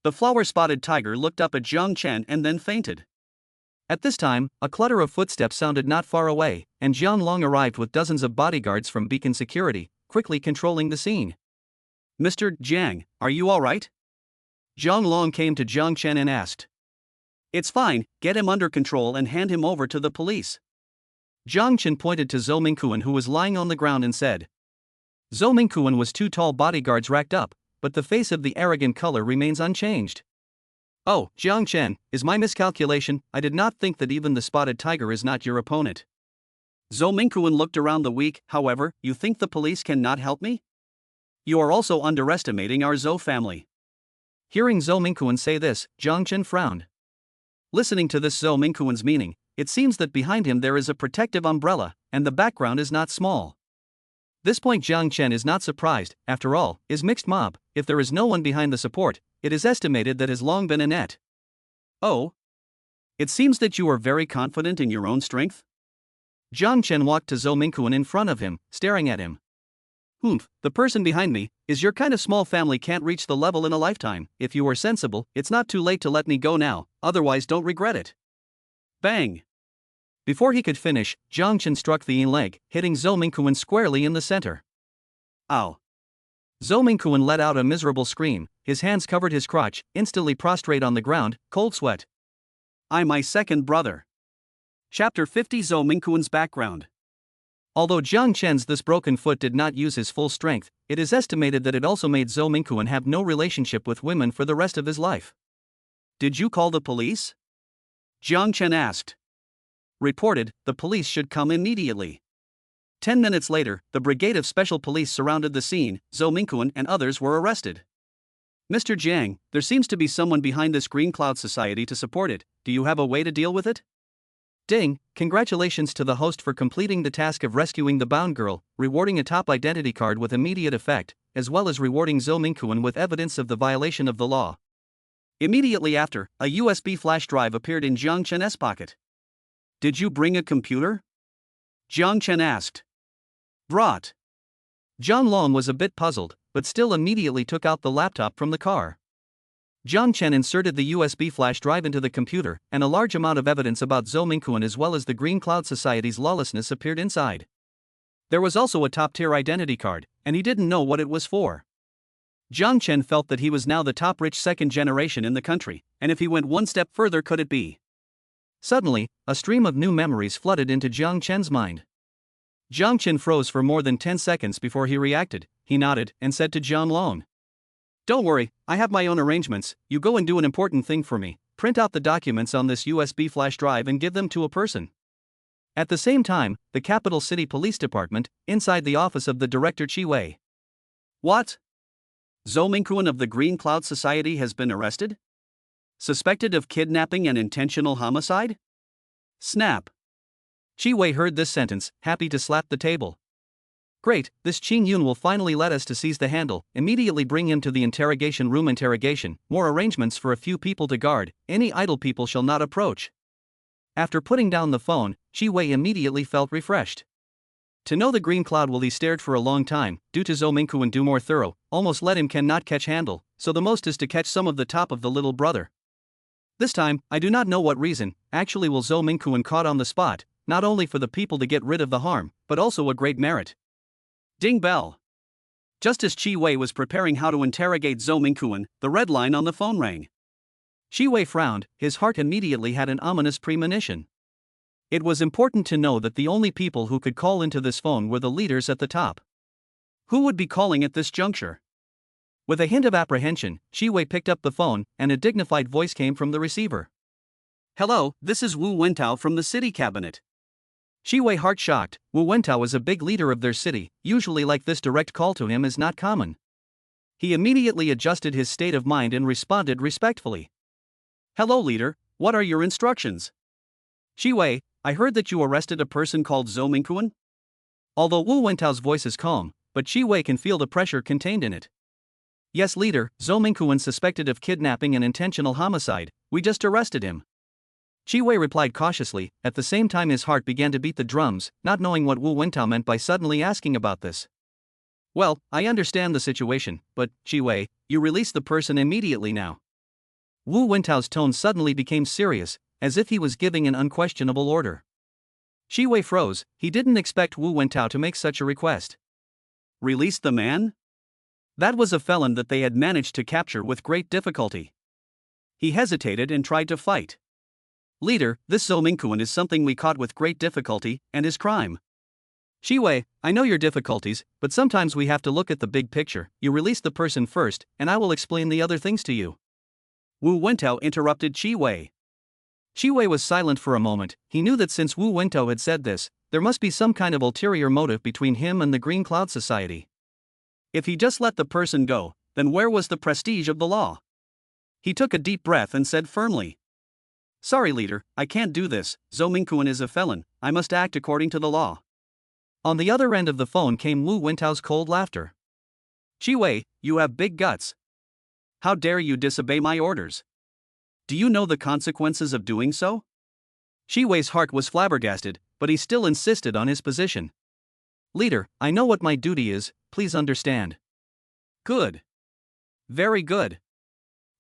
The flower-spotted tiger looked up at Jiang Chen and then fainted. At this time, a clutter of footsteps sounded not far away, and Jiang Long arrived with dozens of bodyguards from Beacon Security, quickly controlling the scene. "Mr. Jiang, are you all right?" Jiang Long came to Jiang Chen and asked. "It's fine, get him under control and hand him over to the police." Jiang Chen pointed to Zhou Mingquan, who was lying on the ground, and said. Zhou Mingquan was two tall bodyguards racked up, but the face of the arrogant color remains unchanged. "Oh, Jiang Chen, is my miscalculation? I did not think that even the spotted tiger is not your opponent." Zhou Mingquan looked around the weak. "However, you think the police cannot help me? You are also underestimating our Zhou family." Hearing Zhou Mingquan say this, Jiang Chen frowned. Listening to this Zhou Mingquan's meaning, it seems that behind him there is a protective umbrella, and the background is not small. This point Jiang Chen is not surprised. After all, is mixed mob. If there is no one behind the support, it is estimated that has long been a net. "Oh? It seems that you are very confident in your own strength?" Jiang Chen walked to Zhou Mingquan in front of him, staring at him. "Humph, the person behind me is your kind of small family can't reach the level in a lifetime. If you are sensible, it's not too late to let me go now, otherwise don't regret it." Bang! Before he could finish, Jiang Chen struck the leg, hitting Zhou Mingquan squarely in the center. Ow! Zhou Mingquan let out a miserable scream. His hands covered his crotch, instantly prostrate on the ground, cold sweat. My second brother. Chapter 50. Zhou Mingquan's background. Although Jiang Chen's this broken foot did not use his full strength, it is estimated that it also made Zhou Mingquan have no relationship with women for the rest of his life. "Did you call the police?" Jiang Chen asked. Reported, the police should come immediately. 10 minutes later, the brigade of special police surrounded the scene. Zhou Mingquan and others were arrested. "Mr. Jiang, there seems to be someone behind this Green Cloud Society to support it. Do you have a way to deal with it?" Ding! Congratulations to the host for completing the task of rescuing the bound girl, rewarding a top identity card with immediate effect, as well as rewarding Zhou Mingquan with evidence of the violation of the law. Immediately after, a USB flash drive appeared in Jiang Chen's pocket. "Did you bring a computer?" Jiang Chen asked. "Brought." Jiang Long was a bit puzzled, but still immediately took out the laptop from the car. Jiang Chen inserted the USB flash drive into the computer, and a large amount of evidence about Zhou Mingquan as well as the Green Cloud Society's lawlessness appeared inside. There was also a top-tier identity card, and he didn't know what it was for. Jiang Chen felt that he was now the top rich second generation in the country, and if he went one step further, could it be? Suddenly, a stream of new memories flooded into Jiang Chen's mind. Jiang Chen froze for more than 10 seconds before he reacted. He nodded and said to Jiang Lone, "Don't worry, I have my own arrangements. You go and do an important thing for me. Print out the documents on this USB flash drive and give them to a person." At the same time, the capital city police department, inside the office of the director Yu Youwei. "What? Zhou Mingquan of the Green Cloud Society has been arrested? Suspected of kidnapping and intentional homicide?" Snap. Yu Youwei heard this sentence, happy to slap the table. "Great, this Qing Yun will finally let us to seize the handle. Immediately bring him to the interrogation room. Interrogation, more arrangements for a few people to guard, any idle people shall not approach." After putting down the phone, Yu Youwei immediately felt refreshed. To know the Green Cloud will he stared for a long time, due to Zhou Mingquan do more thorough, almost let him cannot catch handle, so the most is to catch some of the top of the little brother. This time, I do not know what reason, actually will Zhou Mingquan caught on the spot, not only for the people to get rid of the harm, but also a great merit. Ding bell. Just as Yu Youwei was preparing how to interrogate Zhou Mingquan, the red line on the phone rang. Yu Youwei frowned, his heart immediately had an ominous premonition. It was important to know that the only people who could call into this phone were the leaders at the top. Who would be calling at this juncture? With a hint of apprehension, Yu Youwei picked up the phone, and a dignified voice came from the receiver. "Hello, this is Wu Wentao from the city cabinet." Yu Youwei heart shocked. Wu Wentao is a big leader of their city, usually like this direct call to him is not common. He immediately adjusted his state of mind and responded respectfully. "Hello leader, what are your instructions?" "Yu Youwei, I heard that you arrested a person called Zhou Mingquan." Although Wu Wentao's voice is calm, but Yu Youwei can feel the pressure contained in it. "Yes leader, Zhou Mingquan suspected of kidnapping and intentional homicide, we just arrested him." Yu Youwei replied cautiously, at the same time his heart began to beat the drums, not knowing what Wu Wentao meant by suddenly asking about this. "Well, I understand the situation, but, Yu Youwei, you release the person immediately now." Wu Wentao's tone suddenly became serious, as if he was giving an unquestionable order. Yu Youwei froze, he didn't expect Wu Wentao to make such a request. Release the man? That was a felon that they had managed to capture with great difficulty. He hesitated and tried to fight. "Leader, this Zhou Mingquan is something we caught with great difficulty, and his crime." "Yu Youwei, I know your difficulties, but sometimes we have to look at the big picture. You release the person first, and I will explain the other things to you." Wu Wentao interrupted Yu Youwei. Yu Youwei was silent for a moment. He knew that since Wu Wentao had said this, there must be some kind of ulterior motive between him and the Green Cloud Society. If he just let the person go, then where was the prestige of the law? He took a deep breath and said firmly, "Sorry leader, I can't do this. Zhou Mingquan is a felon, I must act according to the law." On the other end of the phone came Wu Wentao's cold laughter. "Yu Youwei, you have big guts. How dare you disobey my orders? Do you know the consequences of doing so?" Yu Youwei's heart was flabbergasted, but he still insisted on his position. "Leader, I know what my duty is, please understand." "Good. Very good.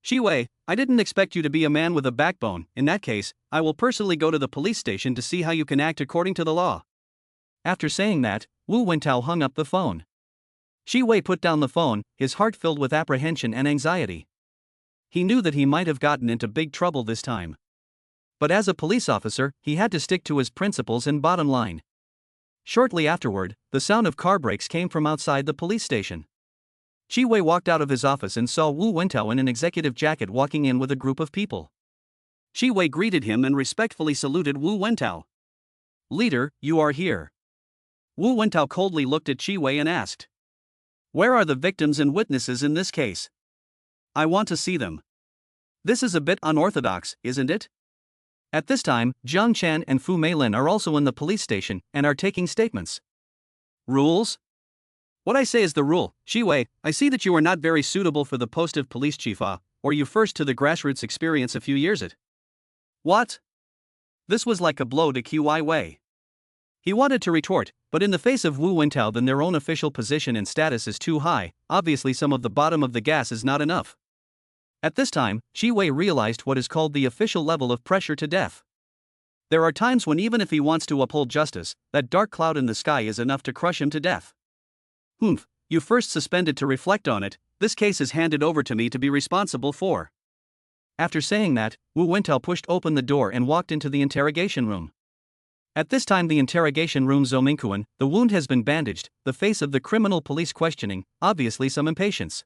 Yu Youwei, I didn't expect you to be a man with a backbone. In that case, I will personally go to the police station to see how you can act according to the law." After saying that, Wu Wentao hung up the phone. Yu Youwei put down the phone, his heart filled with apprehension and anxiety. He knew that he might have gotten into big trouble this time. But as a police officer, he had to stick to his principles and bottom line. Shortly afterward, the sound of car brakes came from outside the police station. Yu Youwei walked out of his office and saw Wu Wentao in an executive jacket walking in with a group of people. Yu Youwei greeted him and respectfully saluted Wu Wentao. "Leader, you are here." Wu Wentao coldly looked at Yu Youwei and asked, "Where are the victims and witnesses in this case? I want to see them." This is a bit unorthodox, isn't it? At this time, Jiang Chen and Fu Meilin are also in the police station and are taking statements. "Rules? What I say is the rule. Yu Youwei, I see that you are not very suitable for the post of police chief, or you first to the grassroots experience a few years it." What? This was like a blow to Yu Youwei. He wanted to retort, but in the face of Wu Wentao, then their own official position and status is too high, obviously some of the bottom of the gas is not enough. At this time, Jiang Chen realized what is called the official level of pressure to death. There are times when even if he wants to uphold justice, that dark cloud in the sky is enough to crush him to death. Humph, you first suspended to reflect on it, this case is handed over to me to be responsible for. After saying that, Wu Wentao pushed open the door and walked into the interrogation room. At this time the interrogation room Zhou Mingquan, the wound has been bandaged, the face of the criminal police questioning, obviously some impatience.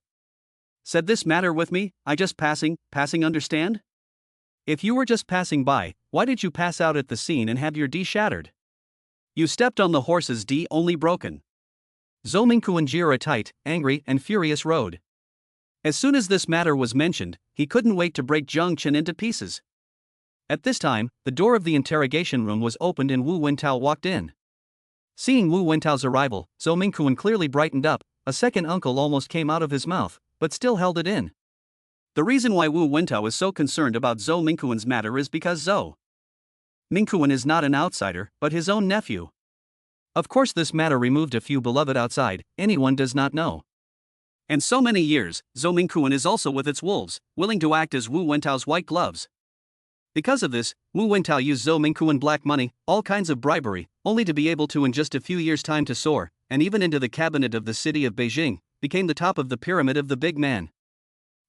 Said this matter with me, I just passing understand? If you were just passing by, why did you pass out at the scene and have your D shattered? You stepped on the horse's D only broken. Zhou Mingquan Jira tight, angry and furious rode. As soon as this matter was mentioned, he couldn't wait to break Jiang Chen into pieces. At this time, the door of the interrogation room was opened and Wu Wentao walked in. Seeing Wu Wentao's arrival, Zhou Mingquan clearly brightened up, a second uncle almost came out of his mouth, but still held it in. The reason why Wu Wentao is so concerned about Zhou Mingquan's matter is because Zhou Mingquan is not an outsider, but his own nephew. Of course this matter removed a few beloved outside, anyone does not know. And so many years, Zhou Mingquan is also with its wolves, willing to act as Wu Wentao's white gloves. Because of this, Wu Wentao used Zhou Mingquan black money, all kinds of bribery, only to be able to in just a few years' time to soar, and even into the cabinet of the city of Beijing, became the top of the pyramid of the big man.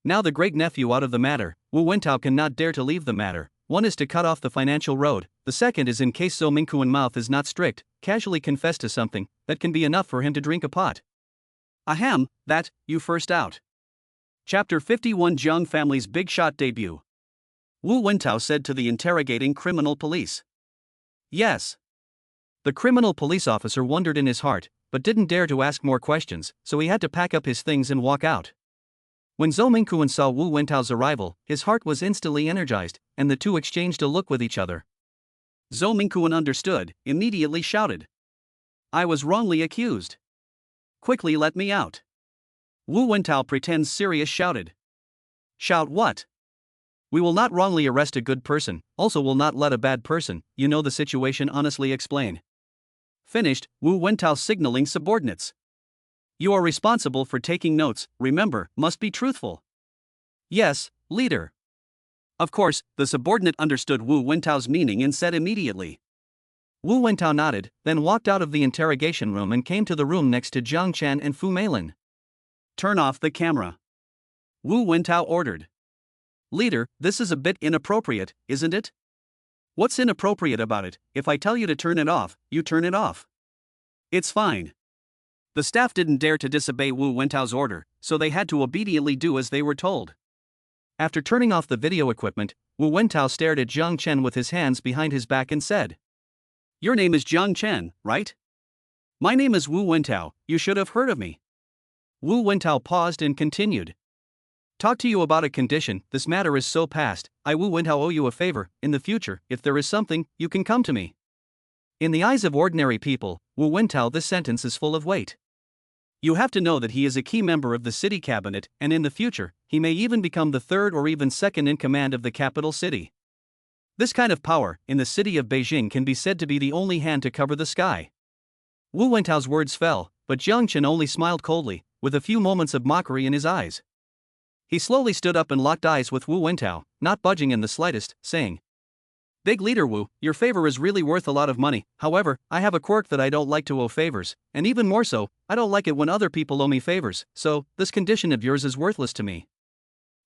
Now the great nephew out of the matter, Wu Wentao cannot dare to leave the matter. One is to cut off the financial road, the second is in case Zhou Mingquan mouth is not strict, casually confess to something, that can be enough for him to drink a pot. Ahem, that, you first out. Chapter 51 Jiang family's big shot debut. Wu Wentao said to the interrogating criminal police. Yes. The criminal police officer wondered in his heart, but didn't dare to ask more questions, so he had to pack up his things and walk out. When Zhou Mingquan saw Wu Wentao's arrival, his heart was instantly energized, and the two exchanged a look with each other. Zhou Mingquan understood, immediately shouted. I was wrongly accused. Quickly let me out. Wu Wentao pretends serious shouted. Shout what? We will not wrongly arrest a good person, also will not let a bad person, you know the situation honestly explain. Finished, Wu Wentao signaling subordinates. You are responsible for taking notes, remember, must be truthful. Yes, leader. Of course, the subordinate understood Wu Wentao's meaning and said immediately. Wu Wentao nodded, then walked out of the interrogation room and came to the room next to Jiang Chen and Fu Meilin. Turn off the camera. Wu Wentao ordered. Leader, this is a bit inappropriate, isn't it? What's inappropriate about it? If I tell you to turn it off, you turn it off. It's fine. The staff didn't dare to disobey Wu Wentao's order, so they had to obediently do as they were told. After turning off the video equipment, Wu Wentao stared at Jiang Chen with his hands behind his back and said. Your name is Jiang Chen, right? My name is Wu Wentao, you should have heard of me. Wu Wentao paused and continued. Talk to you about a condition, this matter is so past, I Wu Wentao owe you a favor, in the future, if there is something, you can come to me. In the eyes of ordinary people, Wu Wentao this sentence is full of weight. You have to know that he is a key member of the city cabinet, and in the future, he may even become the third or even second in command of the capital city. This kind of power, in the city of Beijing can be said to be the only hand to cover the sky. Wu Wentao's words fell, but Jiang Chen only smiled coldly, with a few moments of mockery in his eyes. He slowly stood up and locked eyes with Wu Wentao, not budging in the slightest, saying, Big leader Wu, your favor is really worth a lot of money, however, I have a quirk that I don't like to owe favors, and even more so, I don't like it when other people owe me favors, so, this condition of yours is worthless to me.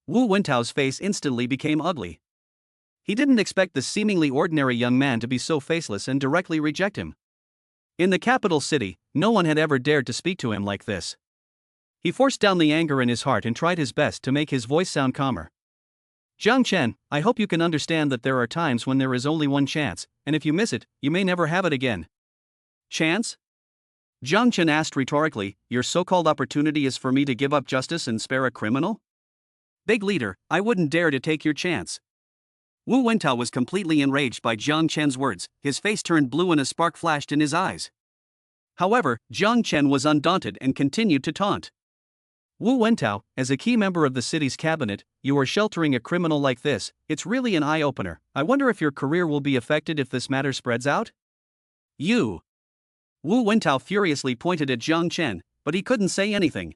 Wu Wentao's face instantly became ugly. He didn't expect the seemingly ordinary young man to be so faceless and directly reject him. In the capital city, no one had ever dared to speak to him like this. He forced down the anger in his heart and tried his best to make his voice sound calmer. Jiang Chen, I hope you can understand that there are times when there is only one chance, and if you miss it, you may never have it again. Chance? Jiang Chen asked rhetorically, your so-called opportunity is for me to give up justice and spare a criminal? Big leader, I wouldn't dare to take your chance. Wu Wentao was completely enraged by Jiang Chen's words, his face turned blue and a spark flashed in his eyes. However, Jiang Chen was undaunted and continued to taunt. Wu Wentao, as a key member of the city's cabinet, you are sheltering a criminal like this, it's really an eye-opener. I wonder if your career will be affected if this matter spreads out? You. Wu Wentao furiously pointed at Jiang Chen, but he couldn't say anything.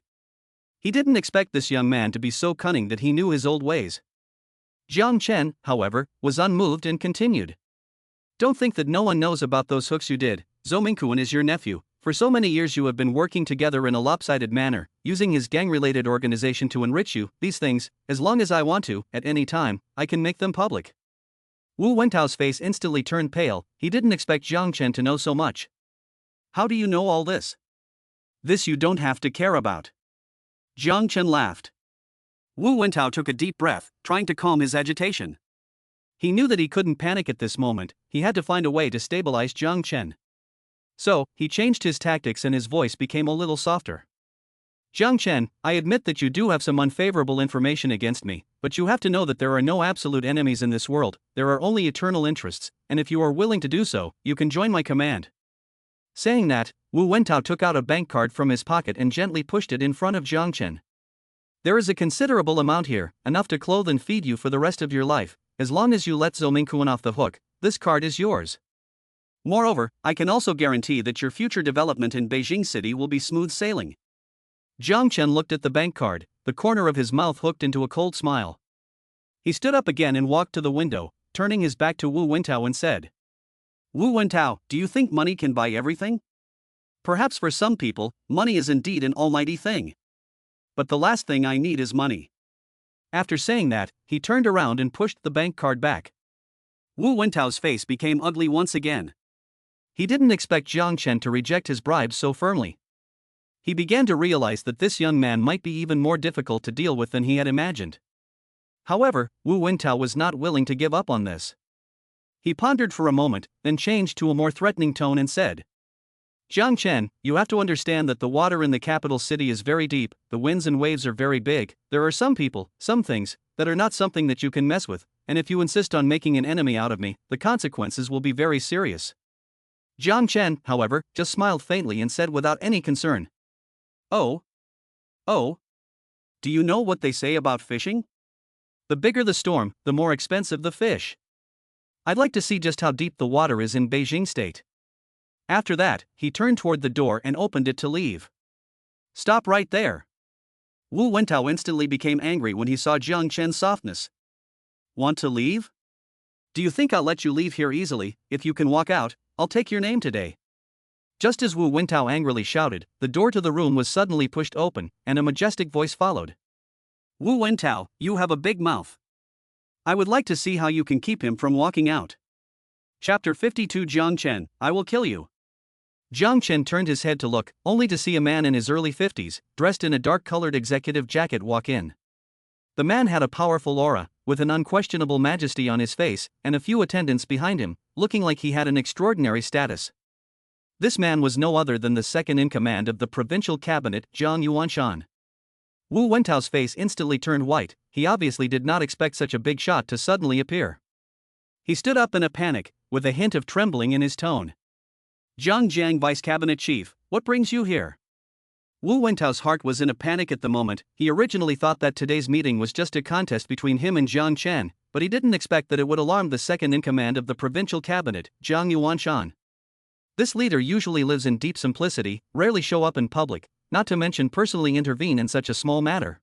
He didn't expect this young man to be so cunning that he knew his old ways. Jiang Chen, however, was unmoved and continued. Don't think that no one knows about those hooks you did. Zhou Mingquan is your nephew. For so many years you have been working together in a lopsided manner, using his gang-related organization to enrich you. These things, as long as I want to, at any time, I can make them public. Wu Wentao's face instantly turned pale. He didn't expect Jiang Chen to know so much. How do you know all this? This you don't have to care about. Jiang Chen laughed. Wu Wentao took a deep breath, trying to calm his agitation. He knew that he couldn't panic at this moment. He had to find a way to stabilize Jiang Chen. So, he changed his tactics and his voice became a little softer. Jiang Chen, I admit that you do have some unfavorable information against me, but you have to know that there are no absolute enemies in this world, there are only eternal interests, and if you are willing to do so, you can join my command. Saying that, Wu Wentao took out a bank card from his pocket and gently pushed it in front of Jiang Chen. There is a considerable amount here, enough to clothe and feed you for the rest of your life. As long as you let Zhou Mingquan off the hook, this card is yours. Moreover, I can also guarantee that your future development in Beijing City will be smooth sailing. Jiang Chen looked at the bank card, the corner of his mouth hooked into a cold smile. He stood up again and walked to the window, turning his back to Wu Wentao and said, Wu Wentao, do you think money can buy everything? Perhaps for some people, money is indeed an almighty thing. But the last thing I need is money. After saying that, he turned around and pushed the bank card back. Wu Wentao's face became ugly once again. He didn't expect Jiang Chen to reject his bribes so firmly. He began to realize that this young man might be even more difficult to deal with than he had imagined. However, Wu Wentao was not willing to give up on this. He pondered for a moment, then changed to a more threatening tone and said, Jiang Chen, you have to understand that the water in the capital city is very deep, the winds and waves are very big, there are some people, some things, that are not something that you can mess with, and if you insist on making an enemy out of me, the consequences will be very serious. Jiang Chen, however, just smiled faintly and said without any concern, Oh? Do you know what they say about fishing? The bigger the storm, the more expensive the fish. I'd like to see just how deep the water is in Beijing State. After that, he turned toward the door and opened it to leave. Stop right there. Wu Wentao instantly became angry when he saw Jiang Chen's softness. Want to leave? Do you think I'll let you leave here easily? If you can walk out, I'll take your name today. Just as Wu Wentao angrily shouted, the door to the room was suddenly pushed open, and a majestic voice followed. Wu Wentao, you have a big mouth. I would like to see how you can keep him from walking out. Chapter 52 Jiang Chen, I will kill you. Jiang Chen turned his head to look, only to see a man in his early 50s, dressed in a dark-colored executive jacket walk in. The man had a powerful aura, with an unquestionable majesty on his face, and a few attendants behind him, looking like he had an extraordinary status. This man was no other than the second-in-command of the provincial cabinet, Jiang Yuanshan. Wu Wentao's face instantly turned white. He obviously did not expect such a big shot to suddenly appear. He stood up in a panic, with a hint of trembling in his tone. Jiang Vice Cabinet Chief, what brings you here? Wu Wentao's heart was in a panic at the moment. He originally thought that today's meeting was just a contest between him and Jiang Chen, but he didn't expect that it would alarm the second-in-command of the provincial cabinet, Jiang Yuanshan. This leader usually lives in deep simplicity, rarely show up in public, not to mention personally intervene in such a small matter.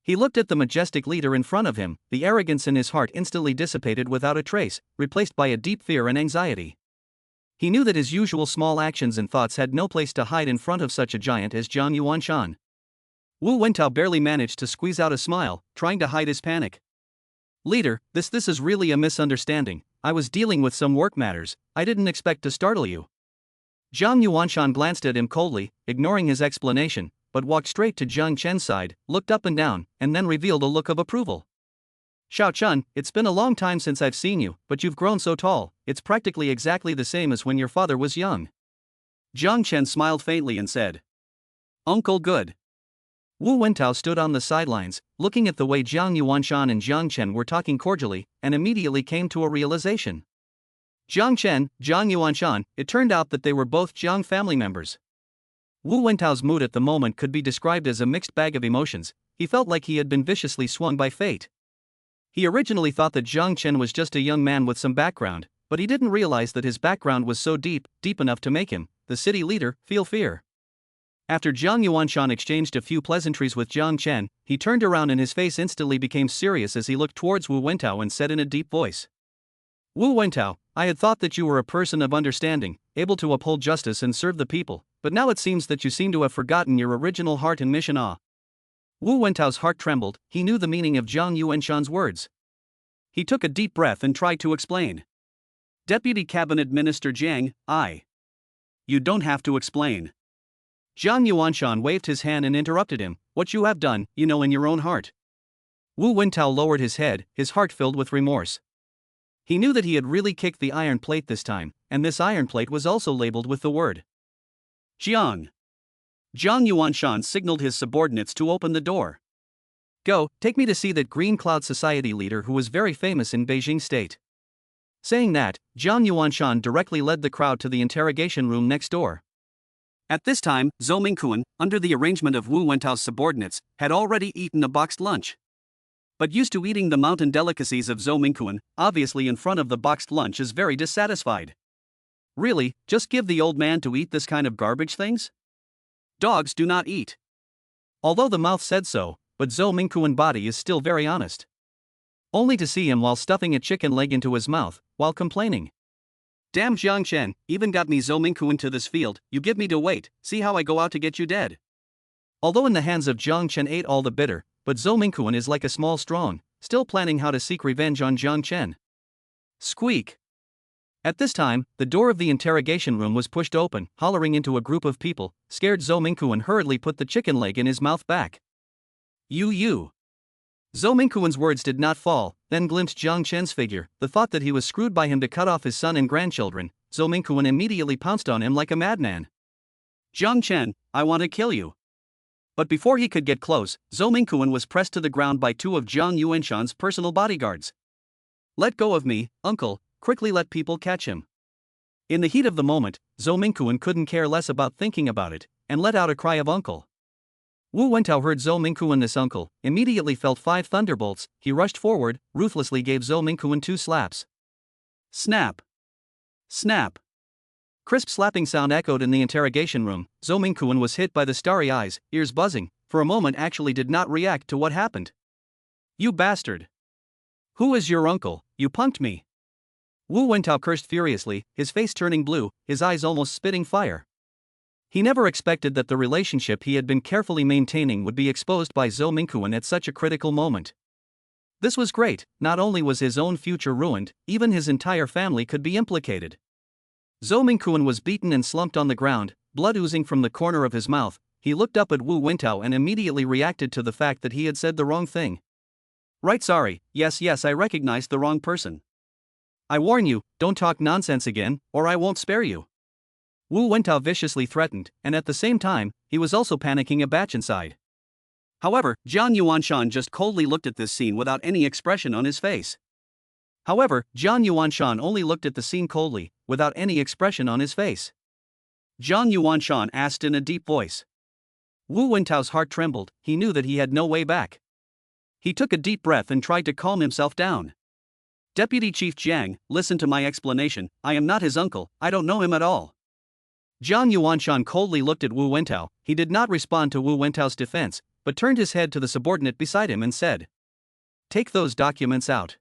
He looked at the majestic leader in front of him, the arrogance in his heart instantly dissipated without a trace, replaced by a deep fear and anxiety. He knew that his usual small actions and thoughts had no place to hide in front of such a giant as Jiang Yuanshan. Wu Wentao barely managed to squeeze out a smile, trying to hide his panic. Leader, this is really a misunderstanding. I was dealing with some work matters, I didn't expect to startle you. Jiang Yuanshan glanced at him coldly, ignoring his explanation, but walked straight to Jiang Chen's side, looked up and down, and then revealed a look of approval. Xiao Chun, it's been a long time since I've seen you, but you've grown so tall, it's practically exactly the same as when your father was young. Jiang Chen smiled faintly and said, Uncle good. Wu Wentao stood on the sidelines, looking at the way Jiang Yuanshan and Jiang Chen were talking cordially, and immediately came to a realization. Jiang Chen, Jiang Yuanshan, it turned out that they were both Jiang family members. Wu Wentao's mood at the moment could be described as a mixed bag of emotions. He felt like he had been viciously swung by fate. He originally thought that Jiang Chen was just a young man with some background, but he didn't realize that his background was so deep enough to make him, the city leader, feel fear. After Jiang Yuanshan exchanged a few pleasantries with Jiang Chen, he turned around and his face instantly became serious as he looked towards Wu Wentao and said in a deep voice. Wu Wentao, I had thought that you were a person of understanding, able to uphold justice and serve the people, but now it seems that you seem to have forgotten your original heart and mission. Wu Wentao's heart trembled. He knew the meaning of Jiang Yuanshan's words. He took a deep breath and tried to explain. Deputy Cabinet Minister Jiang, You don't have to explain. Jiang Yuanshan waved his hand and interrupted him. What you have done, you know in your own heart. Wu Wentao lowered his head, his heart filled with remorse. He knew that he had really kicked the iron plate this time, and this iron plate was also labeled with the word Jiang. Jiang Yuanshan signaled his subordinates to open the door. Go, take me to see that Green Cloud Society leader who was very famous in Beijing State. Saying that, Jiang Yuanshan directly led the crowd to the interrogation room next door. At this time, Zhou Mingquan, under the arrangement of Wu Wentao's subordinates, had already eaten a boxed lunch. But used to eating the mountain delicacies of Zhou Mingquan, obviously in front of the boxed lunch is very dissatisfied. Really, just give the old man to eat this kind of garbage things? Dogs do not eat. Although the mouth said so, but Zhou Mingquan's body is still very honest. Only to see him while stuffing a chicken leg into his mouth, while complaining. Damn Jiang Chen, even got me Zhou Mingquan to this field, you give me to wait, see how I go out to get you dead. Although in the hands of Jiang Chen ate all the bitter, but Zhou Mingquan is like a small strong, still planning how to seek revenge on Jiang Chen. Squeak. At this time, the door of the interrogation room was pushed open, hollering into a group of people. Scared Zhou Mingquan hurriedly put the chicken leg in his mouth back. You. Zhou Mingquan's words did not fall, then glimpsed Jiang Chen's figure. The thought that he was screwed by him to cut off his son and grandchildren, Zhou Mingquan immediately pounced on him like a madman. Jiang Chen, I want to kill you. But before he could get close, Zhou Mingquan was pressed to the ground by two of Jiang Yuanshan's personal bodyguards. Let go of me, uncle, quickly let people catch him. In the heat of the moment, Zhou Mingquan couldn't care less about thinking about it, and let out a cry of uncle. Wu Wentao heard Zhou Mingquan this uncle, immediately felt 5 thunderbolts. He rushed forward, ruthlessly gave Zhou Mingquan 2 slaps. Snap. Snap. Crisp slapping sound echoed in the interrogation room. Zhou Mingquan was hit by the starry eyes, ears buzzing, for a moment actually did not react to what happened. You bastard. Who is your uncle? You punked me. Wu Wentao cursed furiously, his face turning blue, his eyes almost spitting fire. He never expected that the relationship he had been carefully maintaining would be exposed by Zhou Mingquan at such a critical moment. This was great. Not only was his own future ruined, even his entire family could be implicated. Zhou Mingquan was beaten and slumped on the ground, blood oozing from the corner of his mouth. He looked up at Wu Wentao and immediately reacted to the fact that he had said the wrong thing. Right, sorry, yes, I recognized the wrong person. I warn you, don't talk nonsense again, or I won't spare you. Wu Wentao viciously threatened, and at the same time, he was also panicking a batch inside. However, Jiang Yuanshan just coldly looked at this scene without any expression on his face. Jiang Yuanshan only looked at the scene coldly, without any expression on his face. Jiang Yuanshan asked in a deep voice. Wu Wentao's heart trembled. He knew that he had no way back. He took a deep breath and tried to calm himself down. Deputy Chief Jiang, listen to my explanation. I am not his uncle, I don't know him at all. Jiang Yuanshan coldly looked at Wu Wentao. He did not respond to Wu Wentao's defense, but turned his head to the subordinate beside him and said, Take those documents out.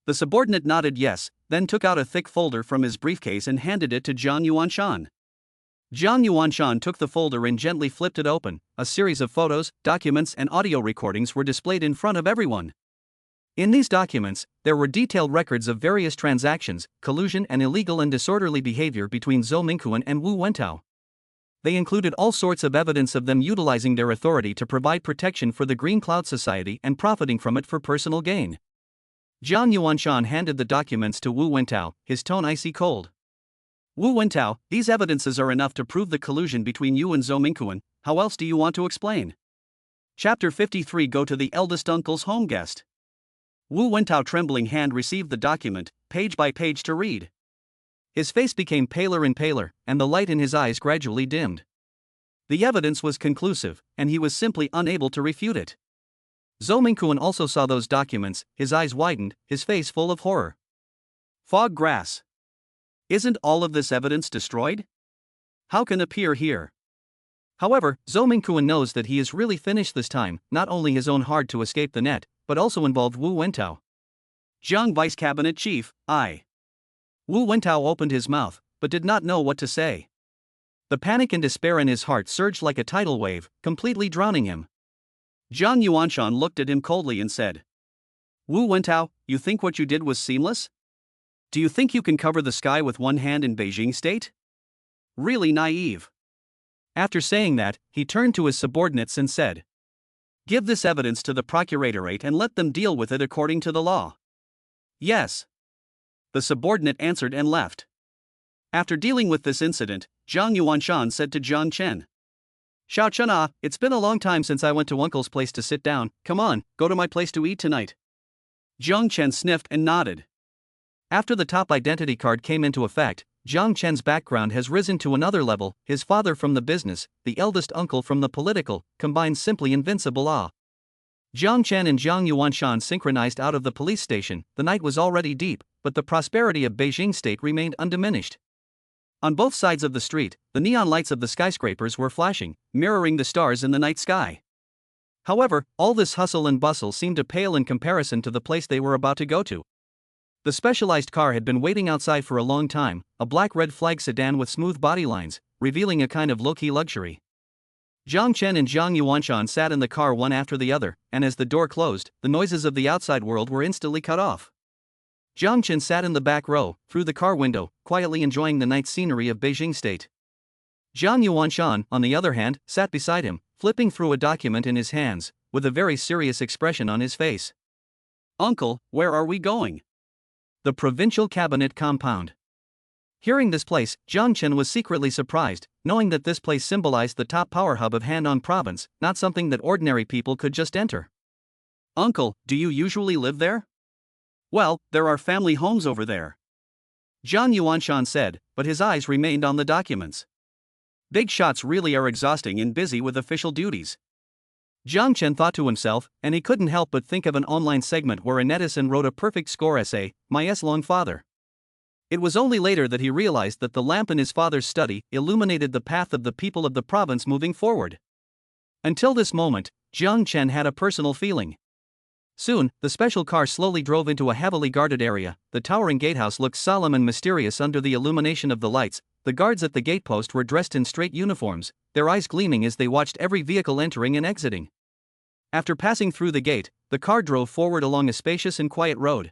The subordinate nodded yes, then took out a thick folder from his briefcase and handed it to Jiang Yuanshan. Jiang Yuanshan took the folder and gently flipped it open. A series of photos, documents and audio recordings were displayed in front of everyone. In these documents, there were detailed records of various transactions, collusion and illegal and disorderly behavior between Zhou Mingquan and Wu Wentao. They included all sorts of evidence of them utilizing their authority to provide protection for the Green Cloud Society and profiting from it for personal gain. Jiang Yuanshan handed the documents to Wu Wentao, his tone icy cold. Wu Wentao, these evidences are enough to prove the collusion between you and Zhou Mingquan. How else do you want to explain? Chapter 53. Go to the eldest uncle's home guest. Wu Wentao trembling hand received the document, page by page to read. His face became paler and paler, and the light in his eyes gradually dimmed. The evidence was conclusive, and he was simply unable to refute it. Zhou Mingquan also saw those documents, his eyes widened, his face full of horror. Fog grass. Isn't all of this evidence destroyed? How can appear here? However, Zhou Mingquan knows that he is really finished this time, not only his own hard to escape the net, but also involved Wu Wentao. Jiang Vice Cabinet Chief, I. Wu Wentao opened his mouth, but did not know what to say. The panic and despair in his heart surged like a tidal wave, completely drowning him. Zhang Yuanshan looked at him coldly and said, Wu Wentao, you think what you did was seamless? Do you think you can cover the sky with one hand in Beijing state? Really naive. After saying that, he turned to his subordinates and said, Give this evidence to the procuratorate and let them deal with it according to the law. Yes. The subordinate answered and left. After dealing with this incident, Zhang Yuanshan said to Jiang Chen, Xiao Chen, it's been a long time since I went to Uncle's place to sit down, come on, go to my place to eat tonight. Jiang Chen sniffed and nodded. After the top identity card came into effect, Jiang Chen's background has risen to another level, his father from the business, the eldest uncle from the political, combined simply invincible awe. Jiang Chen and Zhang Yuanshan synchronized out of the police station. The night was already deep, but the prosperity of Beijing state remained undiminished. On both sides of the street, the neon lights of the skyscrapers were flashing, mirroring the stars in the night sky. However, all this hustle and bustle seemed to pale in comparison to the place they were about to go to. The specialized car had been waiting outside for a long time, a black red flag sedan with smooth body lines, revealing a kind of low-key luxury. Jiang Chen and Zhang Yuanshan sat in the car one after the other, and as the door closed, the noises of the outside world were instantly cut off. Jiang Chen sat in the back row, through the car window, quietly enjoying the night scenery of Beijing state. Zhang Yuanshan, on the other hand, sat beside him, flipping through a document in his hands, with a very serious expression on his face. Uncle, where are we going? The provincial cabinet compound. Hearing this place, Jiang Chen was secretly surprised, knowing that this place symbolized the top power hub of Hannan province, not something that ordinary people could just enter. Uncle, do you usually live there? Well, there are family homes over there. Zhang Yuanshan said, but his eyes remained on the documents. Big shots really are exhausting and busy with official duties. Jiang Chen thought to himself, and he couldn't help but think of an online segment where a netizen wrote a perfect score essay, My long father. It was only later that he realized that the lamp in his father's study illuminated the path of the people of the province moving forward. Until this moment, Jiang Chen had a personal feeling. Soon, the special car slowly drove into a heavily guarded area. The towering gatehouse looked solemn and mysterious under the illumination of the lights. The guards at the gatepost were dressed in straight uniforms, their eyes gleaming as they watched every vehicle entering and exiting. After passing through the gate, the car drove forward along a spacious and quiet road.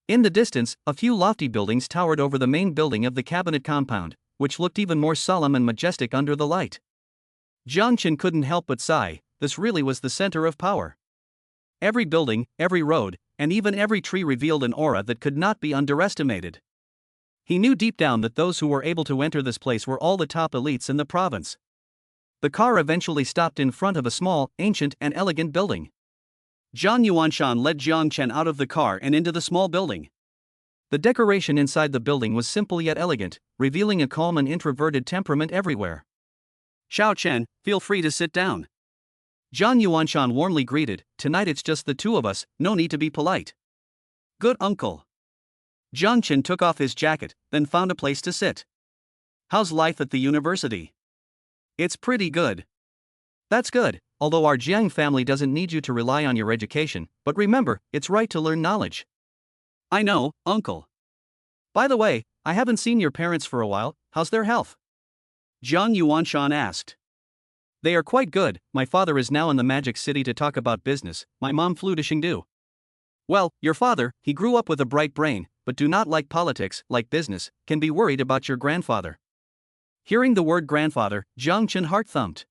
In the distance, a few lofty buildings towered over the main building of the cabinet compound, which looked even more solemn and majestic under the light. Jiang Chen couldn't help but sigh. This really was the center of power. Every building, every road, and even every tree revealed an aura that could not be underestimated. He knew deep down that those who were able to enter this place were all the top elites in the province. The car eventually stopped in front of a small, ancient, and elegant building. Zhang Yuanshan led Jiang Chen out of the car and into the small building. The decoration inside the building was simple yet elegant, revealing a calm and introverted temperament everywhere. Xiao Chen, feel free to sit down. Zhang Yuanshan warmly greeted, tonight it's just the two of us, no need to be polite. Good uncle. Jiang Chen took off his jacket, then found a place to sit. How's life at the university? It's pretty good. That's good, although our Jiang family doesn't need you to rely on your education, but remember, it's right to learn knowledge. I know, uncle. By the way, I haven't seen your parents for a while, how's their health? Zhang Yuanshan asked. They are quite good. My father is now in the Magic City to talk about business, my mom flew to Chengdu. Well, your father, he grew up with a bright brain, but do not like politics, like business, can be worried about your grandfather. Hearing the word grandfather, Jiang Chen heart thumped.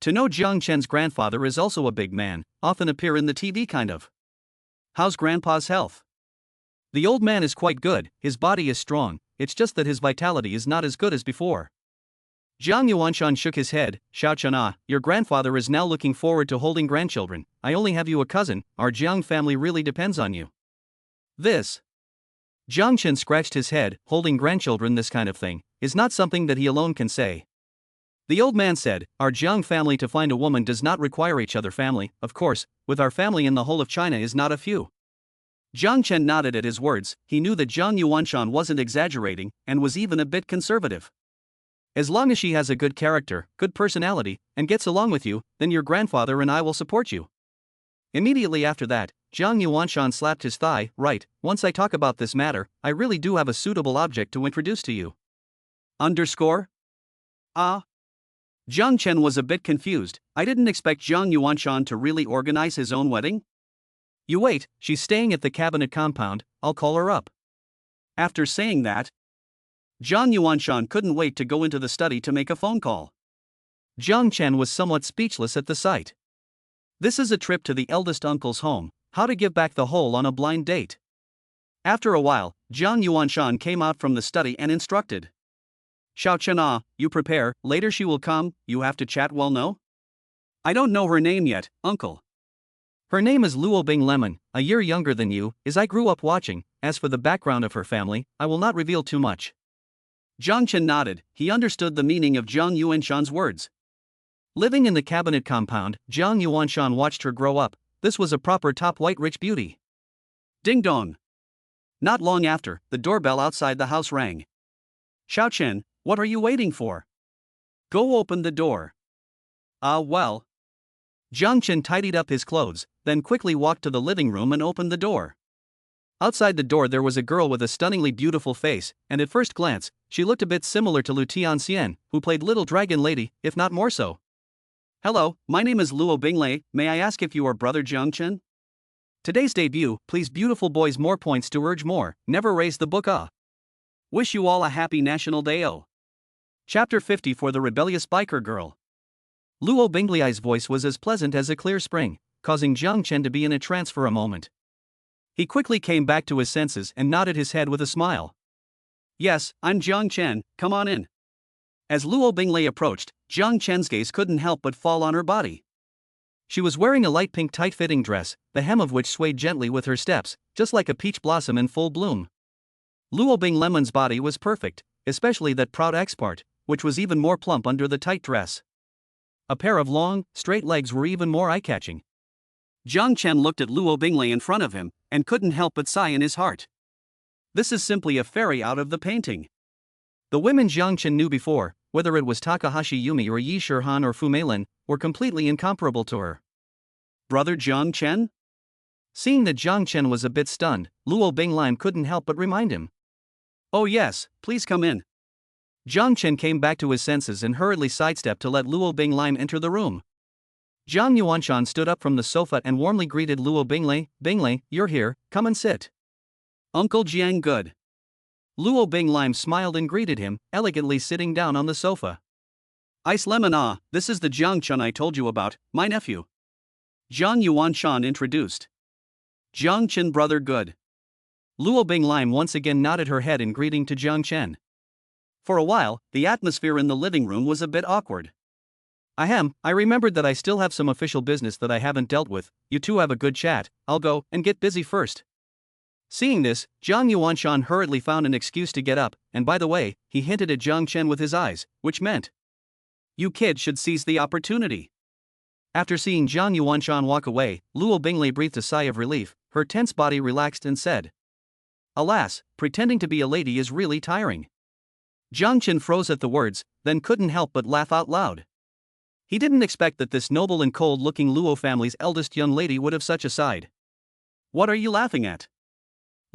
To know Jiang Chen's grandfather is also a big man, often appear in the TV kind of. How's grandpa's health? The old man is quite good, his body is strong, it's just that his vitality is not as good as before. Jiang Yuanshan shook his head. Xiao Chen, your grandfather is now looking forward to holding grandchildren. I only have you a cousin, our Jiang family really depends on you. This. Jiang Chen scratched his head. Holding grandchildren, this kind of thing, is not something that he alone can say. The old man said, our Jiang family to find a woman does not require each other family, of course, with our family in the whole of China is not a few. Jiang Chen nodded at his words. He knew that Zhang Yuanshan wasn't exaggerating, and was even a bit conservative. As long as she has a good character, good personality, and gets along with you, then your grandfather and I will support you. Immediately after that, Jiang Yuanshan slapped his thigh. Right, once I talk about this matter, I really do have a suitable object to introduce to you. Underscore? Ah. Jiang Chen was a bit confused. I didn't expect Jiang Yuanshan to really organize his own wedding. You wait, she's staying at the cabinet compound, I'll call her up. After saying that, Jiang Yuanshan couldn't wait to go into the study to make a phone call. Jiang Chen was somewhat speechless at the sight. This is a trip to the eldest uncle's home, how to give back the whole on a blind date. After a while, Jiang Yuanshan came out from the study and instructed. Xiao Chen, you prepare, later she will come, you have to chat well no? I don't know her name yet, uncle. Her name is Luo Bing Lemon, a year younger than you, as I grew up watching. As for the background of her family, I will not reveal too much. Jiang Chen nodded, he understood the meaning of Jiang Yuanshan's words. Living in the cabinet compound, Jiang Yuanshan watched her grow up. This was a proper top white rich beauty. Ding dong. Not long after, the doorbell outside the house rang. Xiao Chen, what are you waiting for? Go open the door. Well. Jiang Chen tidied up his clothes, then quickly walked to the living room and opened the door. Outside the door there was a girl with a stunningly beautiful face, and at first glance, she looked a bit similar to Lu Tianxian, who played Little Dragon Lady, if not more so. Hello, my name is Luo Binglei, may I ask if you are brother Jiang Chen? Today's debut, please beautiful boys more points to urge more, never raise the book Wish you all a happy National Day Chapter 50 for the rebellious biker girl. Luo Binglei's voice was as pleasant as a clear spring, causing Jiang Chen to be in a trance for a moment. He quickly came back to his senses and nodded his head with a smile. Yes, I'm Jiang Chen, come on in. As Luo Binglei approached, Jiang Chen's gaze couldn't help but fall on her body. She was wearing a light pink tight-fitting dress, the hem of which swayed gently with her steps, just like a peach blossom in full bloom. Luo Bing Lemon's body was perfect, especially that proud X part, which was even more plump under the tight dress. A pair of long, straight legs were even more eye-catching. Jiang Chen looked at Luo Binglei in front of him, and couldn't help but sigh in his heart. This is simply a fairy out of the painting. The women Jiang Chen knew before, whether it was Takahashi Yumi or Yi Shihan or Fu Meilin, were completely incomparable to her. Brother Jiang Chen? Seeing that Jiang Chen was a bit stunned, Luo Binglei couldn't help but remind him. Oh yes, please come in. Jiang Chen came back to his senses and hurriedly sidestepped to let Luo Binglei enter the room. Jiang Yuanshan stood up from the sofa and warmly greeted Luo Binglei. Binglei, you're here, come and sit. Uncle Jiang good. Luo Binglei smiled and greeted him, elegantly sitting down on the sofa. Ice lemon this is the Jiang Chen I told you about, my nephew. Jiang Yuanshan introduced. Jiang Chen brother good. Luo Binglei once again nodded her head in greeting to Jiang Chen. For a while, the atmosphere in the living room was a bit awkward. I remembered that I still have some official business that I haven't dealt with, you two have a good chat, I'll go and get busy first. Seeing this, Jiang Yuanshan hurriedly found an excuse to get up, and by the way, he hinted at Jiang Chen with his eyes, which meant, you kids should seize the opportunity. After seeing Jiang Yuanshan walk away, Luo Binglei breathed a sigh of relief, her tense body relaxed and said, alas, pretending to be a lady is really tiring. Jiang Chen froze at the words, then couldn't help but laugh out loud. He didn't expect that this noble and cold-looking Luo family's eldest young lady would have such a side. What are you laughing at?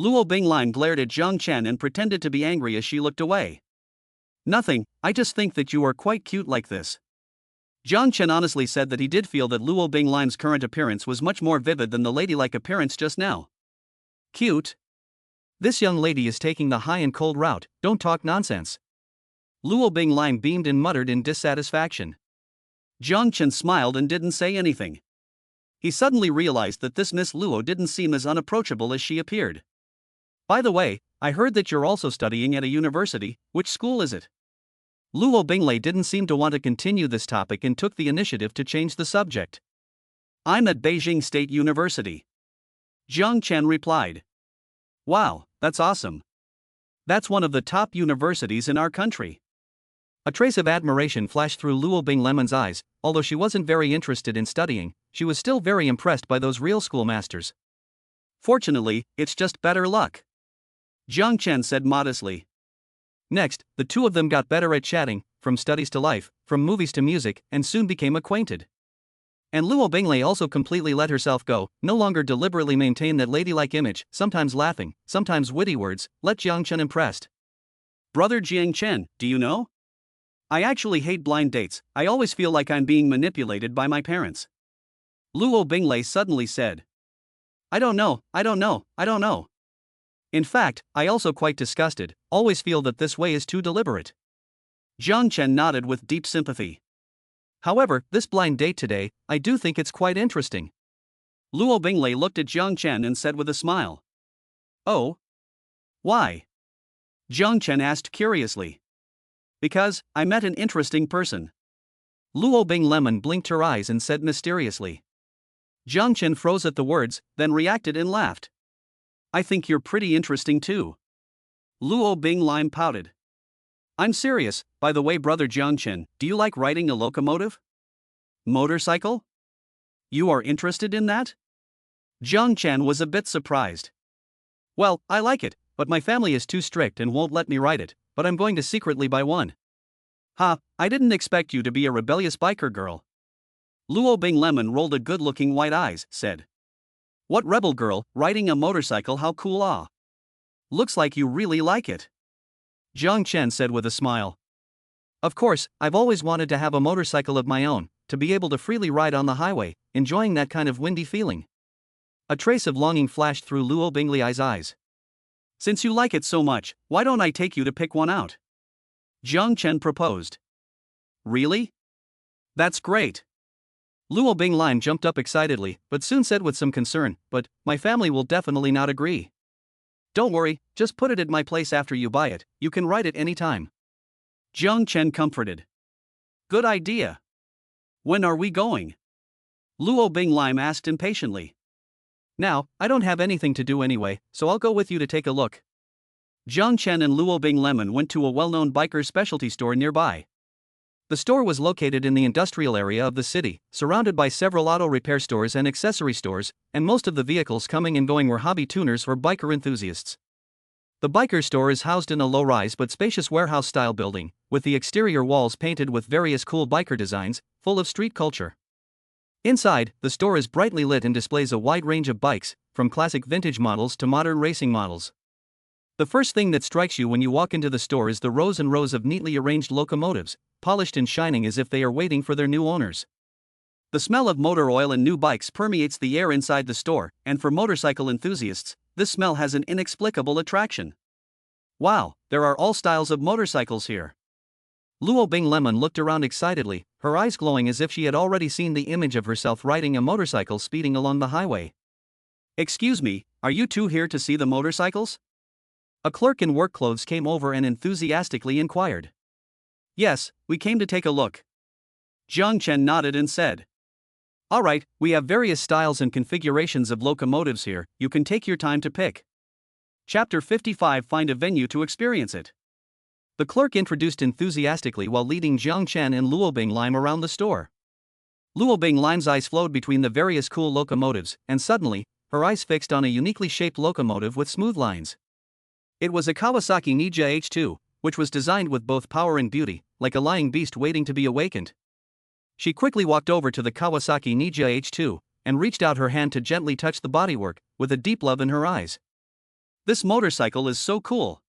Luo Binglei glared at Jiang Chen and pretended to be angry as she looked away. Nothing, I just think that you are quite cute like this. Jiang Chen honestly said that he did feel that Luo Binglei's current appearance was much more vivid than the ladylike appearance just now. Cute? This young lady is taking the high and cold route, don't talk nonsense. Luo Binglei beamed and muttered in dissatisfaction. Jiang Chen smiled and didn't say anything. He suddenly realized that this Miss Luo didn't seem as unapproachable as she appeared. By the way, I heard that you're also studying at a university, which school is it? Luo Binglei didn't seem to want to continue this topic and took the initiative to change the subject. I'm at Beijing State University. Jiang Chen replied. Wow, that's awesome. That's one of the top universities in our country. A trace of admiration flashed through Luo Binglei's eyes. Although she wasn't very interested in studying, she was still very impressed by those real schoolmasters. Fortunately, it's just better luck. Jiang Chen said modestly. Next, the two of them got better at chatting. from studies to life, from movies to music, and soon became acquainted. And Luo Binglei also completely let herself go, no longer deliberately maintained that ladylike image, sometimes laughing, sometimes witty words, let Jiang Chen impressed. Brother Jiang Chen, do you know? I actually hate blind dates, I always feel like I'm being manipulated by my parents. Luo Binglei suddenly said. I don't know. In fact, I also quite disgusted, always feel that this way is too deliberate. Jiang Chen nodded with deep sympathy. However, this blind date today, I do think it's quite interesting. Luo Binglei looked at Jiang Chen and said with a smile. Oh? Why? Jiang Chen asked curiously. Because, I met an interesting person. Luo Binglei blinked her eyes and said mysteriously. Jiang Chen froze at the words, then reacted and laughed. I think you're pretty interesting too. Luo Binglei pouted. I'm serious, by the way, brother Jiang Chen, do you like riding a locomotive? Motorcycle? You are interested in that? Jiang Chen was a bit surprised. Well, I like it, but my family is too strict and won't let me ride it, but I'm going to secretly buy one. Ha, I didn't expect you to be a rebellious biker girl. Luo Binglei rolled a good-looking white eyes, said. What rebel girl, riding a motorcycle, how cool ah. Looks like you really like it. Jiang Chen said with a smile. Of course, I've always wanted to have a motorcycle of my own, to be able to freely ride on the highway, enjoying that kind of windy feeling. A trace of longing flashed through Luo Binglei's eyes. Since you like it so much, why don't I take you to pick one out? Jiang Chen proposed. Really? That's great. Luo Binglei jumped up excitedly, but soon said with some concern, but my family will definitely not agree. Don't worry, just put it at my place after you buy it, you can ride it anytime. Jiang Chen comforted. Good idea. When are we going? Luo Binglei asked impatiently. Now, I don't have anything to do anyway, so I'll go with you to take a look. Jiang Chen and Luo Binglei went to a well-known biker specialty store nearby. The store was located in the industrial area of the city, surrounded by several auto repair stores and accessory stores, and most of the vehicles coming and going were hobby tuners or biker enthusiasts. The biker store is housed in a low-rise but spacious warehouse-style building, with the exterior walls painted with various cool biker designs, full of street culture. Inside, the store is brightly lit and displays a wide range of bikes, from classic vintage models to modern racing models. The first thing that strikes you when you walk into the store is the rows and rows of neatly arranged locomotives, polished and shining as if they are waiting for their new owners. The smell of motor oil and new bikes permeates the air inside the store, and for motorcycle enthusiasts, this smell has an inexplicable attraction. Wow, there are all styles of motorcycles here. Luo Binglei looked around excitedly, her eyes glowing as if she had already seen the image of herself riding a motorcycle speeding along the highway. Excuse me, are you two here to see the motorcycles? A clerk in work clothes came over and enthusiastically inquired. Yes, we came to take a look. Jiang Chen nodded and said. Alright, we have various styles and configurations of locomotives here, you can take your time to pick. Chapter 55 Find a venue to experience it. The clerk introduced enthusiastically while leading Jiang Chen and Luo Binglei around the store. Luo Binglei's eyes flowed between the various cool locomotives, and suddenly, her eyes fixed on a uniquely shaped locomotive with smooth lines. It was a Kawasaki Ninja H2, which was designed with both power and beauty, like a lying beast waiting to be awakened. She quickly walked over to the Kawasaki Ninja H2, and reached out her hand to gently touch the bodywork, with a deep love in her eyes. This motorcycle is so cool.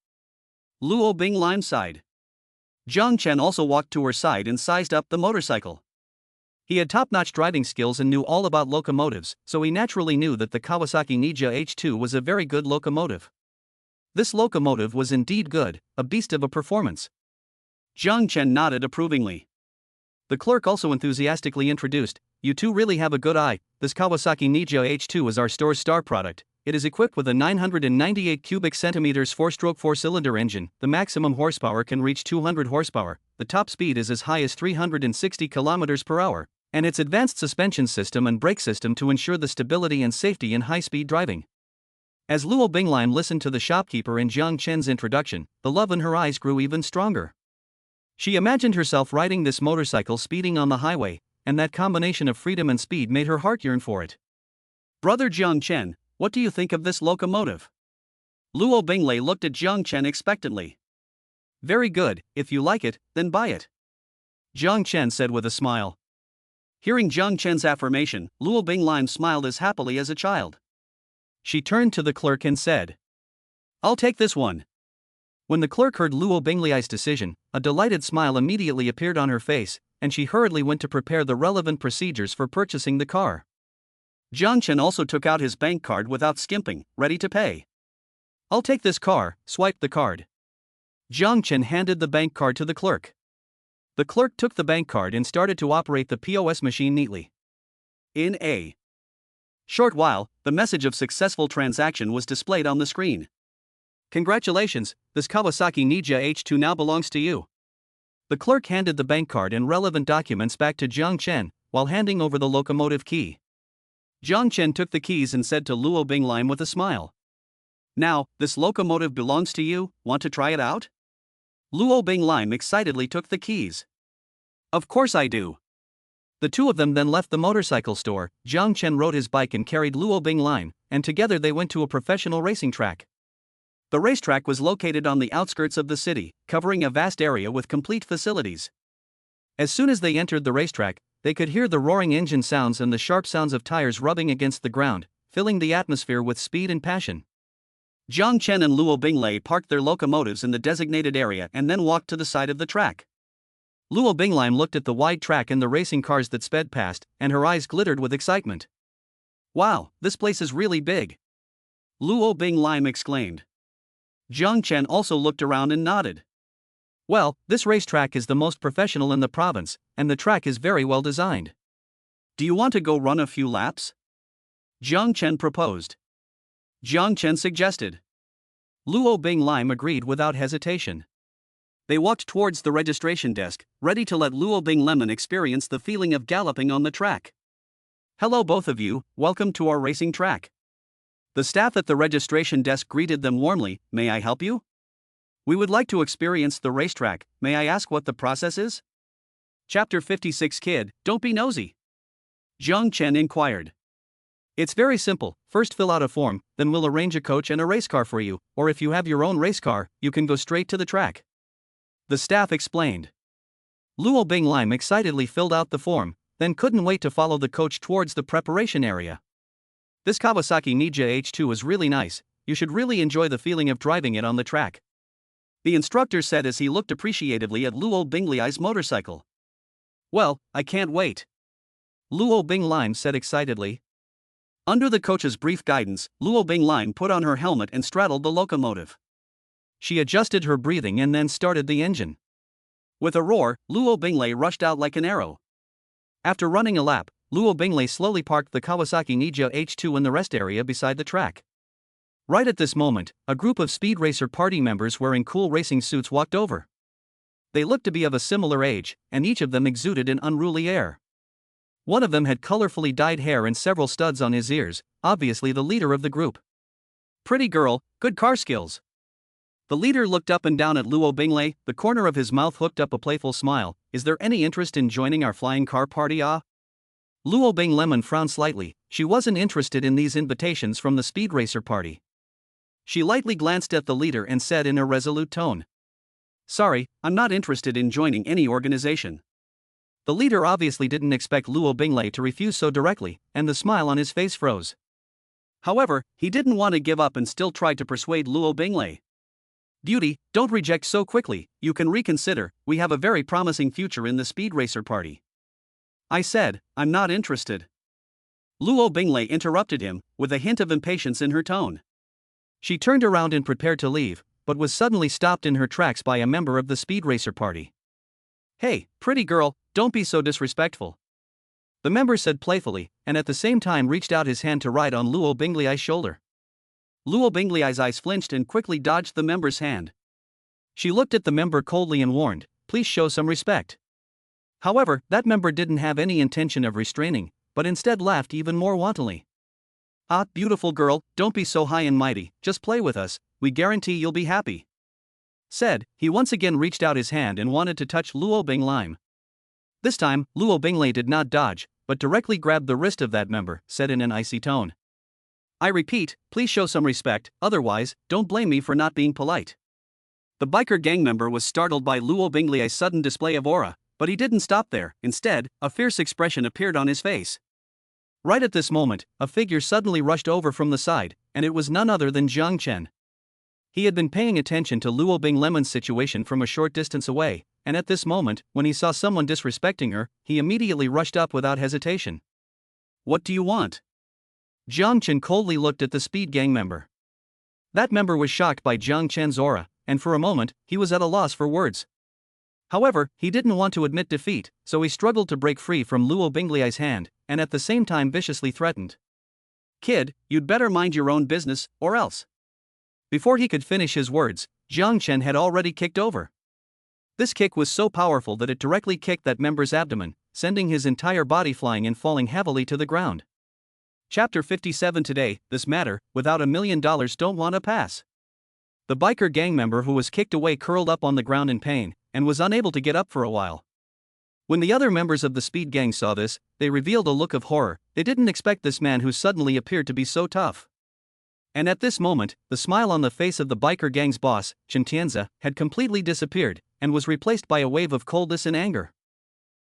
Luo Binglei sighed. Jiang Chen also walked to her side and sized up the motorcycle. He had top-notch driving skills and knew all about locomotives, so he naturally knew that the Kawasaki Ninja H2 was a very good locomotive. This locomotive was indeed good, a beast of a performance. Jiang Chen nodded approvingly. The clerk also enthusiastically introduced, you two really have a good eye, this Kawasaki Ninja H2 is our store's star product. It is equipped with a 998 cubic centimeters 4-stroke 4-cylinder engine, the maximum horsepower can reach 200 horsepower, the top speed is as high as 360 kilometers per hour, and its advanced suspension system and brake system to ensure the stability and safety in high-speed driving. As Luo Binglei listened to the shopkeeper and Jiang Chen's introduction, the love in her eyes grew even stronger. She imagined herself riding this motorcycle speeding on the highway, and that combination of freedom and speed made her heart yearn for it. Brother Jiang Chen, what do you think of this locomotive? Luo Binglei looked at Jiang Chen expectantly. Very good, if you like it, then buy it. Jiang Chen said with a smile. Hearing Jiang Chen's affirmation, Luo Binglime smiled as happily as a child. She turned to the clerk and said, "I'll take this one." When the clerk heard Luo Binglai's decision, a delighted smile immediately appeared on her face, and she hurriedly went to prepare the relevant procedures for purchasing the car. Jiang Chen also took out his bank card without skimping, ready to pay. "I'll take this car," swiped the card. Jiang Chen handed the bank card to the clerk. The clerk took the bank card and started to operate the POS machine neatly. In a short while, the message of successful transaction was displayed on the screen. "Congratulations, this Kawasaki Ninja H2 now belongs to you." The clerk handed the bank card and relevant documents back to Jiang Chen, while handing over the locomotive key. Jiang Chen took the keys and said to Luo Binglime with a smile, "Now, this locomotive belongs to you, want to try it out?" Luo Binglime excitedly took the keys. "Of course I do." The two of them then left the motorcycle store. Jiang Chen rode his bike and carried Luo Binglime, and together they went to a professional racing track. The racetrack was located on the outskirts of the city, covering a vast area with complete facilities. As soon as they entered the racetrack, they could hear the roaring engine sounds and the sharp sounds of tires rubbing against the ground, filling the atmosphere with speed and passion. Jiang Chen and Luo Binglai parked their locomotives in the designated area and then walked to the side of the track. Luo Binglime looked at the wide track and the racing cars that sped past, and her eyes glittered with excitement. "Wow, this place is really big!" Luo Binglime exclaimed. Jiang Chen also looked around and nodded. "Well, this racetrack is the most professional in the province, and the track is very well designed. Do you want to go run a few laps?" Jiang Chen proposed. Jiang Chen suggested. Luo Binglime agreed without hesitation. They walked towards the registration desk, ready to let Luo Binglime experience the feeling of galloping on the track. "Hello both of you, welcome to our racing track." The staff at the registration desk greeted them warmly. "May I help you?" "We would like to experience the racetrack, may I ask what the process is?" Chapter 56 Kid, don't be nosy. Jiang Chen inquired. "It's very simple, first fill out a form, then we'll arrange a coach and a race car for you, or if you have your own race car, you can go straight to the track." The staff explained. Luo Binglime excitedly filled out the form, then couldn't wait to follow the coach towards the preparation area. "This Kawasaki Ninja H2 is really nice, you should really enjoy the feeling of driving it on the track," the instructor said as he looked appreciatively at Luo Binglai's motorcycle. "Well, I can't wait," Luo Binglime said excitedly. Under the coach's brief guidance, Luo Binglime put on her helmet and straddled the locomotive. She adjusted her breathing and then started the engine. With a roar, Luo Binglai rushed out like an arrow. After running a lap, Luo Binglai slowly parked the Kawasaki Ninja H2 in the rest area beside the track. Right at this moment, a group of Speed Racer party members wearing cool racing suits walked over. They looked to be of a similar age, and each of them exuded an unruly air. One of them had colorfully dyed hair and several studs on his ears, obviously the leader of the group. "Pretty girl, good car skills." The leader looked up and down at Luo Binglai, the corner of his mouth hooked up a playful smile. "Is there any interest in joining our flying car party, ah?" Luo Binglai frowned slightly. She wasn't interested in these invitations from the Speed Racer party. She lightly glanced at the leader and said in a resolute tone, "Sorry, I'm not interested in joining any organization." The leader obviously didn't expect Luo Binglai to refuse so directly, and the smile on his face froze. However, he didn't want to give up and still tried to persuade Luo Binglai. "Beauty, don't reject so quickly, you can reconsider, we have a very promising future in the Speed Racer party." "I said, I'm not interested." Luo Binglai interrupted him, with a hint of impatience in her tone. She turned around and prepared to leave, but was suddenly stopped in her tracks by a member of the Speed Racer party. "Hey, pretty girl, don't be so disrespectful," the member said playfully, and at the same time reached out his hand to ride on Luo Binglai's shoulder. Luo Binglai's eyes flinched and quickly dodged the member's hand. She looked at the member coldly and warned, "Please show some respect." However, that member didn't have any intention of restraining, but instead laughed even more wantonly. "Ah, beautiful girl, don't be so high and mighty, just play with us, we guarantee you'll be happy," said. He once again reached out his hand and wanted to touch Luo Binglai. This time, Luo Binglai did not dodge, but directly grabbed the wrist of that member, said in an icy tone, "I repeat, please show some respect, otherwise, don't blame me for not being polite." The biker gang member was startled by Luo Binglai's sudden display of aura, But he didn't stop there. Instead, a fierce expression appeared on his face. Right at this moment, a figure suddenly rushed over from the side, and it was none other than Jiang Chen. He had been paying attention to Luo Binglemon's situation from a short distance away, and at this moment, when he saw someone disrespecting her, he immediately rushed up without hesitation. "What do you want?" Jiang Chen coldly looked at the speed gang member. That member was shocked by Jiang Chen's aura, and for a moment, he was at a loss for words. However, he didn't want to admit defeat, so he struggled to break free from Luo Binglei's hand, and at the same time viciously threatened. "Kid, you'd better mind your own business, or else." Before he could finish his words, Jiang Chen had already kicked over. This kick was so powerful that it directly kicked that member's abdomen, sending his entire body flying and falling heavily to the ground. Chapter 57 Today, this matter, without $1 million don't wanna pass. The biker gang member who was kicked away curled up on the ground in pain, and was unable to get up for a while. When the other members of the speed gang saw this, they revealed a look of horror. They didn't expect this man who suddenly appeared to be so tough. And at this moment, the smile on the face of the biker gang's boss, Chen Tianzi, had completely disappeared, and was replaced by a wave of coldness and anger.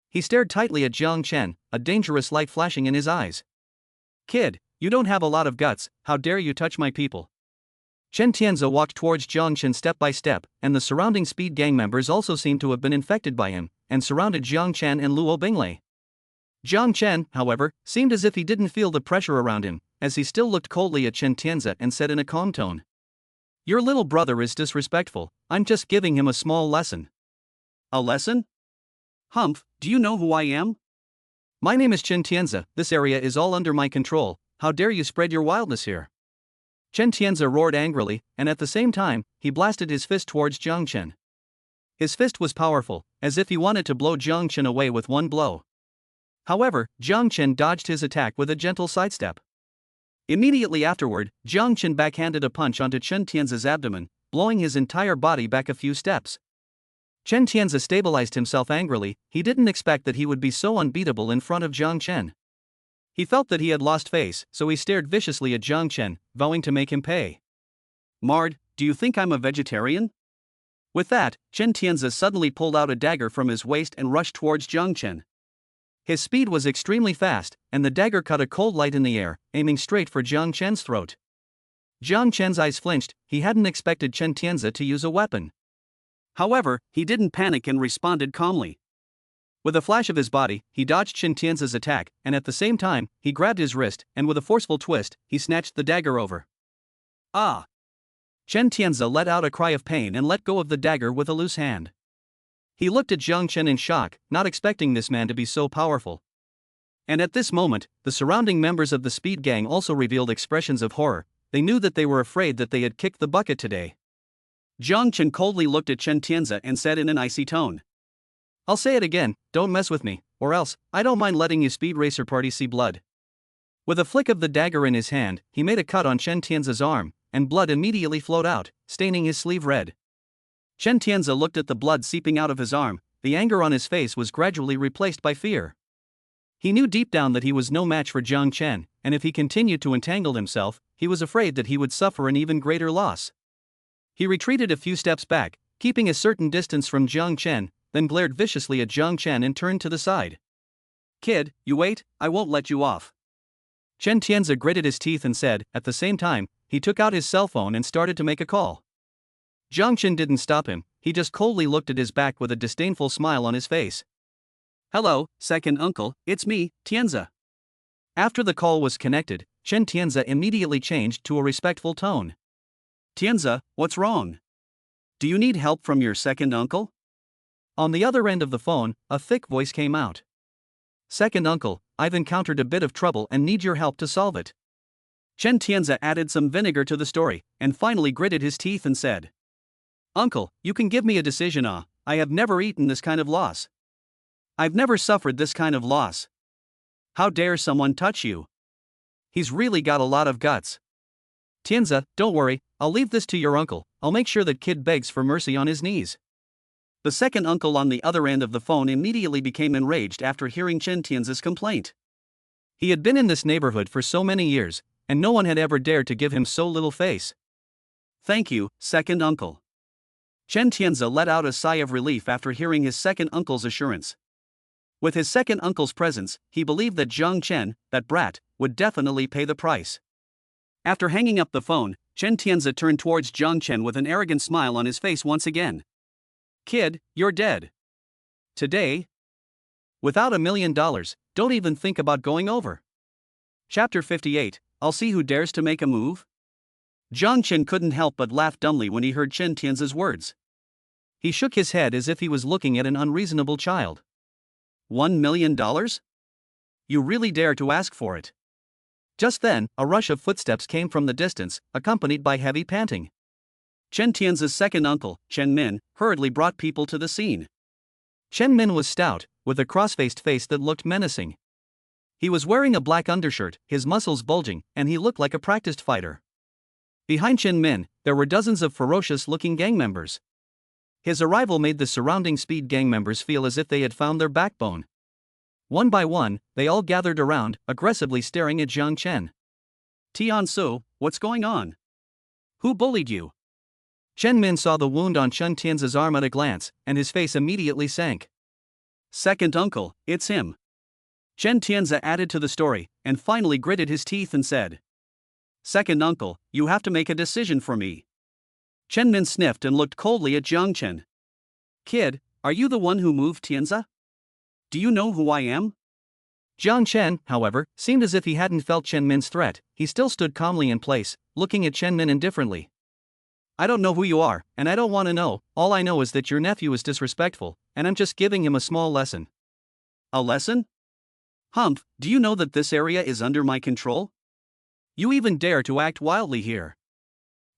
He stared tightly at Jiang Chen, a dangerous light flashing in his eyes. "Kid, you don't have a lot of guts, how dare you touch my people?" Chen Tianzi walked towards Jiang Chen step by step, and the surrounding speed gang members also seemed to have been infected by him, and surrounded Jiang Chen and Luo Binglei. Jiang Chen, however, seemed as if he didn't feel the pressure around him, as he still looked coldly at Chen Tianzi and said in a calm tone, "Your little brother is disrespectful, I'm just giving him a small lesson." "A lesson? Humph, do you know who I am?" "My name is Chen Tianzi, this area is all under my control, how dare you spread your wildness here?" Chen Tianzi roared angrily, and at the same time, he blasted his fist towards Jiang Chen. His fist was powerful, as if he wanted to blow Jiang Chen away with one blow. However, Jiang Chen dodged his attack with a gentle sidestep. Immediately afterward, Jiang Chen backhanded a punch onto Chen Tianzi's abdomen, blowing his entire body back a few steps. Chen Tianzi stabilized himself angrily. He didn't expect that he would be so unbeatable in front of Jiang Chen. He felt that he had lost face, so he stared viciously at Jiang Chen, vowing to make him pay. "Mard, do you think I'm a vegetarian?" With that, Chen Tianzi suddenly pulled out a dagger from his waist and rushed towards Jiang Chen. His speed was extremely fast, and the dagger cut a cold light in the air, aiming straight for Jiang Chen's throat. Jiang Chen's eyes flinched. He hadn't expected Chen Tianzi to use a weapon. However, he didn't panic and responded calmly. With a flash of his body, he dodged Chen Tianzi's attack, and at the same time, he grabbed his wrist, and with a forceful twist, he snatched the dagger over. "Ah!" Chen Tianzi let out a cry of pain and let go of the dagger with a loose hand. He looked at Jiang Chen in shock, not expecting this man to be so powerful. And at this moment, the surrounding members of the speed gang also revealed expressions of horror. They knew that they were afraid that they had kicked the bucket today. Jiang Chen coldly looked at Chen Tianzi and said in an icy tone, "I'll say it again, don't mess with me, or else, I don't mind letting you speed racer party see blood." With a flick of the dagger in his hand, he made a cut on Chen Tianzi's arm, and blood immediately flowed out, staining his sleeve red. Chen Tianzi looked at the blood seeping out of his arm. The anger on his face was gradually replaced by fear. He knew deep down that he was no match for Jiang Chen, and if he continued to entangle himself, he was afraid that he would suffer an even greater loss. He retreated a few steps back, keeping a certain distance from Jiang Chen, then glared viciously at Jiang Chen and turned to the side. "Kid, you wait, I won't let you off." Chen Tianzi gritted his teeth and said, at the same time, he took out his cell phone and started to make a call. Jiang Chen didn't stop him, he just coldly looked at his back with a disdainful smile on his face. "Hello, second uncle, it's me, Tianzi." After the call was connected, Chen Tianzi immediately changed to a respectful tone. "Tianzi, what's wrong? Do you need help from your second uncle?" On the other end of the phone, a thick voice came out. "Second uncle, I've encountered a bit of trouble and need your help to solve it." Chen Tianzi added some vinegar to the story, and finally gritted his teeth and said, "Uncle, you can give me a decision. I have never eaten this kind of loss. I've never suffered this kind of loss. How dare someone touch you? He's really got a lot of guts." "Tianzi, don't worry, I'll leave this to your uncle. I'll make sure that kid begs for mercy on his knees." The second uncle on the other end of the phone immediately became enraged after hearing Chen Tianzi's complaint. He had been in this neighborhood for so many years, and no one had ever dared to give him so little face. "Thank you, second uncle." Chen Tianzi let out a sigh of relief after hearing his second uncle's assurance. With his second uncle's presence, he believed that Jiang Chen, that brat, would definitely pay the price. After hanging up the phone, Chen Tianzi turned towards Jiang Chen with an arrogant smile on his face once again. Kid, you're dead. Today? Without $1 million, don't even think about going over. Chapter 58, I'll see who dares to make a move. Jiang Chen couldn't help but laugh dumbly when he heard Chen Tianzi's words. He shook his head as if he was looking at an unreasonable child. $1 million? You really dare to ask for it? Just then, a rush of footsteps came from the distance, accompanied by heavy panting. Chen Tianzi's second uncle, Chen Min, hurriedly brought people to the scene. Chen Min was stout, with a cross-faced face that looked menacing. He was wearing a black undershirt, his muscles bulging, and he looked like a practiced fighter. Behind Chen Min, there were dozens of ferocious-looking gang members. His arrival made the surrounding speed gang members feel as if they had found their backbone. One by one, they all gathered around, aggressively staring at Jiang Chen. Tianzi, what's going on? Who bullied you? Chen Min saw the wound on Chen Tianzi's arm at a glance, and his face immediately sank. Second uncle, it's him. Chen Tianzi added to the story, and finally gritted his teeth and said. Second uncle, you have to make a decision for me. Chen Min sniffed and looked coldly at Jiang Chen. Kid, are you the one who moved Tianzi? Do you know who I am? Jiang Chen, however, seemed as if he hadn't felt Chen Min's threat. He still stood calmly in place, looking at Chen Min indifferently. I don't know who you are, and I don't want to know. All I know is that your nephew is disrespectful, and I'm just giving him a small lesson. A lesson? Humph, do you know that this area is under my control? You even dare to act wildly here.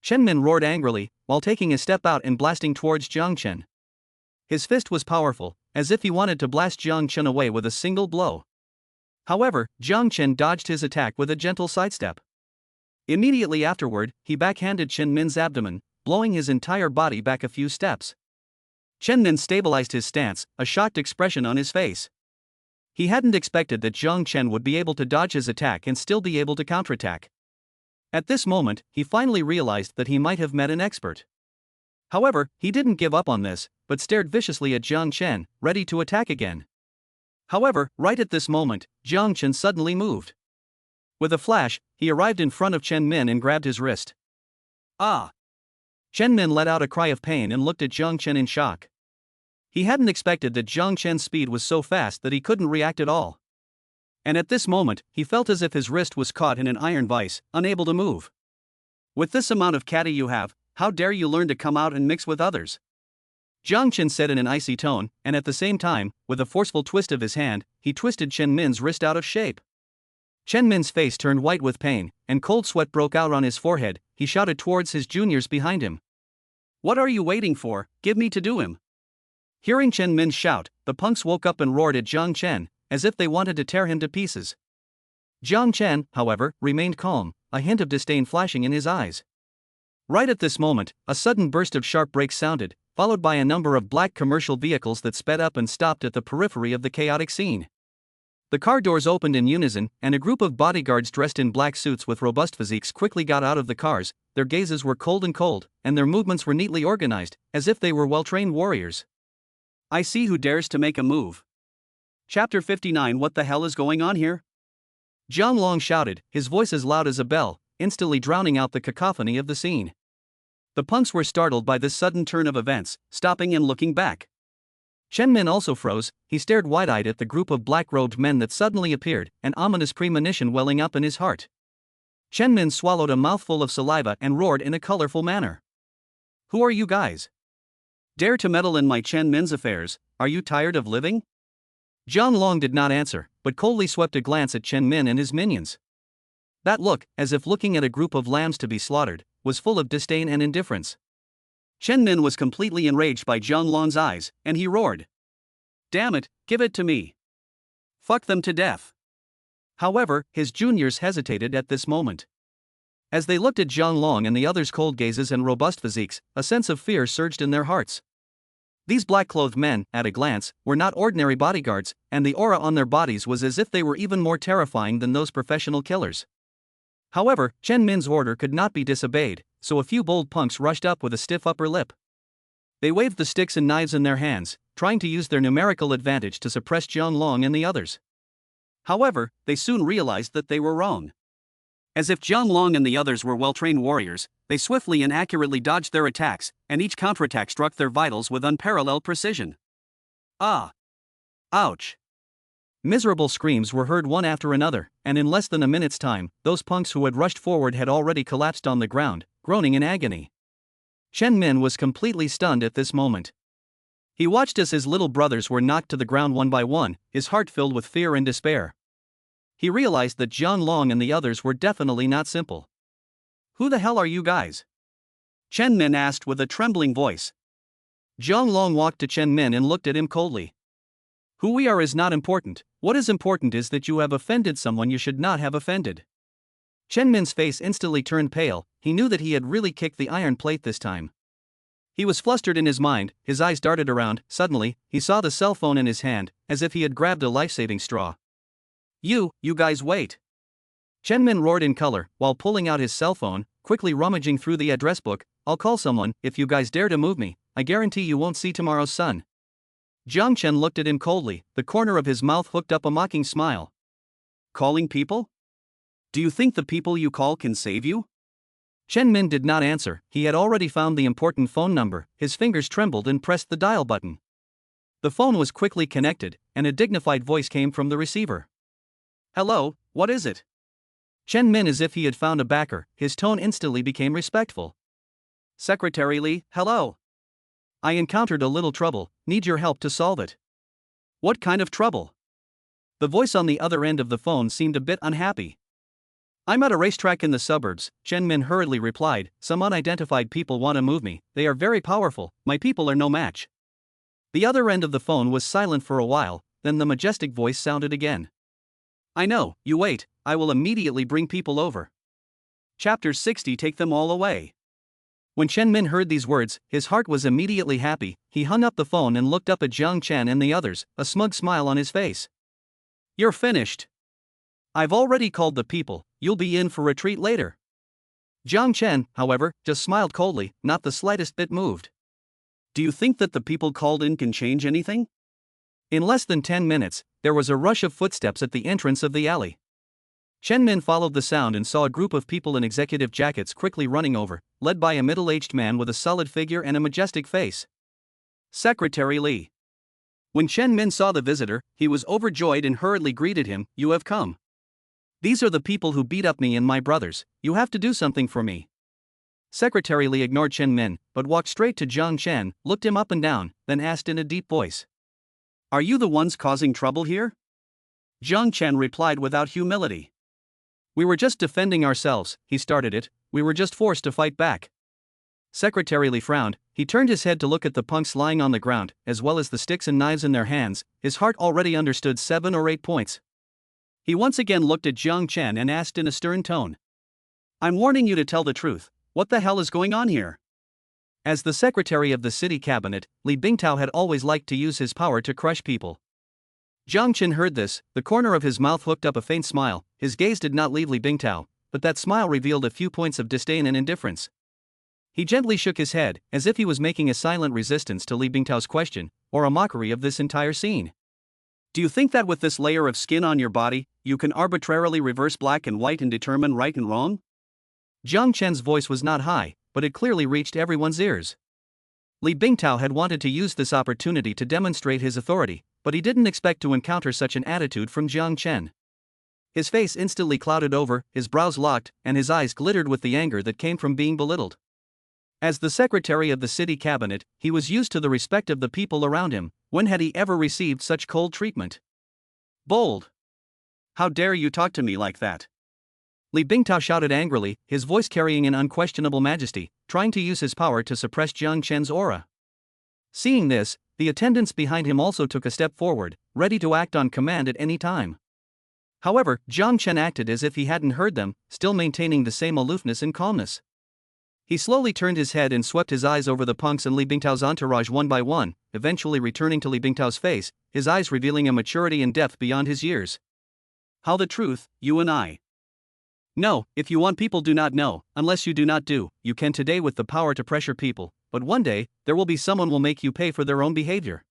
Chen Min roared angrily, while taking a step out and blasting towards Jiang Chen. His fist was powerful, as if he wanted to blast Jiang Chen away with a single blow. However, Jiang Chen dodged his attack with a gentle sidestep. Immediately afterward, he backhanded Chen Min's abdomen, blowing his entire body back a few steps. Chen Min stabilized his stance, a shocked expression on his face. He hadn't expected that Jiang Chen would be able to dodge his attack and still be able to counterattack. At this moment, he finally realized that he might have met an expert. However, he didn't give up on this, but stared viciously at Jiang Chen, ready to attack again. However, right at this moment, Jiang Chen suddenly moved. With a flash, he arrived in front of Chen Min and grabbed his wrist. Ah! Chen Min let out a cry of pain and looked at Jiang Chen in shock. He hadn't expected that Jiang Chen's speed was so fast that he couldn't react at all. And at this moment, he felt as if his wrist was caught in an iron vise, unable to move. With this amount of catty you have, how dare you learn to come out and mix with others? Jiang Chen said in an icy tone, and at the same time, with a forceful twist of his hand, he twisted Chen Min's wrist out of shape. Chen Min's face turned white with pain, and cold sweat broke out on his forehead. He shouted towards his juniors behind him. What are you waiting for? Give me to do him. Hearing Chen Min shout, the punks woke up and roared at Jiang Chen, as if they wanted to tear him to pieces. Jiang Chen, however, remained calm, a hint of disdain flashing in his eyes. Right at this moment, a sudden burst of sharp brakes sounded, followed by a number of black commercial vehicles that sped up and stopped at the periphery of the chaotic scene. The car doors opened in unison, and a group of bodyguards dressed in black suits with robust physiques quickly got out of the cars. Their gazes were cold, and their movements were neatly organized, as if they were well-trained warriors. I see who dares to make a move. Chapter 59. What the hell is going on here? Jiang Long shouted, his voice as loud as a bell, instantly drowning out the cacophony of the scene. The punks were startled by this sudden turn of events, stopping and looking back. Chen Min also froze. He stared wide-eyed at the group of black-robed men that suddenly appeared, an ominous premonition welling up in his heart. Chen Min swallowed a mouthful of saliva and roared in a colorful manner. Who are you guys? Dare to meddle in my Chen Min's affairs? Are you tired of living? Jiang Long did not answer, but coldly swept a glance at Chen Min and his minions. That look, as if looking at a group of lambs to be slaughtered, was full of disdain and indifference. Chen Min was completely enraged by Jiang Long's eyes, and he roared. Damn it, give it to me. Fuck them to death. However, his juniors hesitated at this moment. As they looked at Jiang Long and the others' cold gazes and robust physiques, a sense of fear surged in their hearts. These black-clothed men, at a glance, were not ordinary bodyguards, and the aura on their bodies was as if they were even more terrifying than those professional killers. However, Chen Min's order could not be disobeyed, so a few bold punks rushed up with a stiff upper lip. They waved the sticks and knives in their hands, trying to use their numerical advantage to suppress Jiang Long and the others. However, they soon realized that they were wrong. As if Jiang Long and the others were well-trained warriors, they swiftly and accurately dodged their attacks, and each counterattack struck their vitals with unparalleled precision. Ah! Ouch! Miserable screams were heard one after another, and in less than a minute's time, those punks who had rushed forward had already collapsed on the ground, groaning in agony. Chen Min was completely stunned at this moment. He watched as his little brothers were knocked to the ground one by one, his heart filled with fear and despair. He realized that Jiang Long and the others were definitely not simple. "Who the hell are you guys?" Chen Min asked with a trembling voice. Jiang Long walked to Chen Min and looked at him coldly. "Who we are is not important, what is important is that you have offended someone you should not have offended." Chen Min's face instantly turned pale. He knew that he had really kicked the iron plate this time. He was flustered in his mind, his eyes darted around. Suddenly, he saw the cell phone in his hand, as if he had grabbed a life-saving straw. You guys wait!" Chen Min roared in color, while pulling out his cell phone, quickly rummaging through the address book. "I'll call someone, if you guys dare to move me, I guarantee you won't see tomorrow's sun." Jiang Chen looked at him coldly, the corner of his mouth hooked up a mocking smile. "Calling people? Do you think the people you call can save you?" Chen Min did not answer. He had already found the important phone number. His fingers trembled and pressed the dial button. The phone was quickly connected, and a dignified voice came from the receiver. "Hello, what is it?" Chen Min, as if he had found a backer, his tone instantly became respectful. "Secretary Li, hello. I encountered a little trouble, need your help to solve it." "What kind of trouble?" The voice on the other end of the phone seemed a bit unhappy. "I'm at a racetrack in the suburbs," Chen Min hurriedly replied. "Some unidentified people want to move me, they are very powerful, my people are no match." The other end of the phone was silent for a while, then the majestic voice sounded again. "I know, you wait, I will immediately bring people over." Chapter 60. Take them all away. When Chen Min heard these words, his heart was immediately happy. He hung up the phone and looked up at Jiang Chen and the others, a smug smile on his face. "You're finished. I've already called the people, you'll be in for a treat later." Jiang Chen, however, just smiled coldly, not the slightest bit moved. "Do you think that the people called in can change anything?" In less than 10 minutes, there was a rush of footsteps at the entrance of the alley. Chen Min followed the sound and saw a group of people in executive jackets quickly running over, led by a middle-aged man with a solid figure and a majestic face. Secretary Li. When Chen Min saw the visitor, he was overjoyed and hurriedly greeted him. "You have come. These are the people who beat up me and my brothers, you have to do something for me." Secretary Li ignored Chen Min, but walked straight to Jiang Chen, looked him up and down, then asked in a deep voice. "Are you the ones causing trouble here?" Jiang Chen replied without humility. "We were just defending ourselves," he started it, "we were just forced to fight back." Secretary Li frowned. He turned his head to look at the punks lying on the ground, as well as the sticks and knives in their hands. His heart already understood 7 or 8 points. He once again looked at Jiang Chen and asked in a stern tone. "I'm warning you to tell the truth, what the hell is going on here?" As the secretary of the city cabinet, Li Bingtao had always liked to use his power to crush people. Jiang Chen heard this, the corner of his mouth hooked up a faint smile. His gaze did not leave Li Bingtao, but that smile revealed a few points of disdain and indifference. He gently shook his head, as if he was making a silent resistance to Li Bingtao's question, or a mockery of this entire scene. "Do you think that with this layer of skin on your body, you can arbitrarily reverse black and white and determine right and wrong?" Jiang Chen's voice was not high, but it clearly reached everyone's ears. Li Bingtao had wanted to use this opportunity to demonstrate his authority, but he didn't expect to encounter such an attitude from Jiang Chen. His face instantly clouded over, his brows locked, and his eyes glittered with the anger that came from being belittled. As the secretary of the city cabinet, he was used to the respect of the people around him. When had he ever received such cold treatment? "Bold! How dare you talk to me like that?" Li Bingtao shouted angrily, his voice carrying an unquestionable majesty, trying to use his power to suppress Jiang Chen's aura. Seeing this, the attendants behind him also took a step forward, ready to act on command at any time. However, Jiang Chen acted as if he hadn't heard them, still maintaining the same aloofness and calmness. He slowly turned his head and swept his eyes over the punks and Li Bingtao's entourage one by one, eventually returning to Li Bingtao's face, his eyes revealing a maturity and depth beyond his years. "How the truth, you and I. No, if you want people do not know, unless you do not do, you can today with the power to pressure people, but one day, there will be someone will make you pay for their own behavior.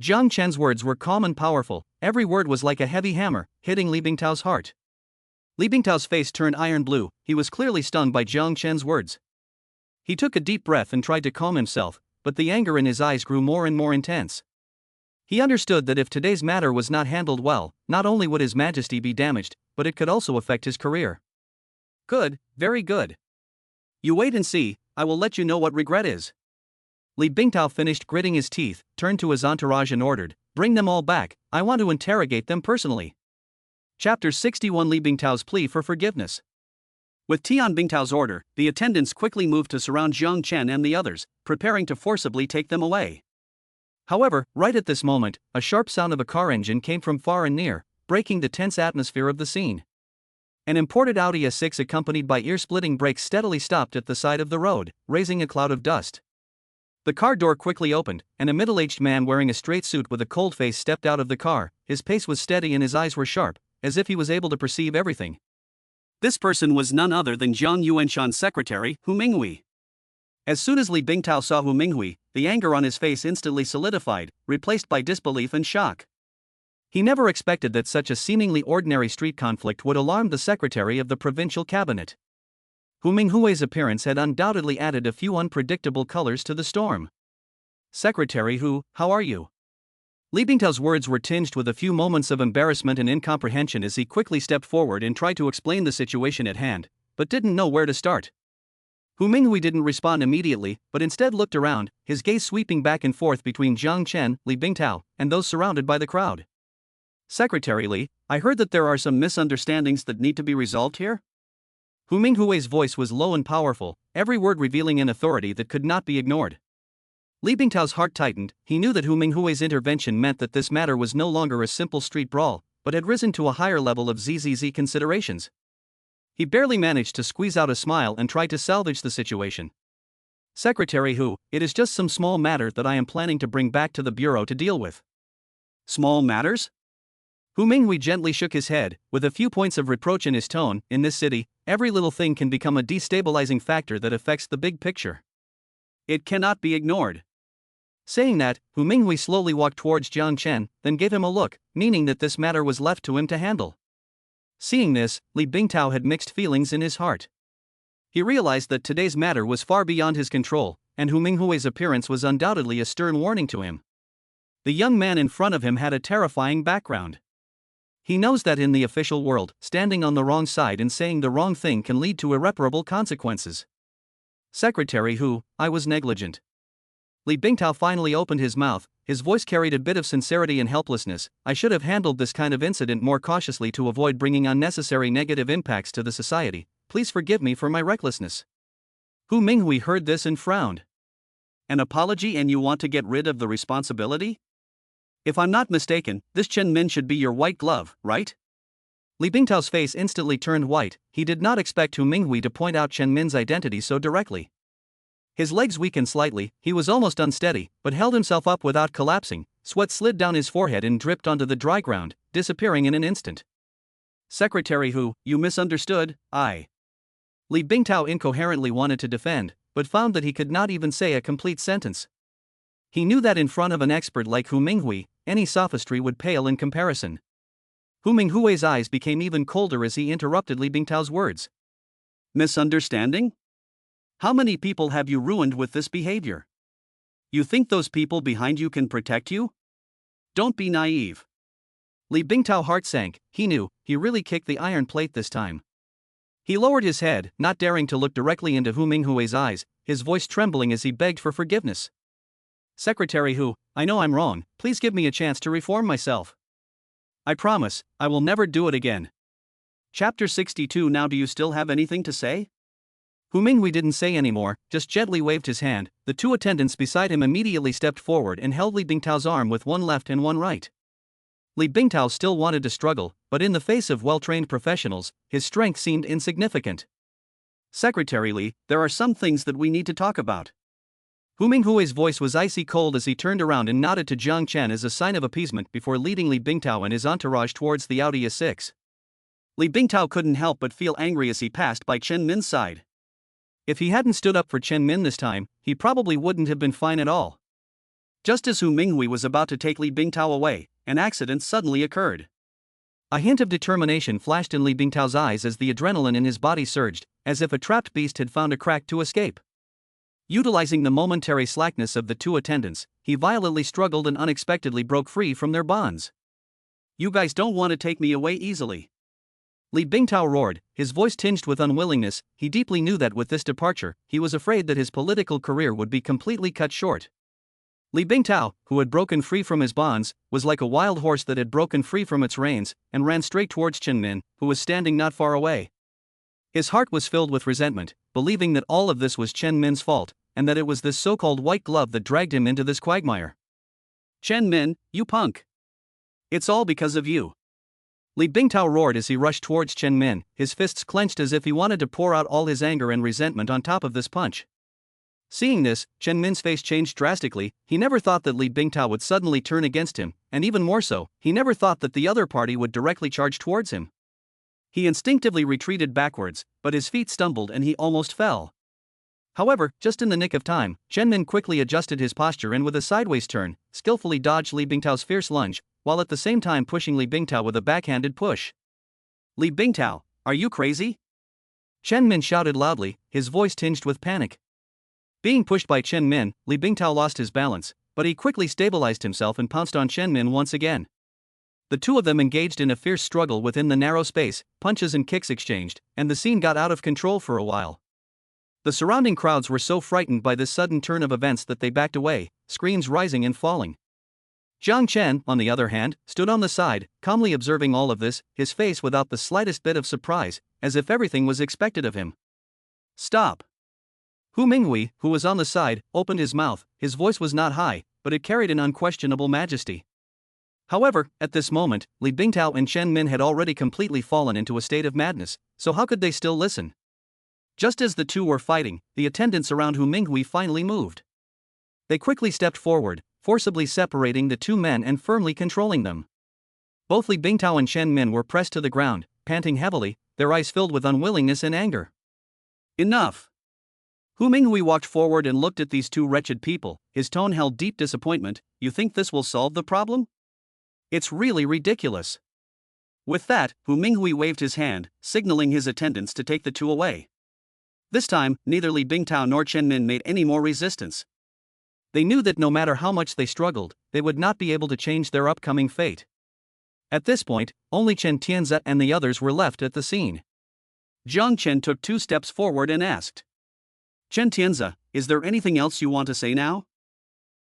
Jiang Chen's words were calm and powerful, every word was like a heavy hammer, hitting Li Bingtao's heart. Li Bingtao's face turned iron blue, he was clearly stung by Jiang Chen's words. He took a deep breath and tried to calm himself, but the anger in his eyes grew more and more intense. He understood that if today's matter was not handled well, not only would His Majesty be damaged, but it could also affect his career. Good, very good. You wait and see, I will let you know what regret is. Li Bingtao finished gritting his teeth, turned to his entourage and ordered, bring them all back, I want to interrogate them personally. Chapter 61 Li Bingtao's plea for forgiveness. With Tian Bingtao's order, the attendants quickly moved to surround Jiang Chen and the others, preparing to forcibly take them away. However, right at this moment, a sharp sound of a car engine came from far and near, breaking the tense atmosphere of the scene. An imported Audi A6 accompanied by ear-splitting brakes steadily stopped at the side of the road, raising a cloud of dust. The car door quickly opened, and a middle-aged man wearing a straight suit with a cold face stepped out of the car. His pace was steady and his eyes were sharp, as if he was able to perceive everything. This person was none other than Jiang Yuanshan's secretary, Fu Minghui. As soon as Li Bingtao saw Fu Minghui, the anger on his face instantly solidified, replaced by disbelief and shock. He never expected that such a seemingly ordinary street conflict would alarm the secretary of the provincial cabinet. Fu Minghui's appearance had undoubtedly added a few unpredictable colors to the storm. Secretary Hu, how are you? Li Bingtao's words were tinged with a few moments of embarrassment and incomprehension as he quickly stepped forward and tried to explain the situation at hand, but didn't know where to start. Fu Minghui didn't respond immediately, but instead looked around, his gaze sweeping back and forth between Jiang Chen, Li Bingtao, and those surrounded by the crowd. Secretary Li, I heard that there are some misunderstandings that need to be resolved here? Fu Minghui's voice was low and powerful, every word revealing an authority that could not be ignored. Li Bingtao's heart tightened, he knew that Fu Minghui's intervention meant that this matter was no longer a simple street brawl, but had risen to a higher level of ZZZ considerations. He barely managed to squeeze out a smile and tried to salvage the situation. Secretary Hu, it is just some small matter that I am planning to bring back to the bureau to deal with. Small matters? Fu Minghui gently shook his head, with a few points of reproach in his tone. In this city, every little thing can become a destabilizing factor that affects the big picture. It cannot be ignored. Saying that, Fu Minghui slowly walked towards Jiang Chen, then gave him a look, meaning that this matter was left to him to handle. Seeing this, Li Bingtao had mixed feelings in his heart. He realized that today's matter was far beyond his control, and Fu Minghui's appearance was undoubtedly a stern warning to him. The young man in front of him had a terrifying background. He knows that in the official world, standing on the wrong side and saying the wrong thing can lead to irreparable consequences. Secretary Hu, I was negligent. Li Bingtao finally opened his mouth, his voice carried a bit of sincerity and helplessness. I should have handled this kind of incident more cautiously to avoid bringing unnecessary negative impacts to the society. Please forgive me for my recklessness. Fu Minghui heard this and frowned. An apology and you want to get rid of the responsibility? If I'm not mistaken, this Chen Min should be your white glove, right? Li Bingtao's face instantly turned white, he did not expect Fu Minghui to point out Chen Min's identity so directly. His legs weakened slightly, he was almost unsteady, but held himself up without collapsing. Sweat slid down his forehead and dripped onto the dry ground, disappearing in an instant. Secretary Hu, you misunderstood, Li Bingtao incoherently wanted to defend, but found that he could not even say a complete sentence. He knew that in front of an expert like Fu Minghui, any sophistry would pale in comparison. Fu Minghui's eyes became even colder as he interrupted Li Bingtao's words. Misunderstanding? How many people have you ruined with this behavior? You think those people behind you can protect you? Don't be naive. Li Bingtao's heart sank, he knew, he really kicked the iron plate this time. He lowered his head, not daring to look directly into Fu Minghui's eyes, his voice trembling as he begged for forgiveness. Secretary Hu, I know I'm wrong, please give me a chance to reform myself. I promise, I will never do it again. Chapter 62 Now do you still have anything to say? Fu Minghui didn't say anymore, just gently waved his hand. The two attendants beside him immediately stepped forward and held Li Bingtao's arm with one left and one right. Li Bingtao still wanted to struggle, but in the face of well-trained professionals, his strength seemed insignificant. Secretary Li, there are some things that we need to talk about. Fu Minghui's voice was icy cold as he turned around and nodded to Jiang Chen as a sign of appeasement before leading Li Bingtao and his entourage towards the Audi A6. Li Bingtao couldn't help but feel angry as he passed by Chen Min's side. If he hadn't stood up for Chen Min this time, he probably wouldn't have been fine at all. Just as Hu Minghui was about to take Li Bingtao away, an accident suddenly occurred. A hint of determination flashed in Li Bingtao's eyes as the adrenaline in his body surged, as if a trapped beast had found a crack to escape. Utilizing the momentary slackness of the two attendants, he violently struggled and unexpectedly broke free from their bonds. "You guys don't want to take me away easily." Li Bingtao roared, his voice tinged with unwillingness. He deeply knew that with this departure, he was afraid that his political career would be completely cut short. Li Bingtao, who had broken free from his bonds, was like a wild horse that had broken free from its reins, and ran straight towards Chen Min, who was standing not far away. His heart was filled with resentment, believing that all of this was Chen Min's fault, and that it was this so-called white glove that dragged him into this quagmire. "Chen Min, you punk! It's all because of you!" Li Bingtao roared as he rushed towards Chen Min, his fists clenched as if he wanted to pour out all his anger and resentment on top of this punch. Seeing this, Chen Min's face changed drastically. He never thought that Li Bingtao would suddenly turn against him, and even more so, he never thought that the other party would directly charge towards him. He instinctively retreated backwards, but his feet stumbled and he almost fell. However, just in the nick of time, Chen Min quickly adjusted his posture and with a sideways turn, skillfully dodged Li Bingtao's fierce lunge, while at the same time pushing Li Bingtao with a backhanded push. "Li Bingtao, are you crazy?" Chen Min shouted loudly, his voice tinged with panic. Being pushed by Chen Min, Li Bingtao lost his balance, but he quickly stabilized himself and pounced on Chen Min once again. The two of them engaged in a fierce struggle within the narrow space, punches and kicks exchanged, and the scene got out of control for a while. The surrounding crowds were so frightened by this sudden turn of events that they backed away, screams rising and falling. Jiang Chen, on the other hand, stood on the side, calmly observing all of this, his face without the slightest bit of surprise, as if everything was expected of him. "Stop!" Hu Minghui, who was on the side, opened his mouth. His voice was not high, but it carried an unquestionable majesty. However, at this moment, Li Bingtao and Chen Min had already completely fallen into a state of madness, so how could they still listen? Just as the two were fighting, the attendants around Hu Minghui finally moved. They quickly stepped forward, forcibly separating the two men and firmly controlling them. Both Li Bingtao and Chen Min were pressed to the ground, panting heavily, their eyes filled with unwillingness and anger. "Enough!" Hu Minghui walked forward and looked at these two wretched people, his tone held deep disappointment. "You think this will solve the problem? It's really ridiculous." With that, Hu Minghui waved his hand, signaling his attendants to take the two away. This time, neither Li Bingtao nor Chen Min made any more resistance. They knew that no matter how much they struggled, they would not be able to change their upcoming fate. At this point, only Chen Tianze and the others were left at the scene. Jiang Chen took 2 steps forward and asked, "Chen Tianze, is there anything else you want to say now?"